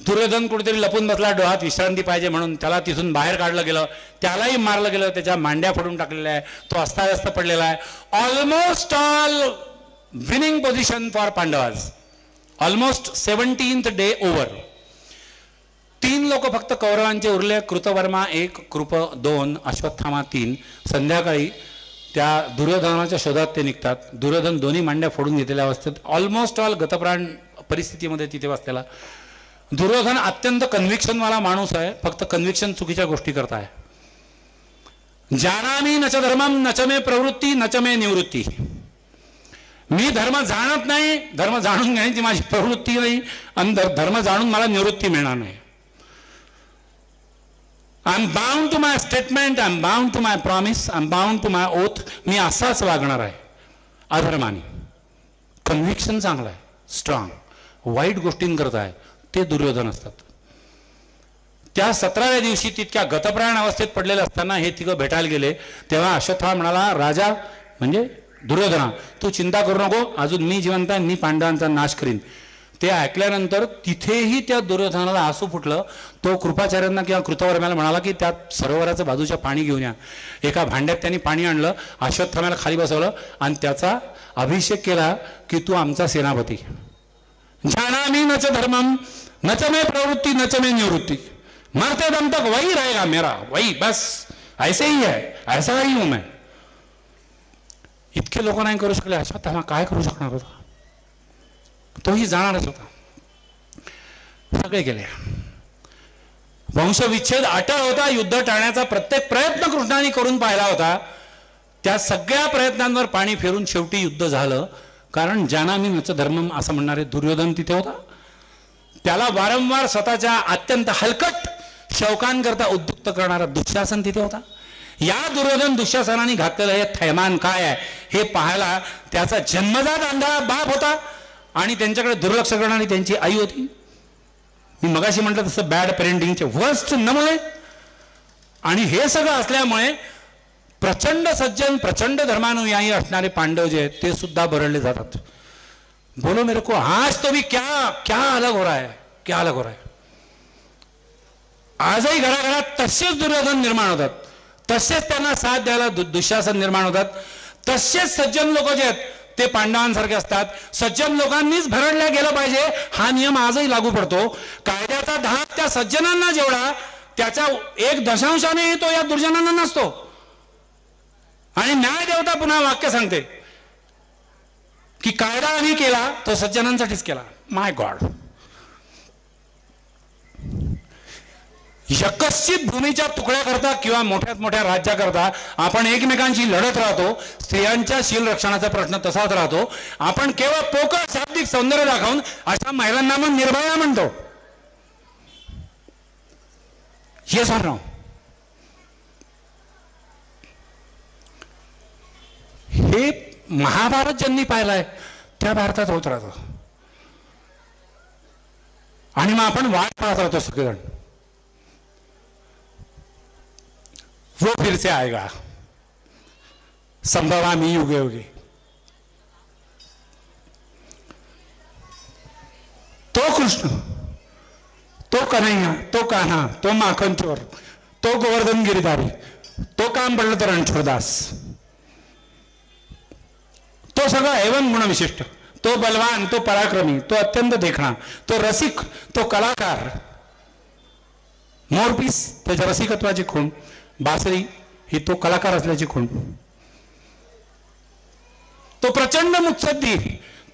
दुर्योधन कुठेतरी लपून बसला, डोळ्यात विश्रांती पाहिजे म्हणून त्याला तिथून बाहेर काढलं गेलं. त्यालाही मारलं गेलं. त्याच्या मांड्या फोडून टाकलेल्या आहे. तो अस्ताव्यस्त पडलेला आहे. Almost all winning position for Pandavas. Almost 17th day over. 3 लोक फक्त कौरवांचे उरले. कृतवर्मा 1, कृप 2, अश्वत्थामा 3. संध्याकाळी त्या दुर्योधनाच्या शोधात ते निघतात. दुर्योधन दोन्ही मांड्या फोडून घेतलेल्या अवस्थेत ऑलमोस्ट ऑल गतप्राण परिस्थितीमध्ये तिथे बसलेला. दुर्योधन अत्यंत कन्व्हिक्शनवाला माणूस आहे. फक्त कन्व्हिक्शन चुकीच्या गोष्टी करताय. जानामी नच धर्मम नच मे प्रवृत्ती नच मे निवृत्ती. मी धर्म जाणत नाही, धर्म जाणून घेण्याची माझी प्रवृत्ती नाही आणि धर्म जाणून मला निवृत्ती मिळणार नाही. I am bound to my statement, I am bound to my promise, I am bound to my oath. मी असाच वागणार आहे अधर्माने. कन्व्हिक्शन चांगलं आहे, स्ट्रॉंग. वाईट गोष्टींकरता आहे ते दुर्योधन असतात. त्या 17व्या दिवशी तितक्या गतप्राण अवस्थेत पडलेले असताना हे तिघं भेटायला गेले. तेव्हा अश्वत्थामा म्हणाला, राजा म्हणजे दुर्योधना तू चिंता करू नको, अजून मी जिवंत आहे, मी पांडवांचा नाश करीन. ते ऐकल्यानंतर तिथेही त्या दुर्योधनाला आसू फुटलं. तो कृपाचार्यांना किंवा कृतवर्म्याला म्हणाला की त्यात सरोवराचं बाजूच्या पाणी घेऊन या. एका भांड्यात त्यांनी पाणी आणलं. अश्वत्थाम्याला खाली बसवलं आणि त्याचा अभिषेक केला की तू आमचा सेनापती. जानामी नच धर्मम नच में प्रवृत्ति नच में निवृत्ति, मरते दम तक वही रहेगा मेरा, वही बस ऐसे ही है, ऐसा ही हूं मैं. इतके लोक नाही करू शकले. अश्वत्थामा काय करू शकणार होता? तोही जाणारच होता. सगळे गेले. वंशविच्छेद अटळ होता. युद्ध टाळण्याचा प्रत्येक प्रयत्न कृष्णाने करून पाहिला होता. त्या सगळ्या प्रयत्नांवर पाणी फिरून शेवटी युद्ध झालं. कारण जानामी नच धर्मम असं म्हणणारे दुर्योधन तिथे होता. त्याला वारंवार स्वतःच्या अत्यंत हलकट शौकांकरता उद्युक्त करणारा दुःशासन तिथे होता. या दुर्योधन दुःशासनाने घातलेलं हे थैमान काय आहे हे पाहायला त्याचा जन्मजात आंधळा बाप होता आणि त्यांच्याकडे दुर्लक्ष करणारी त्यांची आई होती. मी मगाशी म्हटलं तसं बॅड पेरेंटिंगचे वर्स्ट नमुने. आणि हे सगळं असल्यामुळे प्रचंड सज्जन प्रचंड धर्मानुयायी असणारे पांडव जे आहेत ते सुद्धा बरडले जातात. बोलो मेरे को आज तो भी क्या क्या अलग हो रहा है, क्या अलग हो रहा है. आजही घराघरात तसेच दुर्योधन निर्माण होतात. तसेच त्यांना साथ द्यायला दुःशासन निर्माण होतात. तसेच सज्जन लोक जे आहेत ते पांडवांसारखे असतात. सज्जन लोकांनीच भरडल्या गेलं पाहिजे हा नियम आजही लागू पडतो. कायद्याचा धाक त्या सज्जनांना जेवढा त्याच्या 1% तो या दुर्जनांना नसतो. आणि न्याय देवता पुन्हा वाक्य सांगते की कायदा आम्ही केला तो सज्जनांसाठीच केला. माय गॉड. यकश्चित भूमीच्या तुकड्या करता किंवा मोठ्यात मोठ्या राज्याकरता आपण एकमेकांशी लढत राहतो. स्त्रियांच्या शील रक्षणाचा प्रश्न तसाच राहतो. आपण केवळ पोकळ शाब्दिक सौंदर्य दाखवून अशा महिलांना मग निर्भया म्हणतो. Yes or no? हे महाभारत ज्यांनी पाहिलाय त्या भारतात होत राहतं. आणि मग आपण वाट पाहत राहतो सगळेजण. वो फिर से आएगा संभवामी युगे युगे. तो कृष्ण, तो कन्हैया, तो कान्हा, तो माखन चोर, तो गोवर्धन गिरिधारी, तो काम पडलं तर रणछोडदास, तो सगळा एवन गुणविशिष्ट, तो बलवान, तो पराक्रमी, तो अत्यंत देखणा, तो रसिक, तो कलाकार. मोरपीस त्याच्या रसिकत्वाची खूण, बासरी ही तो कलाकार असल्याची खूण. तो प्रचंड मुत्सद्दी,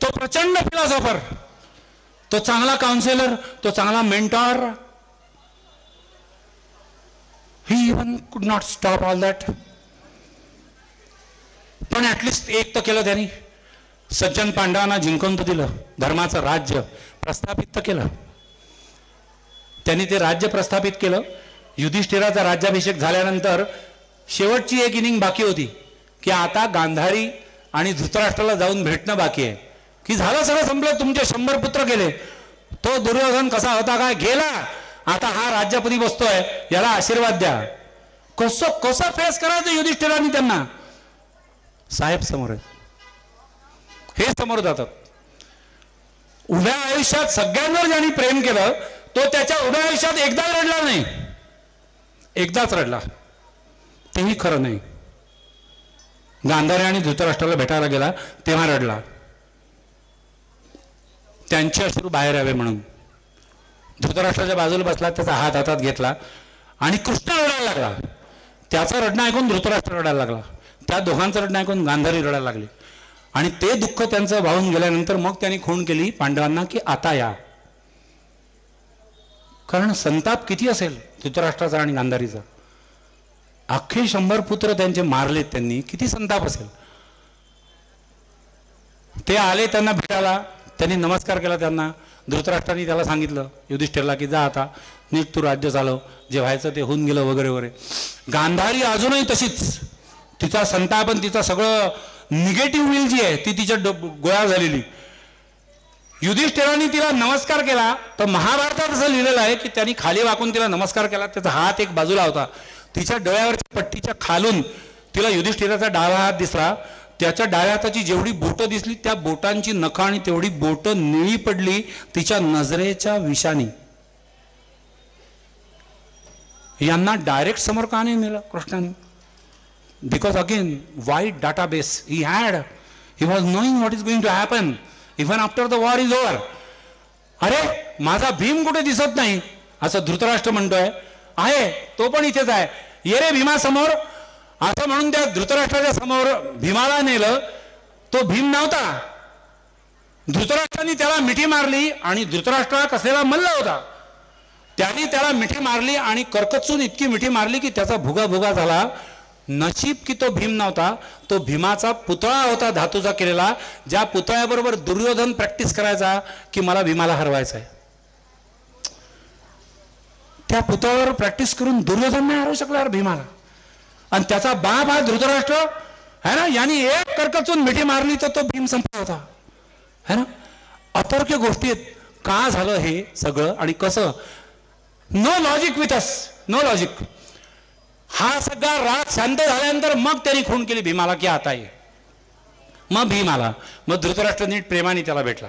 तो प्रचंड फिलॉसॉफर, तो चांगला काउन्सिलर, तो चांगला मेंटॉर. ही इवन कुड नॉट स्टॉप ऑल दॅट. पण ऍटलिस्ट एक तर केलं त्यांनी. सज्जन पांडवांना जिंकून तर दिलं, धर्माचं राज्य प्रस्थापित तर केलं त्यांनी. ते राज्य प्रस्थापित केलं. युधिष्ठिराचा राज्याभिषेक झाल्यानंतर शेवटची एक इनिंग बाकी होती की आता गांधारी आणि धृतराष्ट्राला जाऊन भेटणं बाकी आहे. की झालं सगळं संपलं, तुमचे 100 पुत्र गेले. तो दुर्योधन कसा होता काय गेला, आता हा राज्यपदी बसतोय, याला आशीर्वाद द्या. कसं कसं फेस करायचं युधिष्ठिरांनी त्यांना. साहेब समोर आहेत, हे समोर जातात. उभ्या आयुष्यात सगळ्यांवर ज्यांनी प्रेम केलं तो त्याच्या उभ्या आयुष्यात एकदा रडला नाही. एकदाच रडला, तेही खरं नाही. गांधारी आणि धृतराष्ट्राला भेटायला गेला तेव्हा रडला, त्यांचे अश्रू बाहेर यावे म्हणून. धृतराष्ट्राच्या बाजूला बसला, त्याचा हात हातात घेतला आणि कृष्ण रडायला लागला. त्याचं रडणं ऐकून धृतराष्ट्र रडायला लागला, त्या दोघांचं रडणं ऐकून गांधारी रडायला लागली. आणि ते दुःख त्यांचं वाहून गेल्यानंतर मग त्यांनी खूण केली पांडवांना की आता या. कारण संताप किती असेल धृतराष्ट्राचा आणि गांधारीचा. अख्खे 100 पुत्र त्यांचे मारलेत त्यांनी, किती संताप असेल. ते आले त्यांना भेटायला, त्यांनी नमस्कार केला त्यांना. धृतराष्ट्रांनी त्याला सांगितलं युधिष्ठिरला की जा आता नीट तू राज्य चालव, जे व्हायचं ते होऊन गेलं वगैरे वगैरे. गांधारी अजूनही तशीच, तिचा संताप आणि तिचा सगळं निगेटिव्ह विल जी आहे ती तिच्या गोळा झालेली. युधिष्ठिरांनी तिला नमस्कार केला तर महाभारतात असं लिहिलेलं आहे की त्यांनी खाली वाकून तिला नमस्कार केला, त्याचा हात एक बाजूला होता. तिच्या डोळ्यावरच्या पट्टीच्या खालून तिला युधिष्ठिराचा डावा हात दिसला. त्याच्या डाव्या हाताची जेवढी बोटं दिसली त्या बोटांची नखं आणि तेवढी बोटं निळी पडली तिच्या नजरेच्या विषानी. यांना डायरेक्ट समोर का नाही नेलं कृष्णाने? Because again wide database he had. He was knowing what is going to happen even after the war is over. अरे माझा भीम कुठे दिसत नाही असं धृतराष्ट्र म्हणतोय. आहे तो पण इथेच आहे, ये रे भीमा समोर असं म्हणून त्या धृतराष्ट्राच्या समोर भीमाला नेलं. तो भीम नव्हता. धृतराष्ट्रांनी त्याला मिठी मारली आणि धृतराष्ट्र कसलेला मल्ल होता, त्यांनी त्याला मिठी मारली आणि कर्कचून इतकी मिठी मारली की त्याचा भुगा भुगा झाला. नशीब की तो भीम नव्हता, तो भीमाचा पुतळा होता धातूचा केलेला, ज्या पुतळ्याबरोबर दुर्योधन प्रॅक्टिस करायचा की मला भीमाला हरवायचं आहे. त्या पुतळ्यावर प्रॅक्टिस करून दुर्योधन नाही हरवू शकला भीमाला. आणि त्याचा बाप हा धृतराष्ट्र है ना, यांनी एक कर्कचून मिठी मारली तर तो भीम संपला होता है ना. अतर्क्य गोष्टी आहेत. का झालं हे सगळं आणि कसं? No logic with us, no logic. हा सगळा राग शांत झाल्यानंतर मग त्यांनी खूण केली भीमाला की आता ये. मग भीम आला, मग धृतराष्ट्र नीट प्रेमाने त्याला भेटला.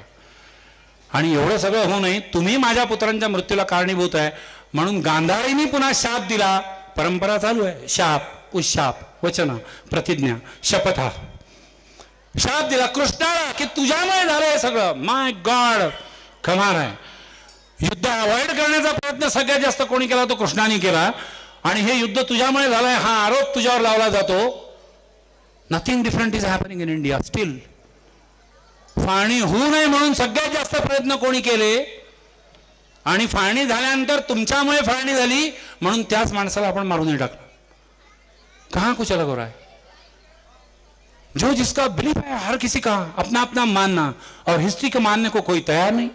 आणि एवढं सगळं होऊ नये, तुम्ही माझ्या पुत्रांच्या मृत्यूला कारणीभूत आहे म्हणून गांधारीने पुन्हा शाप दिला. परंपरा चालू आहे, शाप, उशाप, वचन, प्रतिज्ञा, शपथा. शाप दिला कृष्णाला की तुझ्यामुळे झालं हे सगळं. माय गॉड, कमाल आहे. युद्ध अवॉइड करण्याचा प्रयत्न सगळ्यात जास्त कोणी केला तो कृष्णाने केला. आणि हे युद्ध तुझ्यामुळे झालंय हा आरोप तुझ्यावर लावला जातो. Nothing different is happening in India steel. फाळणी होऊ नये म्हणून सगळ्यात जास्त प्रयत्न कोणी केले? आणि फाळणी झाल्यानंतर तुमच्यामुळे फाळणी झाली म्हणून त्याच माणसाला आपण मारून टाकलं. कहाँ कुछ अलग हो रहा है? जो जिसका बिलीफ है, हर किसी का अपना अपना मानना, और हिस्ट्री के मानने को कोई तैयार नहीं.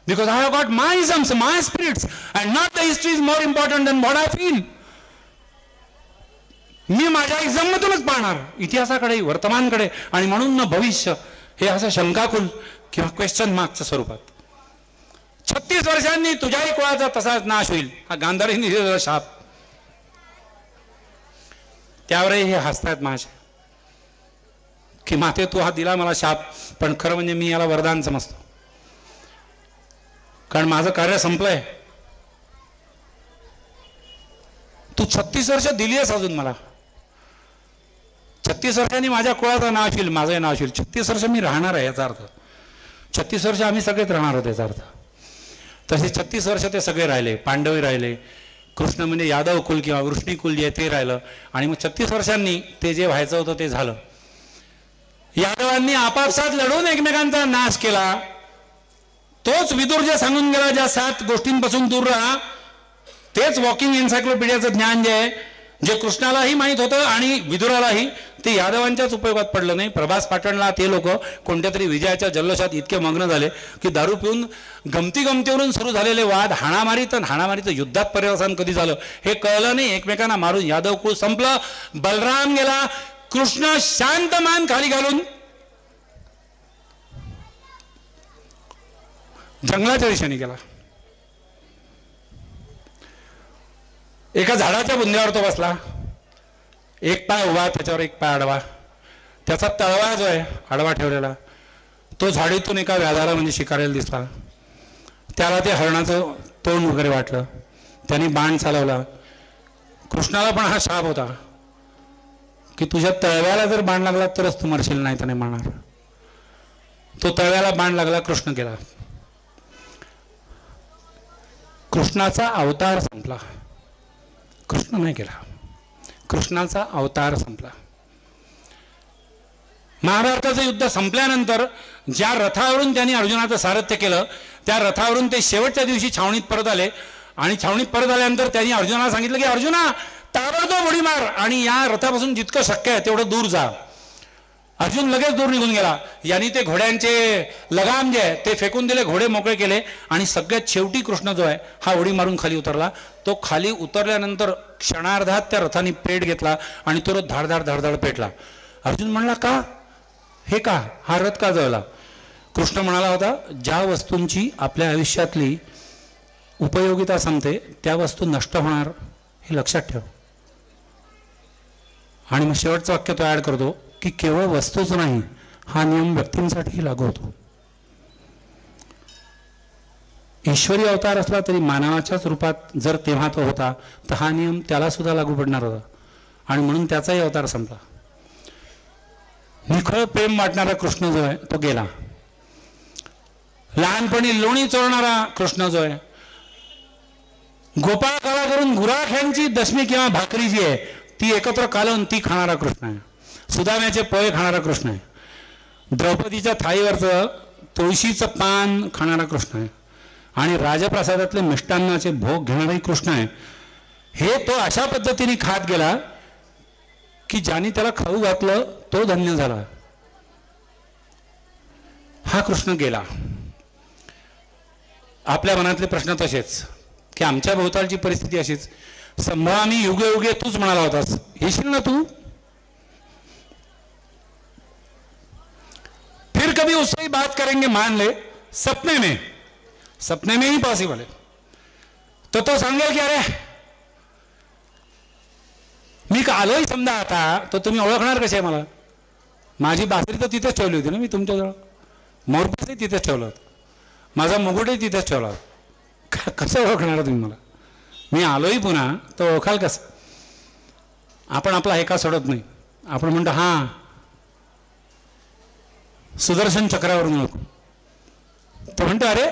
Because I have got my isms, my spirits, and not the history is more important than what I feel. मी माझ्या इजममधूनच पाहणार इतिहासाकडे, वर्तमानकडे, आणि म्हणून न भविष्य हे असं शंकाकुल किंवा क्वेश्चन मार्कच्या स्वरूपात. 36 वर्षांनी तुझ्याही कुळाचा तसाच नाश होईल, हा गांधारीने दिलेला शाप. त्यावरही हे हसतायत महाशय की माते तू हा दिला मला शाप, पण खरं म्हणजे मी याला वरदान समजतो, कारण माझं कार्य संपलंय. तू 36 वर्ष दिली आहेस अजून मला. 36 वर्षांनी माझ्या कुळाचा नाश होईल, माझंही नाश होईल. 36 वर्ष मी राहणार आहे याचा अर्थ. 36 वर्ष आम्ही सगळेच राहणार आहोत याचा अर्थ. तसे 36 वर्ष ते सगळे राहिले, पांडवही राहिले, कृष्ण म्हणजे यादव कुल किंवा वृष्णी कुल जे ते राहिलं, आणि मग 36 वर्षांनी ते जे व्हायचं होतं ते झालं. यादवांनी आपापसात लढून एकमेकांचा नाश केला. तोच विदुर जे सांगून गेला, ज्या 7 गोष्टींपासून दूर राहा, तेच वॉकिंग एन्सायक्लोपीडियाचं ज्ञान जे आहे, जे कृष्णालाही माहीत होतं आणि विदुरालाही, ते यादवांच्याच उपयोगात पडलं नाही. प्रभास पाटणला ते लोक कोणत्या तरी विजयाच्या जल्लोषात इतके मग्न झाले की दारू पिऊन गमतीवरून सुरू झालेले वाद हाणामारीचं युद्धात पर्यवसान कधी झालं हे कळलं नाही. एकमेकांना मारून यादव कुळ संपलं. बलराम गेला, कृष्ण शांत मान खाली घालून जंगलाच्या दिशेने गेला. एका झाडाच्या बुंद्यावर तो बसला, एक पाय उभा, त्याच्यावर एक पाय आडवा. त्याचा तळवा जो आहे आडवा ठेवलेला, तो झाडीतून एका व्याधाला म्हणजे शिकारेला दिसला. त्याला ते हरणाचं तोंड वगैरे वाटलं. त्याने बाण चालवला. कृष्णाला पण हा शाप होता की तुझ्या तळव्याला जर बाण लागला तरच तू मरशील, नाही तर नाही म्हणणार. तो तळव्याला बाण लागला, कृष्ण गेला. कृष्णाचा अवतार संपला. कृष्ण नाही गेला, कृष्णाचा अवतार संपला. महाभारताचं युद्ध संपल्यानंतर ज्या रथावरून त्यांनी अर्जुनाचं सारथ्य केलं, त्या रथावरून ते शेवटच्या दिवशी छावणीत परत आले. आणि छावणीत परत आल्यानंतर त्यांनी अर्जुनाला सांगितलं की अर्जुना ताबडतोब उडी मार आणि या रथापासून जितकं शक्य आहे तेवढं दूर जा. अर्जुन लगेच दूर निघून गेला. यांनी ते घोड्यांचे लगाम जे आहे ते फेकून दिले, घोडे मोकळे केले, आणि सगळ्यात शेवटी कृष्ण जो आहे हा उडी मारून खाली उतरला. तो खाली उतरल्यानंतर क्षणार्धात त्या रथाने पेट घेतला आणि तो रथ धाडधाड धाडधाड पेटला. अर्जुन म्हणला का हे, का हा रथ का जळला? कृष्ण म्हणाला होता, ज्या वस्तूंची आपल्या आयुष्यातली उपयोगिता संपते त्या वस्तू नष्ट होणार हे लक्षात ठेव. आणि मग शेवटचं वाक्य तो ॲड करतो की केवळ वस्तूच नाही, हा नियम व्यक्तींसाठी लागू होतो. ईश्वरी अवतार असला तरी मानवाच्याच रूपात जर तेव्हा तो होता तर हा नियम त्याला सुद्धा लागू पडणार होता, आणि म्हणून त्याचाही अवतार संपला. निखळ प्रेम वाटणारा कृष्ण जो आहे तो गेला. लहानपणी लोणी चोरणारा कृष्ण जो आहे, गोपाळ काळा करून गुराख्यांची दशमी किंवा भाकरी जी आहे ती एकत्र कालवून ती खाणारा कृष्ण आहे. सुदाम्याचे पोहे खाणारा कृष्ण आहे. द्रौपदीच्या थाळीवरचं तुळशीचं पान खाणारा कृष्ण आहे. आणि राजप्रसादातले मिष्टान्नाचे भोग घेणाराही कृष्ण आहे. हे तो अशा पद्धतीने खात गेला की ज्याने त्याला खाऊ घातलं तो धन्य झाला. हा कृष्ण गेला. आपल्या मनातले प्रश्न तसेच की आमच्या भोवतालची परिस्थिती अशीच. संभवामी युगे युगे तूच म्हणाला होतास, येशील ना तू? फिर कभी उससे ही बात करेंगे मान ले, सपने में ही पॉसिबल है. तो सांगेल की अरे मी का आलोय समजा आता, तर तुम्ही ओळखणार कसे मला? माझी बासरी तर तिथेच ठेवली होती ना मी तुमच्याजवळ, मोरपीसही तिथेच ठेवलं होतं, माझा मुकुटही तिथेच ठेवला होता. कसं ओळखणार तुम्ही मला? मी आलोही पुन्हा तर ओळखाल कसं? आपण आपला एका सोडत नाही. आपण म्हणतो हां सुदर्शन चक्रावरून ओळखू. तो म्हणतो अरे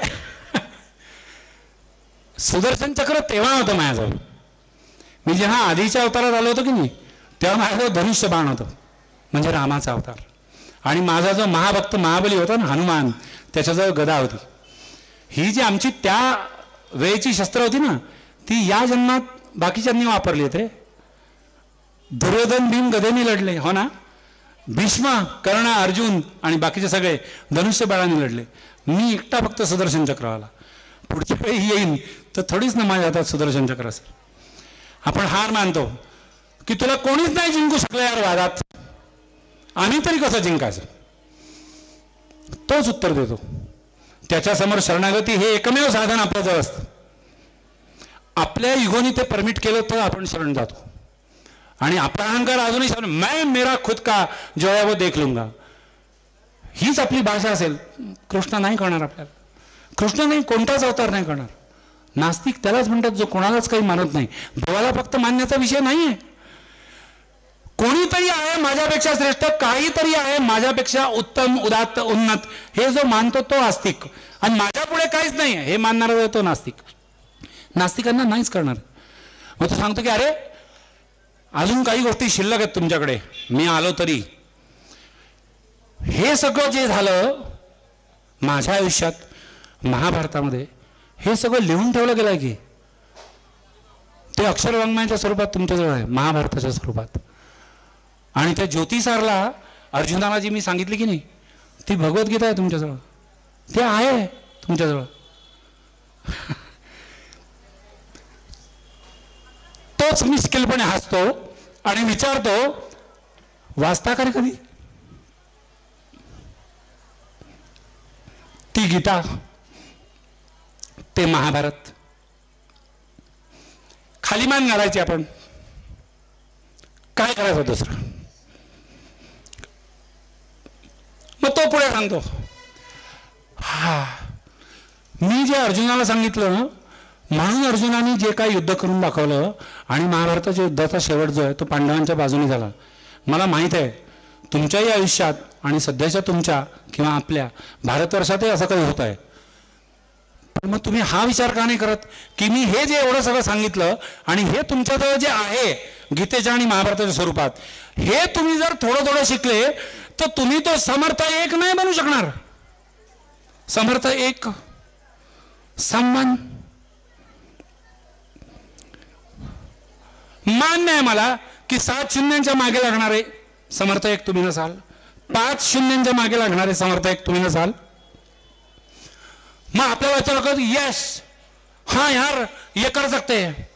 सुदर्शन चक्र तेव्हा होतं माझ्याजवळ, मी जेव्हा आधीच्या अवतारात आलो होतो की नाही तेव्हा माझ्याजवळ धनुष्य बाण होतं, म्हणजे रामाचा अवतार. आणि माझा जो महाभक्त महाबली होता ना हनुमान, त्याच्याजवळ गदा होती. ही जी आमची त्या वेळेची शस्त्र होती ना, ती या जन्मात बाकीच्यांनी वापरली होते. दुर्योधन भीम गदेने लढले, हो ना. भीष्म, कर्ण, अर्जुन आणि बाकीचे सगळे धनुष्यबाणाने लढले. मी एकटा फक्त सुदर्शन चक्रवाला. पुढच्या वेळी येईन तर थोडीच ना माझ्या हातात सुदर्शन चक्र असेल. आपण हार मानतो की तुला कोणीच नाही जिंकू शकलं यार वादात, आम्ही तरी कसं जिंकायचं. तोच उत्तर देतो. त्याच्यासमोर शरणागती हे एकमेव साधन आपल्याजवळ असतं. आपल्या इगोनी ते परमिट केलं तर आपण शरण जातो. आणि आपला अहंकार अजूनही शरण, मैं मेरा खुद का जो है वो देख लूंगा, हीच आपली भाषा असेल. कृष्ण नाही करणार आपल्याला. कृष्ण नाही, कोणताच अवतार नाही करणार. नास्तिक त्यालाच म्हणतात जो कोणालाच काही मानत नाही. देवाला फक्त मानण्याचा विषय नाही आहे. कोणीतरी आहे माझ्यापेक्षा श्रेष्ठ, काहीतरी आहे माझ्यापेक्षा उत्तम, उदात्त, उन्नत, हे जो मानतो तो आस्तिक. आणि माझ्या पुढे काहीच नाही हे मानणारा तो नास्तिक. नास्तिकांना नाहीच करणार. मग तो सांगतो की अरे अजून काही गोष्टी शिल्लक आहेत तुमच्याकडे, मी आलो तरी. हे सगळं जे झालं माझ्या आयुष्यात महाभारतामध्ये, हे सगळं लिहून ठेवलं गेलं आहे की ते अक्षरवाङ्मयाच्या स्वरूपात तुमच्याजवळ आहे, महाभारताच्या स्वरूपात. आणि त्या ज्योतिसारला अर्जुनाला जी मी सांगितली की नाही, ती भगवद्गीता आहे तुमच्याजवळ, ते आहे तुमच्याजवळ. तोच मिस्किलपणे हसतो आणि विचारतो, वाचता का रे कधी ती गीता, ते महाभारत? खाली मान घालायची आपण, काय करायचं दुसरं? मग तो पुढे सांगतो, हा मी जे अर्जुनाला सांगितलं म्हणून अर्जुनाने जे काही युद्ध करून दाखवलं आणि महाभारताच्या युद्धाचा शेवट जो आहे तो पांडवांच्या बाजूने झाला. मला माहीत आहे तुमच्याही आयुष्यात आणि सध्याच्या तुमच्या किंवा आपल्या भारतवर्षातही असं काही होत आहे. पण मग तुम्ही हा विचार का नाही करत की मी हे जे एवढं सगळं सांगितलं आणि हे तुमच्याजवळ जे आहे गीतेच्या आणि महाभारताच्या स्वरूपात, हे तुम्ही जर थोडं थोडं शिकले तर तुम्ही तो समर्थ एक नाही बनू शकणार. समर्थ एक, सन्मान, मान्य आहे मला की 7 शून्यांच्या मागे लागणारे समर्थ एक तुम्ही नसाल, 5 शून्यांच्या मागे लागणारे समर्थ एक तुम्ही नसाल. मग आपल्याला विचार यस, हाँ यार ये कर सकते हैं,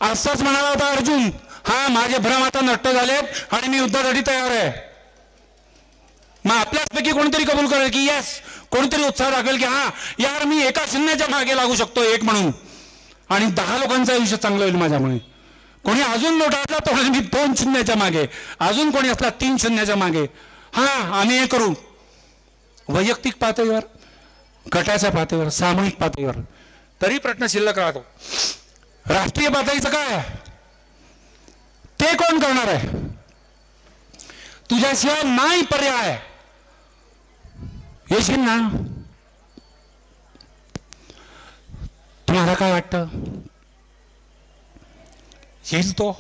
असंच म्हणाला होता अर्जुन. हा माझे भ्रम आता नष्ट झालेत आणि मी युद्धासाठी तयार आहे. मग आपल्यापैकी कोणीतरी कबूल करेल की यस, कोणीतरी उत्साह दाखवेल की हा यार मी 1 शून्याच्या मागे लागू शकतो एक म्हणून, आणि 10 लोकांचं आयुष्य चांगलं होईल माझ्यामुळे. कोणी अजून मोठा असला तो मी 2 शून्याच्या मागे, अजून कोणी असला 3 शून्याच्या मागे. हा आम्ही हे करू. वैयक्तिक पातळीवर, गटाच्या पातळीवर, सामूहिक पातळीवर तरी प्रश्न शिल्लक राहतो. राष्ट्रीय पातळीचं काय, ते कोण करणार आहे? तुझ्याशिवाय नाही पर्याय. येशील ना? तुम्हाला काय वाटतं येईल तो?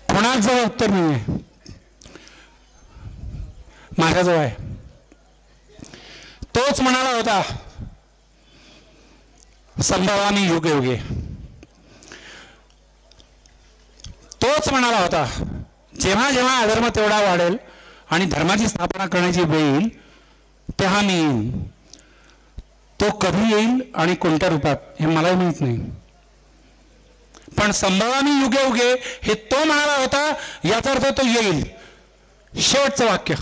कोणाजवळ उत्तर नाही आहे, माझ्याजवळ आहे. तोच म्हणाला होता संभवामी युगे युगे. तोच म्हणाला होता जेव्हा जेव्हा अधर्म तेवढा वाढेल आणि धर्माची स्थापना करण्याची वेळ येईल तेव्हा मी येईन. तो कधी येईल आणि कोणत्या रूपात हे मलाही माहित नाही, पण संभवामी युगे युगे हे तो म्हणाला होता, याचा अर्थ तो येईल. शेवटचं वाक्य,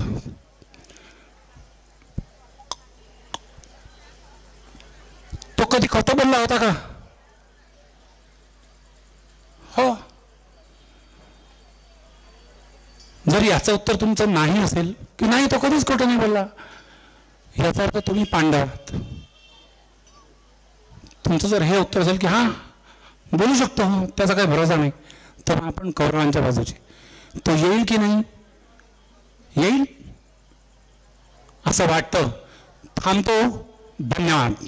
तो कधी खोटं बोलला होता का? हो. जर याचं उत्तर तुमचं नाही असेल की नाही तो कधीच खोटं नाही बोलला, याचा अर्थ तुम्ही पांडव आहात. तुमचं जर हे उत्तर असेल की हां बोलू शकतो, त्याचा काही भरोसा नाही, तर आपण कौरवांच्या बाजूचे. तो येईल की नाही? येईल असं वाटतं. थांबतो. धन्यवाद.